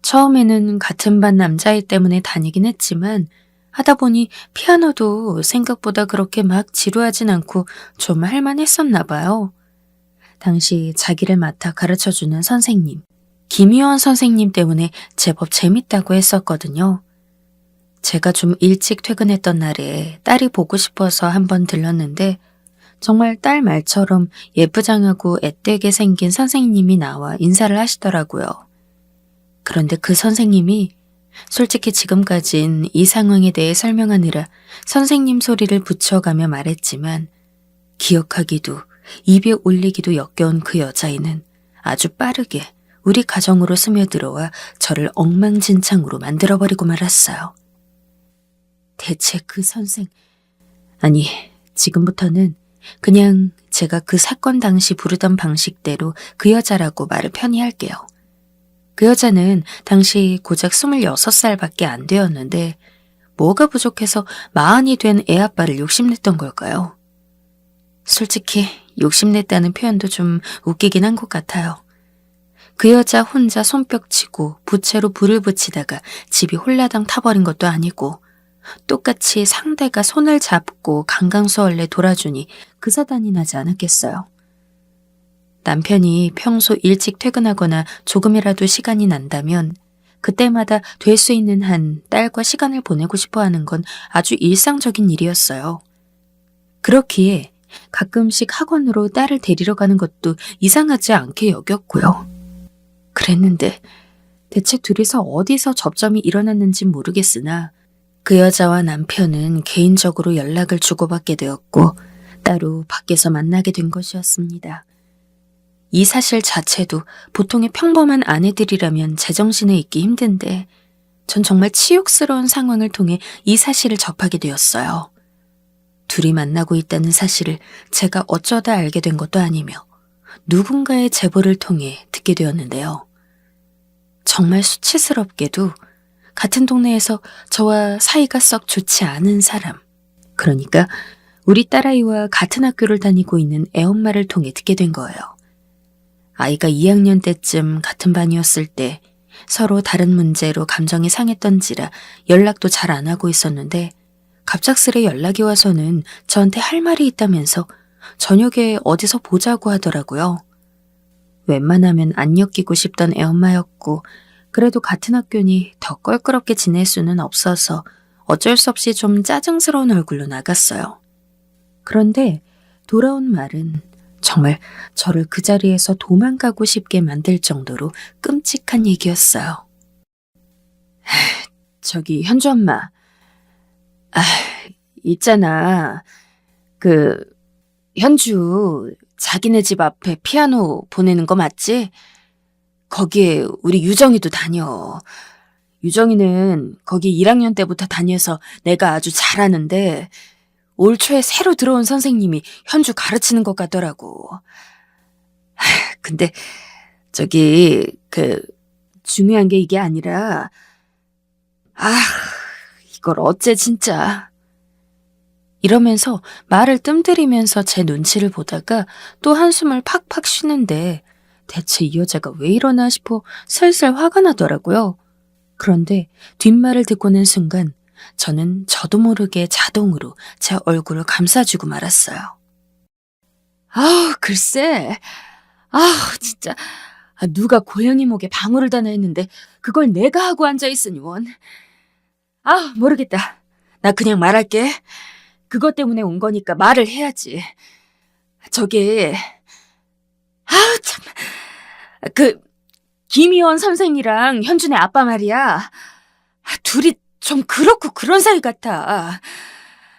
처음에는 같은 반 남자애 때문에 다니긴 했지만 하다 보니 피아노도 생각보다 그렇게 막 지루하진 않고 좀 할만했었나 봐요. 당시 자기를 맡아 가르쳐주는 선생님, 김희원 선생님 때문에 제법 재밌다고 했었거든요. 제가 좀 일찍 퇴근했던 날에 딸이 보고 싶어서 한번 들렀는데 정말 딸 말처럼 예쁘장하고 앳되게 생긴 선생님이 나와 인사를 하시더라고요. 그런데 그 선생님이 솔직히 지금까진 이 상황에 대해 설명하느라 선생님 소리를 붙여가며 말했지만 기억하기도 입에 올리기도 역겨운 그 여자애는 아주 빠르게 우리 가정으로 스며들어와 저를 엉망진창으로 만들어버리고 말았어요. 대체 그 아니, 지금부터는 그냥 제가 그 사건 당시 부르던 방식대로 그 여자라고 말을 편히 할게요. 그 여자는 당시 고작 26살밖에 안 되었는데 뭐가 부족해서 40이 된 애아빠를 욕심냈던 걸까요? 솔직히 욕심냈다는 표현도 좀 웃기긴 한 것 같아요. 그 여자 혼자 손뼉치고 부채로 불을 붙이다가 집이 홀라당 타버린 것도 아니고 똑같이 상대가 손을 잡고 강강수월래 돌아주니 그 사단이 나지 않았겠어요. 남편이 평소 일찍 퇴근하거나 조금이라도 시간이 난다면 그때마다 될 수 있는 한 딸과 시간을 보내고 싶어 하는 건 아주 일상적인 일이었어요. 그렇기에 가끔씩 학원으로 딸을 데리러 가는 것도 이상하지 않게 여겼고요. 그랬는데 대체 둘이서 어디서 접점이 일어났는지 모르겠으나 그 여자와 남편은 개인적으로 연락을 주고받게 되었고 따로 밖에서 만나게 된 것이었습니다. 이 사실 자체도 보통의 평범한 아내들이라면 제정신에 있기 힘든데 전 정말 치욕스러운 상황을 통해 이 사실을 접하게 되었어요. 둘이 만나고 있다는 사실을 제가 어쩌다 알게 된 것도 아니며 누군가의 제보를 통해 듣게 되었는데요. 정말 수치스럽게도 같은 동네에서 저와 사이가 썩 좋지 않은 사람, 그러니까 우리 딸아이와 같은 학교를 다니고 있는 애엄마를 통해 듣게 된 거예요. 아이가 2학년 때쯤 같은 반이었을 때 서로 다른 문제로 감정이 상했던지라 연락도 잘 안 하고 있었는데 갑작스레 연락이 와서는 저한테 할 말이 있다면서 저녁에 어디서 보자고 하더라고요. 웬만하면 안 엮이고 싶던 애엄마였고 그래도 같은 학교니 더 껄끄럽게 지낼 수는 없어서 어쩔 수 없이 좀 짜증스러운 얼굴로 나갔어요. 그런데 돌아온 말은 정말 저를 그 자리에서 도망가고 싶게 만들 정도로 끔찍한 얘기였어요. 저기 현주 엄마, 있잖아. 현주 자기네 집 앞에 피아노 보내는 거 맞지? 거기에 우리 유정이도 다녀. 유정이는 거기 1학년 때부터 다녀서 내가 아주 잘하는데 올 초에 새로 들어온 선생님이 현주 가르치는 것 같더라고. 근데 중요한 게 이게 아니라 이걸 어째 진짜. 이러면서 말을 뜸들이면서 제 눈치를 보다가 또 한숨을 팍팍 쉬는데 대체 이 여자가 왜 이러나 싶어 슬슬 화가 나더라고요. 그런데 뒷말을 듣고 난 순간 저는 저도 모르게 자동으로 제 얼굴을 감싸주고 말았어요. 글쎄. 진짜. 누가 고양이 목에 방울을 다나 했는데 그걸 내가 하고 앉아있으니 원. 모르겠다. 나 그냥 말할게. 그것 때문에 온 거니까 말을 해야지. 참. 김희원 선생이랑 현준의 아빠 말이야. 둘이 좀 그렇고 그런 사이 같아.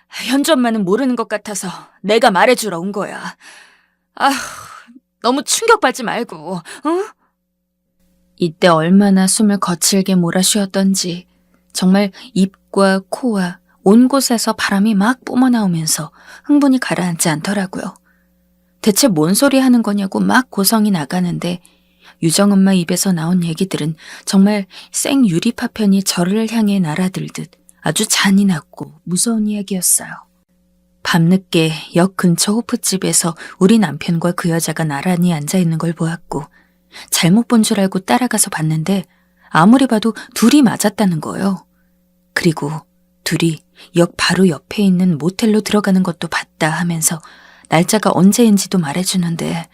현주 엄마는 모르는 것 같아서 내가 말해주러 온 거야. 너무 충격받지 말고, 응? 이때 얼마나 숨을 거칠게 몰아쉬었던지 정말 입과 코와 온 곳에서 바람이 막 뿜어나오면서 흥분이 가라앉지 않더라고요. 대체 뭔 소리 하는 거냐고 막 고성이 나가는데 유정 엄마 입에서 나온 얘기들은 정말 생 유리 파편이 저를 향해 날아들듯 아주 잔인하고 무서운 이야기였어요. 밤늦게 역 근처 호프집에서 우리 남편과 그 여자가 나란히 앉아있는 걸 보았고 잘못 본 줄 알고 따라가서 봤는데 아무리 봐도 둘이 맞았다는 거예요. 그리고 둘이 역 바로 옆에 있는 모텔로 들어가는 것도 봤다 하면서 날짜가 언제인지도 말해주는데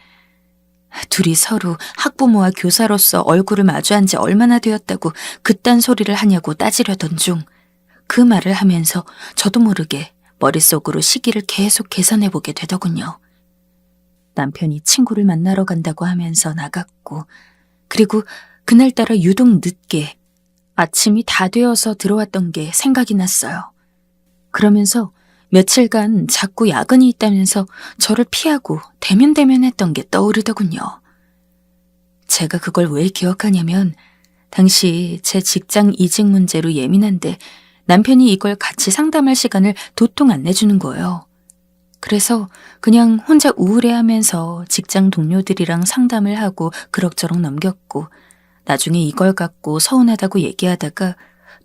둘이 서로 학부모와 교사로서 얼굴을 마주한 지 얼마나 되었다고 그딴 소리를 하냐고 따지려던 중 그 말을 하면서 저도 모르게 머릿속으로 시기를 계속 계산해보게 되더군요. 남편이 친구를 만나러 간다고 하면서 나갔고 그리고 그날따라 유독 늦게 아침이 다 되어서 들어왔던 게 생각이 났어요. 그러면서 며칠간 자꾸 야근이 있다면서 저를 피하고 대면대면했던 게 떠오르더군요. 제가 그걸 왜 기억하냐면 당시 제 직장 이직 문제로 예민한데 남편이 이걸 같이 상담할 시간을 도통 안 내주는 거예요. 그래서 그냥 혼자 우울해하면서 직장 동료들이랑 상담을 하고 그럭저럭 넘겼고 나중에 이걸 갖고 서운하다고 얘기하다가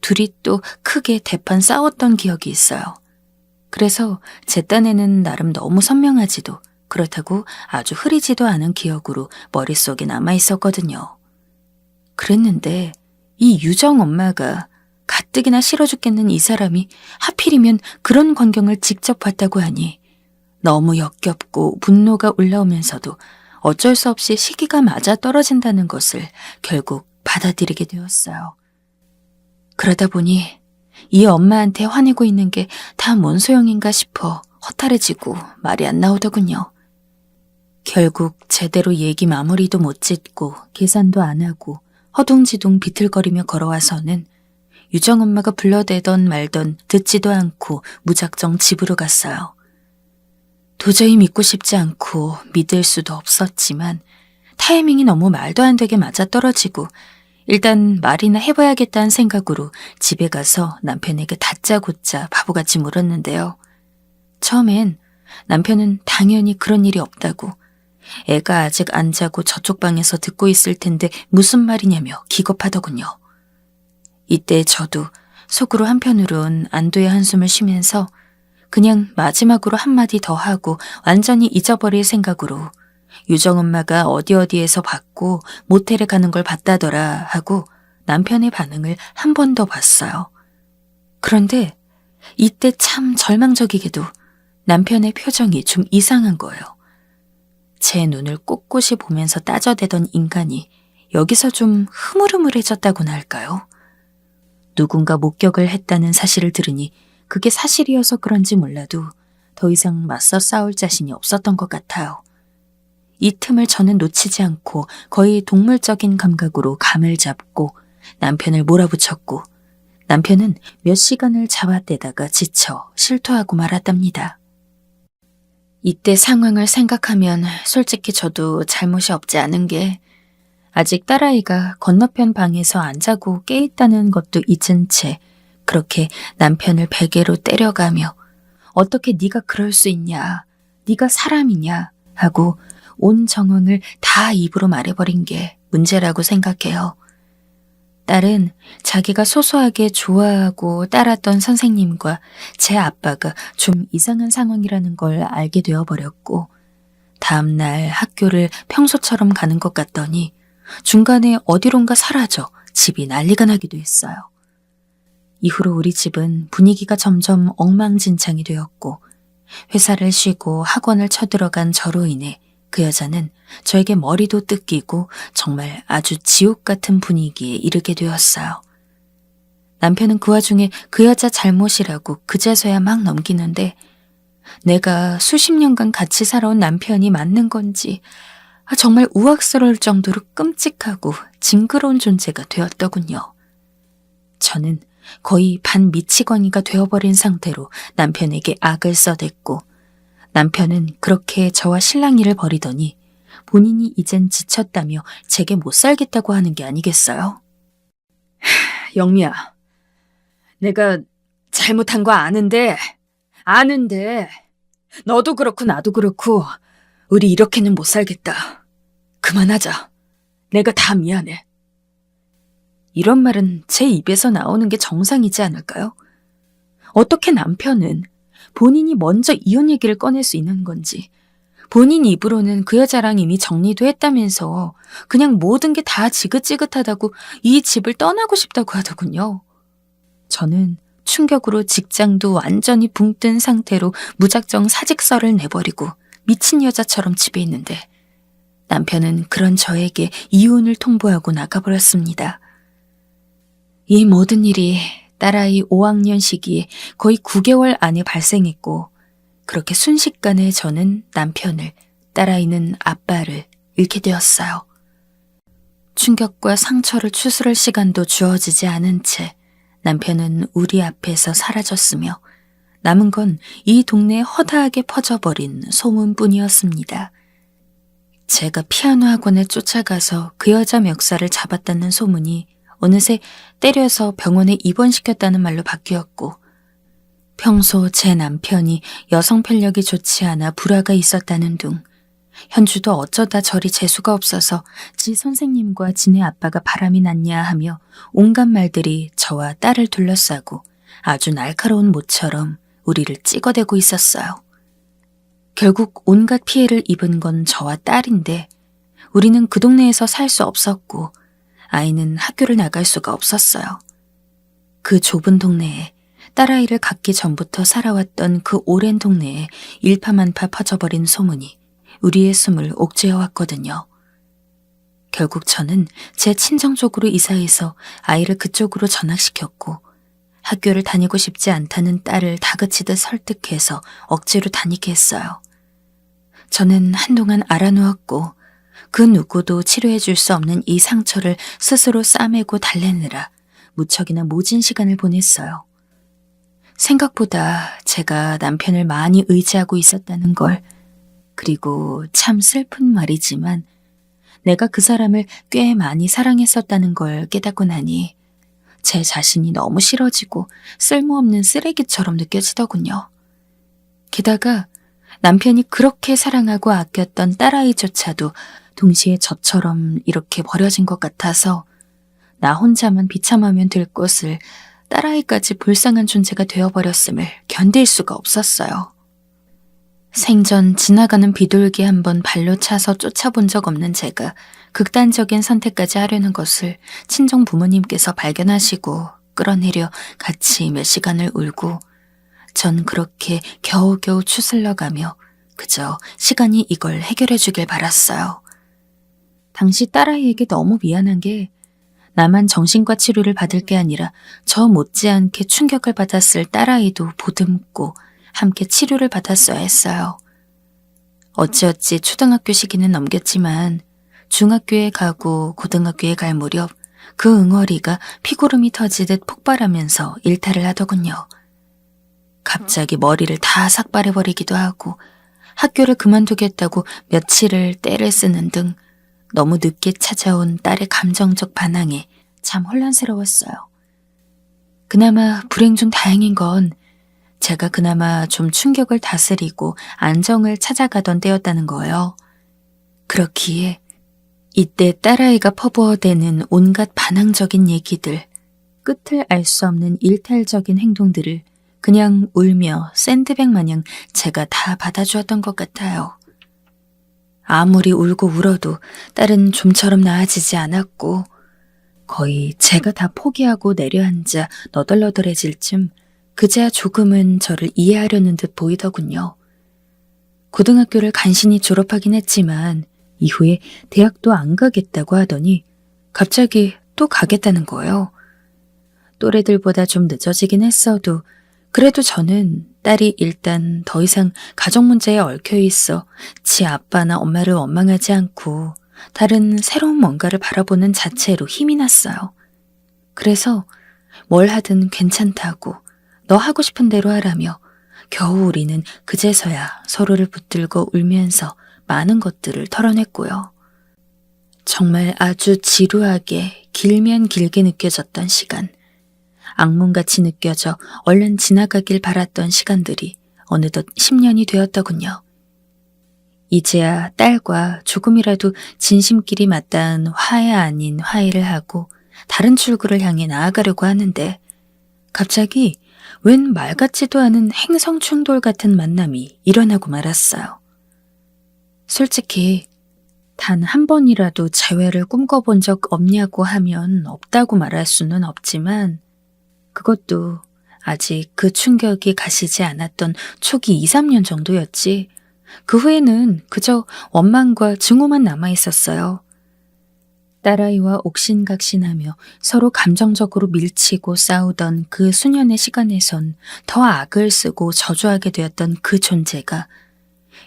둘이 또 크게 대판 싸웠던 기억이 있어요. 그래서 제 딴에는 나름 너무 선명하지도 그렇다고 아주 흐리지도 않은 기억으로 머릿속에 남아있었거든요. 그랬는데 이 유정 엄마가 가뜩이나 싫어 죽겠는 이 사람이 하필이면 그런 광경을 직접 봤다고 하니 너무 역겹고 분노가 올라오면서도 어쩔 수 없이 시기가 맞아 떨어진다는 것을 결국 받아들이게 되었어요. 그러다 보니 이 엄마한테 화내고 있는 게 다 뭔 소용인가 싶어 허탈해지고 말이 안 나오더군요. 결국 제대로 얘기 마무리도 못 짓고 계산도 안 하고 허둥지둥 비틀거리며 걸어와서는 유정 엄마가 불러대던 말던 듣지도 않고 무작정 집으로 갔어요. 도저히 믿고 싶지 않고 믿을 수도 없었지만 타이밍이 너무 말도 안 되게 맞아떨어지고 일단 말이나 해봐야겠다는 생각으로 집에 가서 남편에게 다짜고짜 바보같이 물었는데요. 처음엔 남편은 당연히 그런 일이 없다고, 애가 아직 안 자고 저쪽 방에서 듣고 있을 텐데 무슨 말이냐며 기겁하더군요. 이때 저도 속으로 한편으론 안도의 한숨을 쉬면서 그냥 마지막으로 한마디 더 하고 완전히 잊어버릴 생각으로 유정 엄마가 어디에서 봤고 모텔에 가는 걸 봤다더라 하고 남편의 반응을 한 번 더 봤어요. 그런데 이때 참 절망적이게도 남편의 표정이 좀 이상한 거예요. 제 눈을 꼿꼿이 보면서 따져대던 인간이 여기서 좀 흐물흐물해졌다고나 할까요? 누군가 목격을 했다는 사실을 들으니 그게 사실이어서 그런지 몰라도 더 이상 맞서 싸울 자신이 없었던 것 같아요. 이 틈을 저는 놓치지 않고 거의 동물적인 감각으로 감을 잡고 남편을 몰아붙였고 남편은 몇 시간을 잡아대다가 지쳐 실토하고 말았답니다. 이때 상황을 생각하면 솔직히 저도 잘못이 없지 않은 게 아직 딸아이가 건너편 방에서 안 자고 깨있다는 것도 잊은 채 그렇게 남편을 베개로 때려가며 어떻게 네가 그럴 수 있냐, 네가 사람이냐 하고 온 정황을 다 입으로 말해버린 게 문제라고 생각해요. 딸은 자기가 소소하게 좋아하고 따랐던 선생님과 제 아빠가 좀 이상한 상황이라는 걸 알게 되어버렸고 다음날 학교를 평소처럼 가는 것 같더니 중간에 어디론가 사라져 집이 난리가 나기도 했어요. 이후로 우리 집은 분위기가 점점 엉망진창이 되었고 회사를 쉬고 학원을 쳐들어간 저로 인해 그 여자는 저에게 머리도 뜯기고 정말 아주 지옥 같은 분위기에 이르게 되었어요. 남편은 그 와중에 그 여자 잘못이라고 그제서야 막 넘기는데 내가 수십 년간 같이 살아온 남편이 맞는 건지 정말 우악스러울 정도로 끔찍하고 징그러운 존재가 되었더군요. 저는 거의 반미치광이가 되어버린 상태로 남편에게 악을 써댔고 남편은 그렇게 저와 실랑이를 벌이더니 본인이 이젠 지쳤다며 제게 못 살겠다고 하는 게 아니겠어요? 영미야, 내가 잘못한 거 아는데 너도 그렇고 나도 그렇고 우리 이렇게는 못 살겠다. 그만하자. 내가 다 미안해. 이런 말은 제 입에서 나오는 게 정상이지 않을까요? 어떻게 남편은 본인이 먼저 이혼 얘기를 꺼낼 수 있는 건지, 본인 입으로는 그 여자랑 이미 정리도 했다면서 그냥 모든 게 다 지긋지긋하다고 이 집을 떠나고 싶다고 하더군요. 저는 충격으로 직장도 완전히 붕 뜬 상태로 무작정 사직서를 내버리고 미친 여자처럼 집에 있는데 남편은 그런 저에게 이혼을 통보하고 나가버렸습니다. 이 모든 일이 딸아이 5학년 시기에 거의 9개월 안에 발생했고 그렇게 순식간에 저는 남편을, 딸아이는 아빠를 잃게 되었어요. 충격과 상처를 추스를 시간도 주어지지 않은 채 남편은 우리 앞에서 사라졌으며 남은 건 이 동네에 허다하게 퍼져버린 소문뿐이었습니다. 제가 피아노 학원에 쫓아가서 그 여자 멱살을 잡았다는 소문이 어느새 때려서 병원에 입원시켰다는 말로 바뀌었고 평소 제 남편이 여성 편력이 좋지 않아 불화가 있었다는 둥 현주도 어쩌다 저리 재수가 없어서 지 선생님과 지네 아빠가 바람이 났냐 하며 온갖 말들이 저와 딸을 둘러싸고 아주 날카로운 모처럼 우리를 찍어대고 있었어요. 결국 온갖 피해를 입은 건 저와 딸인데 우리는 그 동네에서 살 수 없었고 아이는 학교를 나갈 수가 없었어요. 그 좁은 동네에 딸아이를 갖기 전부터 살아왔던 그 오랜 동네에 일파만파 퍼져버린 소문이 우리의 숨을 옥죄어왔거든요. 결국 저는 제 친정 쪽으로 이사해서 아이를 그쪽으로 전학시켰고 학교를 다니고 싶지 않다는 딸을 다그치듯 설득해서 억지로 다니게 했어요. 저는 한동안 알아누웠고 그 누구도 치료해 줄 수 없는 이 상처를 스스로 싸매고 달래느라 무척이나 모진 시간을 보냈어요. 생각보다 제가 남편을 많이 의지하고 있었다는 걸, 그리고 참 슬픈 말이지만 내가 그 사람을 꽤 많이 사랑했었다는 걸 깨닫고 나니 제 자신이 너무 싫어지고 쓸모없는 쓰레기처럼 느껴지더군요. 게다가 남편이 그렇게 사랑하고 아꼈던 딸아이조차도 동시에 저처럼 이렇게 버려진 것 같아서 나 혼자만 비참하면 될 것을 딸아이까지 불쌍한 존재가 되어버렸음을 견딜 수가 없었어요. 생전 지나가는 비둘기 한번 발로 차서 쫓아본 적 없는 제가 극단적인 선택까지 하려는 것을 친정 부모님께서 발견하시고 끌어내려 같이 몇 시간을 울고 전 그렇게 겨우겨우 추슬러가며 그저 시간이 이걸 해결해 주길 바랐어요. 당시 딸아이에게 너무 미안한 게 나만 정신과 치료를 받을 게 아니라 저 못지않게 충격을 받았을 딸아이도 보듬고 함께 치료를 받았어야 했어요. 어찌어찌 초등학교 시기는 넘겼지만 중학교에 가고 고등학교에 갈 무렵 그 응어리가 피고름이 터지듯 폭발하면서 일탈을 하더군요. 갑자기 머리를 다 삭발해버리기도 하고 학교를 그만두겠다고 며칠을 떼를 쓰는 등 너무 늦게 찾아온 딸의 감정적 반항에 참 혼란스러웠어요. 그나마 불행 중 다행인 건 제가 그나마 좀 충격을 다스리고 안정을 찾아가던 때였다는 거예요. 그렇기에 이때 딸아이가 퍼부어대는 온갖 반항적인 얘기들, 끝을 알 수 없는 일탈적인 행동들을 그냥 울며 샌드백 마냥 제가 다 받아주었던 것 같아요. 아무리 울고 울어도 딸은 좀처럼 나아지지 않았고 거의 제가 다 포기하고 내려앉아 너덜너덜해질 쯤 그제야 조금은 저를 이해하려는 듯 보이더군요. 고등학교를 간신히 졸업하긴 했지만 이후에 대학도 안 가겠다고 하더니 갑자기 또 가겠다는 거예요. 또래들보다 좀 늦어지긴 했어도 그래도 저는 딸이 일단 더 이상 가정 문제에 얽혀 있어 지 아빠나 엄마를 원망하지 않고 다른 새로운 뭔가를 바라보는 자체로 힘이 났어요. 그래서 뭘 하든 괜찮다고 너 하고 싶은 대로 하라며 겨우 우리는 그제서야 서로를 붙들고 울면서 많은 것들을 털어냈고요. 정말 아주 지루하게 길면 길게 느껴졌던 시간, 악몽같이 느껴져 얼른 지나가길 바랐던 시간들이 어느덧 10년이 되었더군요. 이제야 딸과 조금이라도 진심끼리 맞닿은 화해 아닌 화해를 하고 다른 출구를 향해 나아가려고 하는데 갑자기 웬 말 같지도 않은 행성 충돌 같은 만남이 일어나고 말았어요. 솔직히 단 한 번이라도 재회를 꿈꿔본 적 없냐고 하면 없다고 말할 수는 없지만 그것도 아직 그 충격이 가시지 않았던 초기 2, 3년 정도였지 그 후에는 그저 원망과 증오만 남아있었어요. 딸아이와 옥신각신하며 서로 감정적으로 밀치고 싸우던 그 수년의 시간에선 더 악을 쓰고 저주하게 되었던 그 존재가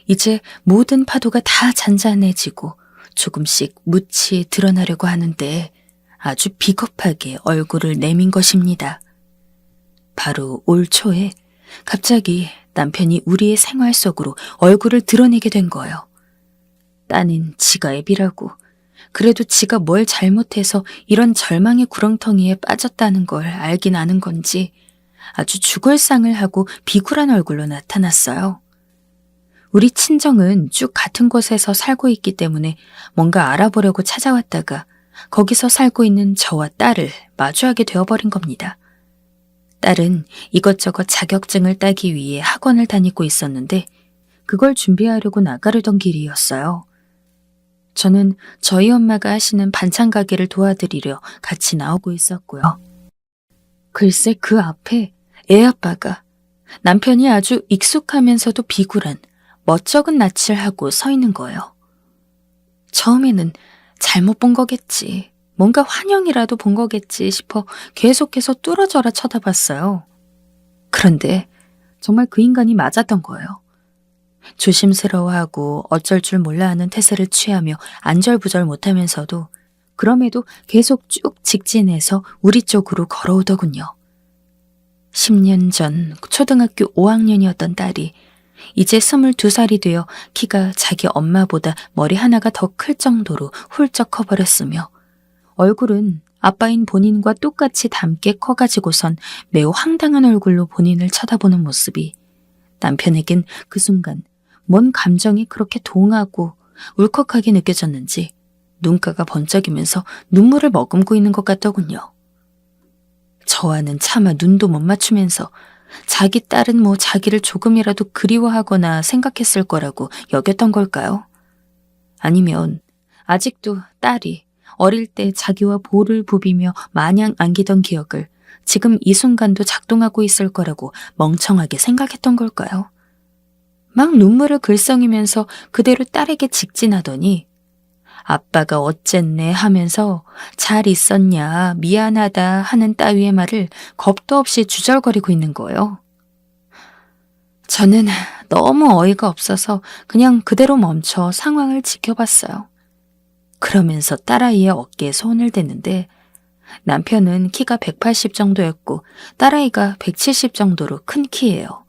이제 모든 파도가 다 잔잔해지고 조금씩 묻히 드러나려고 하는데 아주 비겁하게 얼굴을 내민 것입니다. 바로 올 초에 갑자기 남편이 우리의 생활 속으로 얼굴을 드러내게 된 거예요. 따는 지가 애비라고 그래도 지가 뭘 잘못해서 이런 절망의 구렁텅이에 빠졌다는 걸 알긴 아는 건지 아주 죽을상을 하고 비굴한 얼굴로 나타났어요. 우리 친정은 쭉 같은 곳에서 살고 있기 때문에 뭔가 알아보려고 찾아왔다가 거기서 살고 있는 저와 딸을 마주하게 되어버린 겁니다. 딸은 이것저것 자격증을 따기 위해 학원을 다니고 있었는데 그걸 준비하려고 나가려던 길이었어요. 저는 저희 엄마가 하시는 반찬 가게를 도와드리려 같이 나오고 있었고요. 글쎄 그 앞에 애 아빠가 남편이 아주 익숙하면서도 비굴한 멋쩍은 낯을 하고 서 있는 거예요. 처음에는 잘못 본 거겠지, 뭔가 환영이라도 본 거겠지 싶어 계속해서 뚫어져라 쳐다봤어요. 그런데 정말 그 인간이 맞았던 거예요. 조심스러워하고 어쩔 줄 몰라 하는 태세를 취하며 안절부절 못하면서도 그럼에도 계속 쭉 직진해서 우리 쪽으로 걸어오더군요. 10년 전 초등학교 5학년이었던 딸이 이제 22살이 되어 키가 자기 엄마보다 머리 하나가 더 클 정도로 훌쩍 커버렸으며 얼굴은 아빠인 본인과 똑같이 닮게 커가지고선 매우 황당한 얼굴로 본인을 쳐다보는 모습이 남편에겐 그 순간 뭔 감정이 그렇게 동하고 울컥하게 느껴졌는지 눈가가 번쩍이면서 눈물을 머금고 있는 것 같더군요. 저와는 차마 눈도 못 맞추면서 자기 딸은 뭐 자기를 조금이라도 그리워하거나 생각했을 거라고 여겼던 걸까요? 아니면 아직도 딸이 어릴 때 자기와 볼을 부비며 마냥 안기던 기억을 지금 이 순간도 작동하고 있을 거라고 멍청하게 생각했던 걸까요? 막 눈물을 글썽이면서 그대로 딸에게 직진하더니 아빠가 어쨌네 하면서 잘 있었냐, 미안하다 하는 따위의 말을 겁도 없이 주절거리고 있는 거예요. 저는 너무 어이가 없어서 그냥 그대로 멈춰 상황을 지켜봤어요. 그러면서 딸아이의 어깨에 손을 댔는데 남편은 키가 180 정도였고 딸아이가 170 정도로 큰 키예요.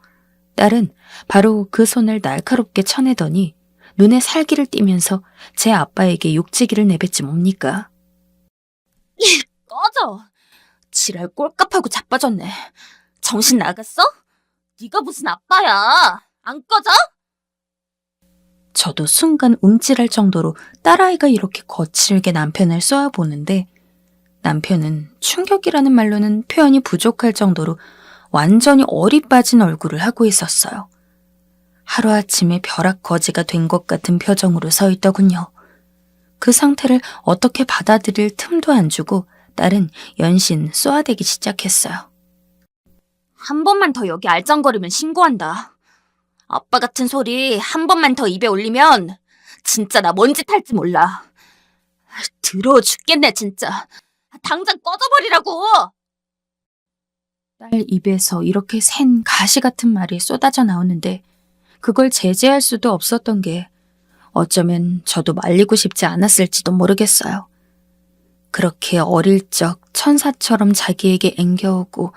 딸은 바로 그 손을 날카롭게 쳐내더니 눈에 살기를 띠면서 제 아빠에게 욕지기를 내뱉지 뭡니까? 꺼져. 지랄 꼴값하고 자빠졌네. 정신 나갔어? 네가 무슨 아빠야. 안 꺼져? 저도 순간 움찔할 정도로 딸아이가 이렇게 거칠게 남편을 쏘아보는데 남편은 충격이라는 말로는 표현이 부족할 정도로 완전히 얼이 빠진 얼굴을 하고 있었어요. 하루아침에 벼락거지가 된 것 같은 표정으로 서 있더군요. 그 상태를 어떻게 받아들일 틈도 안 주고 딸은 연신 쏘아대기 시작했어요. 한 번만 더 여기 알짱거리면 신고한다. 아빠 같은 소리 한 번만 더 입에 올리면 진짜 나 뭔 짓 할지 몰라. 더러워 죽겠네 진짜. 당장 꺼져버리라고. 딸 입에서 이렇게 샌 가시 같은 말이 쏟아져 나오는데 그걸 제재할 수도 없었던 게 어쩌면 저도 말리고 싶지 않았을지도 모르겠어요. 그렇게 어릴 적 천사처럼 자기에게 앵겨오고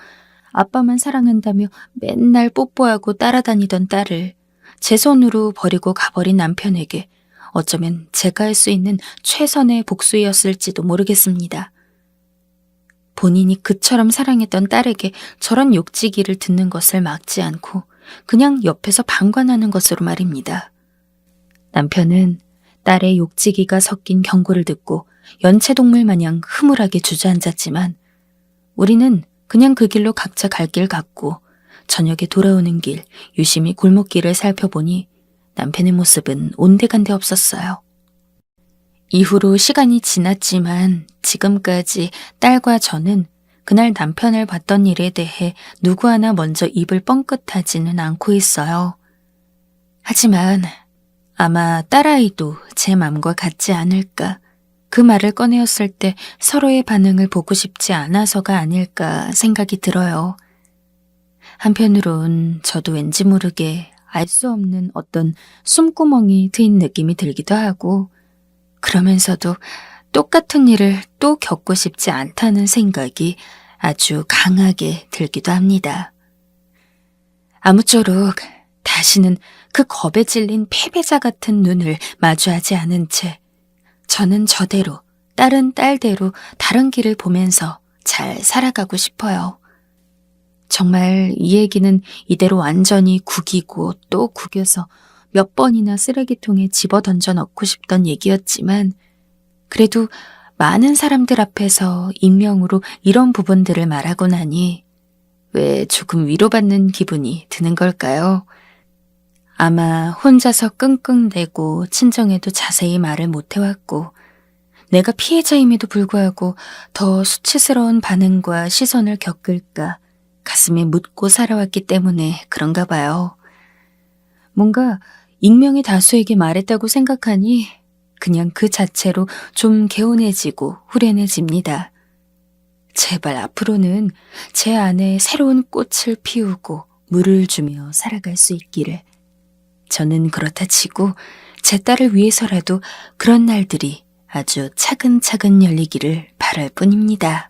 아빠만 사랑한다며 맨날 뽀뽀하고 따라다니던 딸을 제 손으로 버리고 가버린 남편에게 어쩌면 제가 할 수 있는 최선의 복수였을지도 모르겠습니다. 본인이 그처럼 사랑했던 딸에게 저런 욕지기를 듣는 것을 막지 않고 그냥 옆에서 방관하는 것으로 말입니다. 남편은 딸의 욕지기가 섞인 경고를 듣고 연체동물 마냥 흐물하게 주저앉았지만 우리는 그냥 그 길로 각자 갈 길 갔고 저녁에 돌아오는 길 유심히 골목길을 살펴보니 남편의 모습은 온데간데 없었어요. 이후로 시간이 지났지만 지금까지 딸과 저는 그날 남편을 봤던 일에 대해 누구 하나 먼저 입을 뻥끗하지는 않고 있어요. 하지만 아마 딸아이도 제 맘과 같지 않을까. 그 말을 꺼내었을 때 서로의 반응을 보고 싶지 않아서가 아닐까 생각이 들어요. 한편으론 저도 왠지 모르게 알 수 없는 어떤 숨구멍이 트인 느낌이 들기도 하고 그러면서도 똑같은 일을 또 겪고 싶지 않다는 생각이 아주 강하게 들기도 합니다. 아무쪼록 다시는 그 겁에 질린 패배자 같은 눈을 마주하지 않은 채 저는 저대로, 딸은 딸대로 다른 길을 보면서 잘 살아가고 싶어요. 정말 이 얘기는 이대로 완전히 구기고 또 구겨서 몇 번이나 쓰레기통에 집어던져 넣고 싶던 얘기였지만 그래도 많은 사람들 앞에서 익명으로 이런 부분들을 말하고 나니 왜 조금 위로받는 기분이 드는 걸까요? 아마 혼자서 끙끙대고 친정에도 자세히 말을 못해왔고 내가 피해자임에도 불구하고 더 수치스러운 반응과 시선을 겪을까 가슴에 묻고 살아왔기 때문에 그런가 봐요. 뭔가 익명의 다수에게 말했다고 생각하니 그냥 그 자체로 좀 개운해지고 후련해집니다. 제발 앞으로는 제 안에 새로운 꽃을 피우고 물을 주며 살아갈 수 있기를. 저는 그렇다 치고 제 딸을 위해서라도 그런 날들이 아주 차근차근 열리기를 바랄 뿐입니다.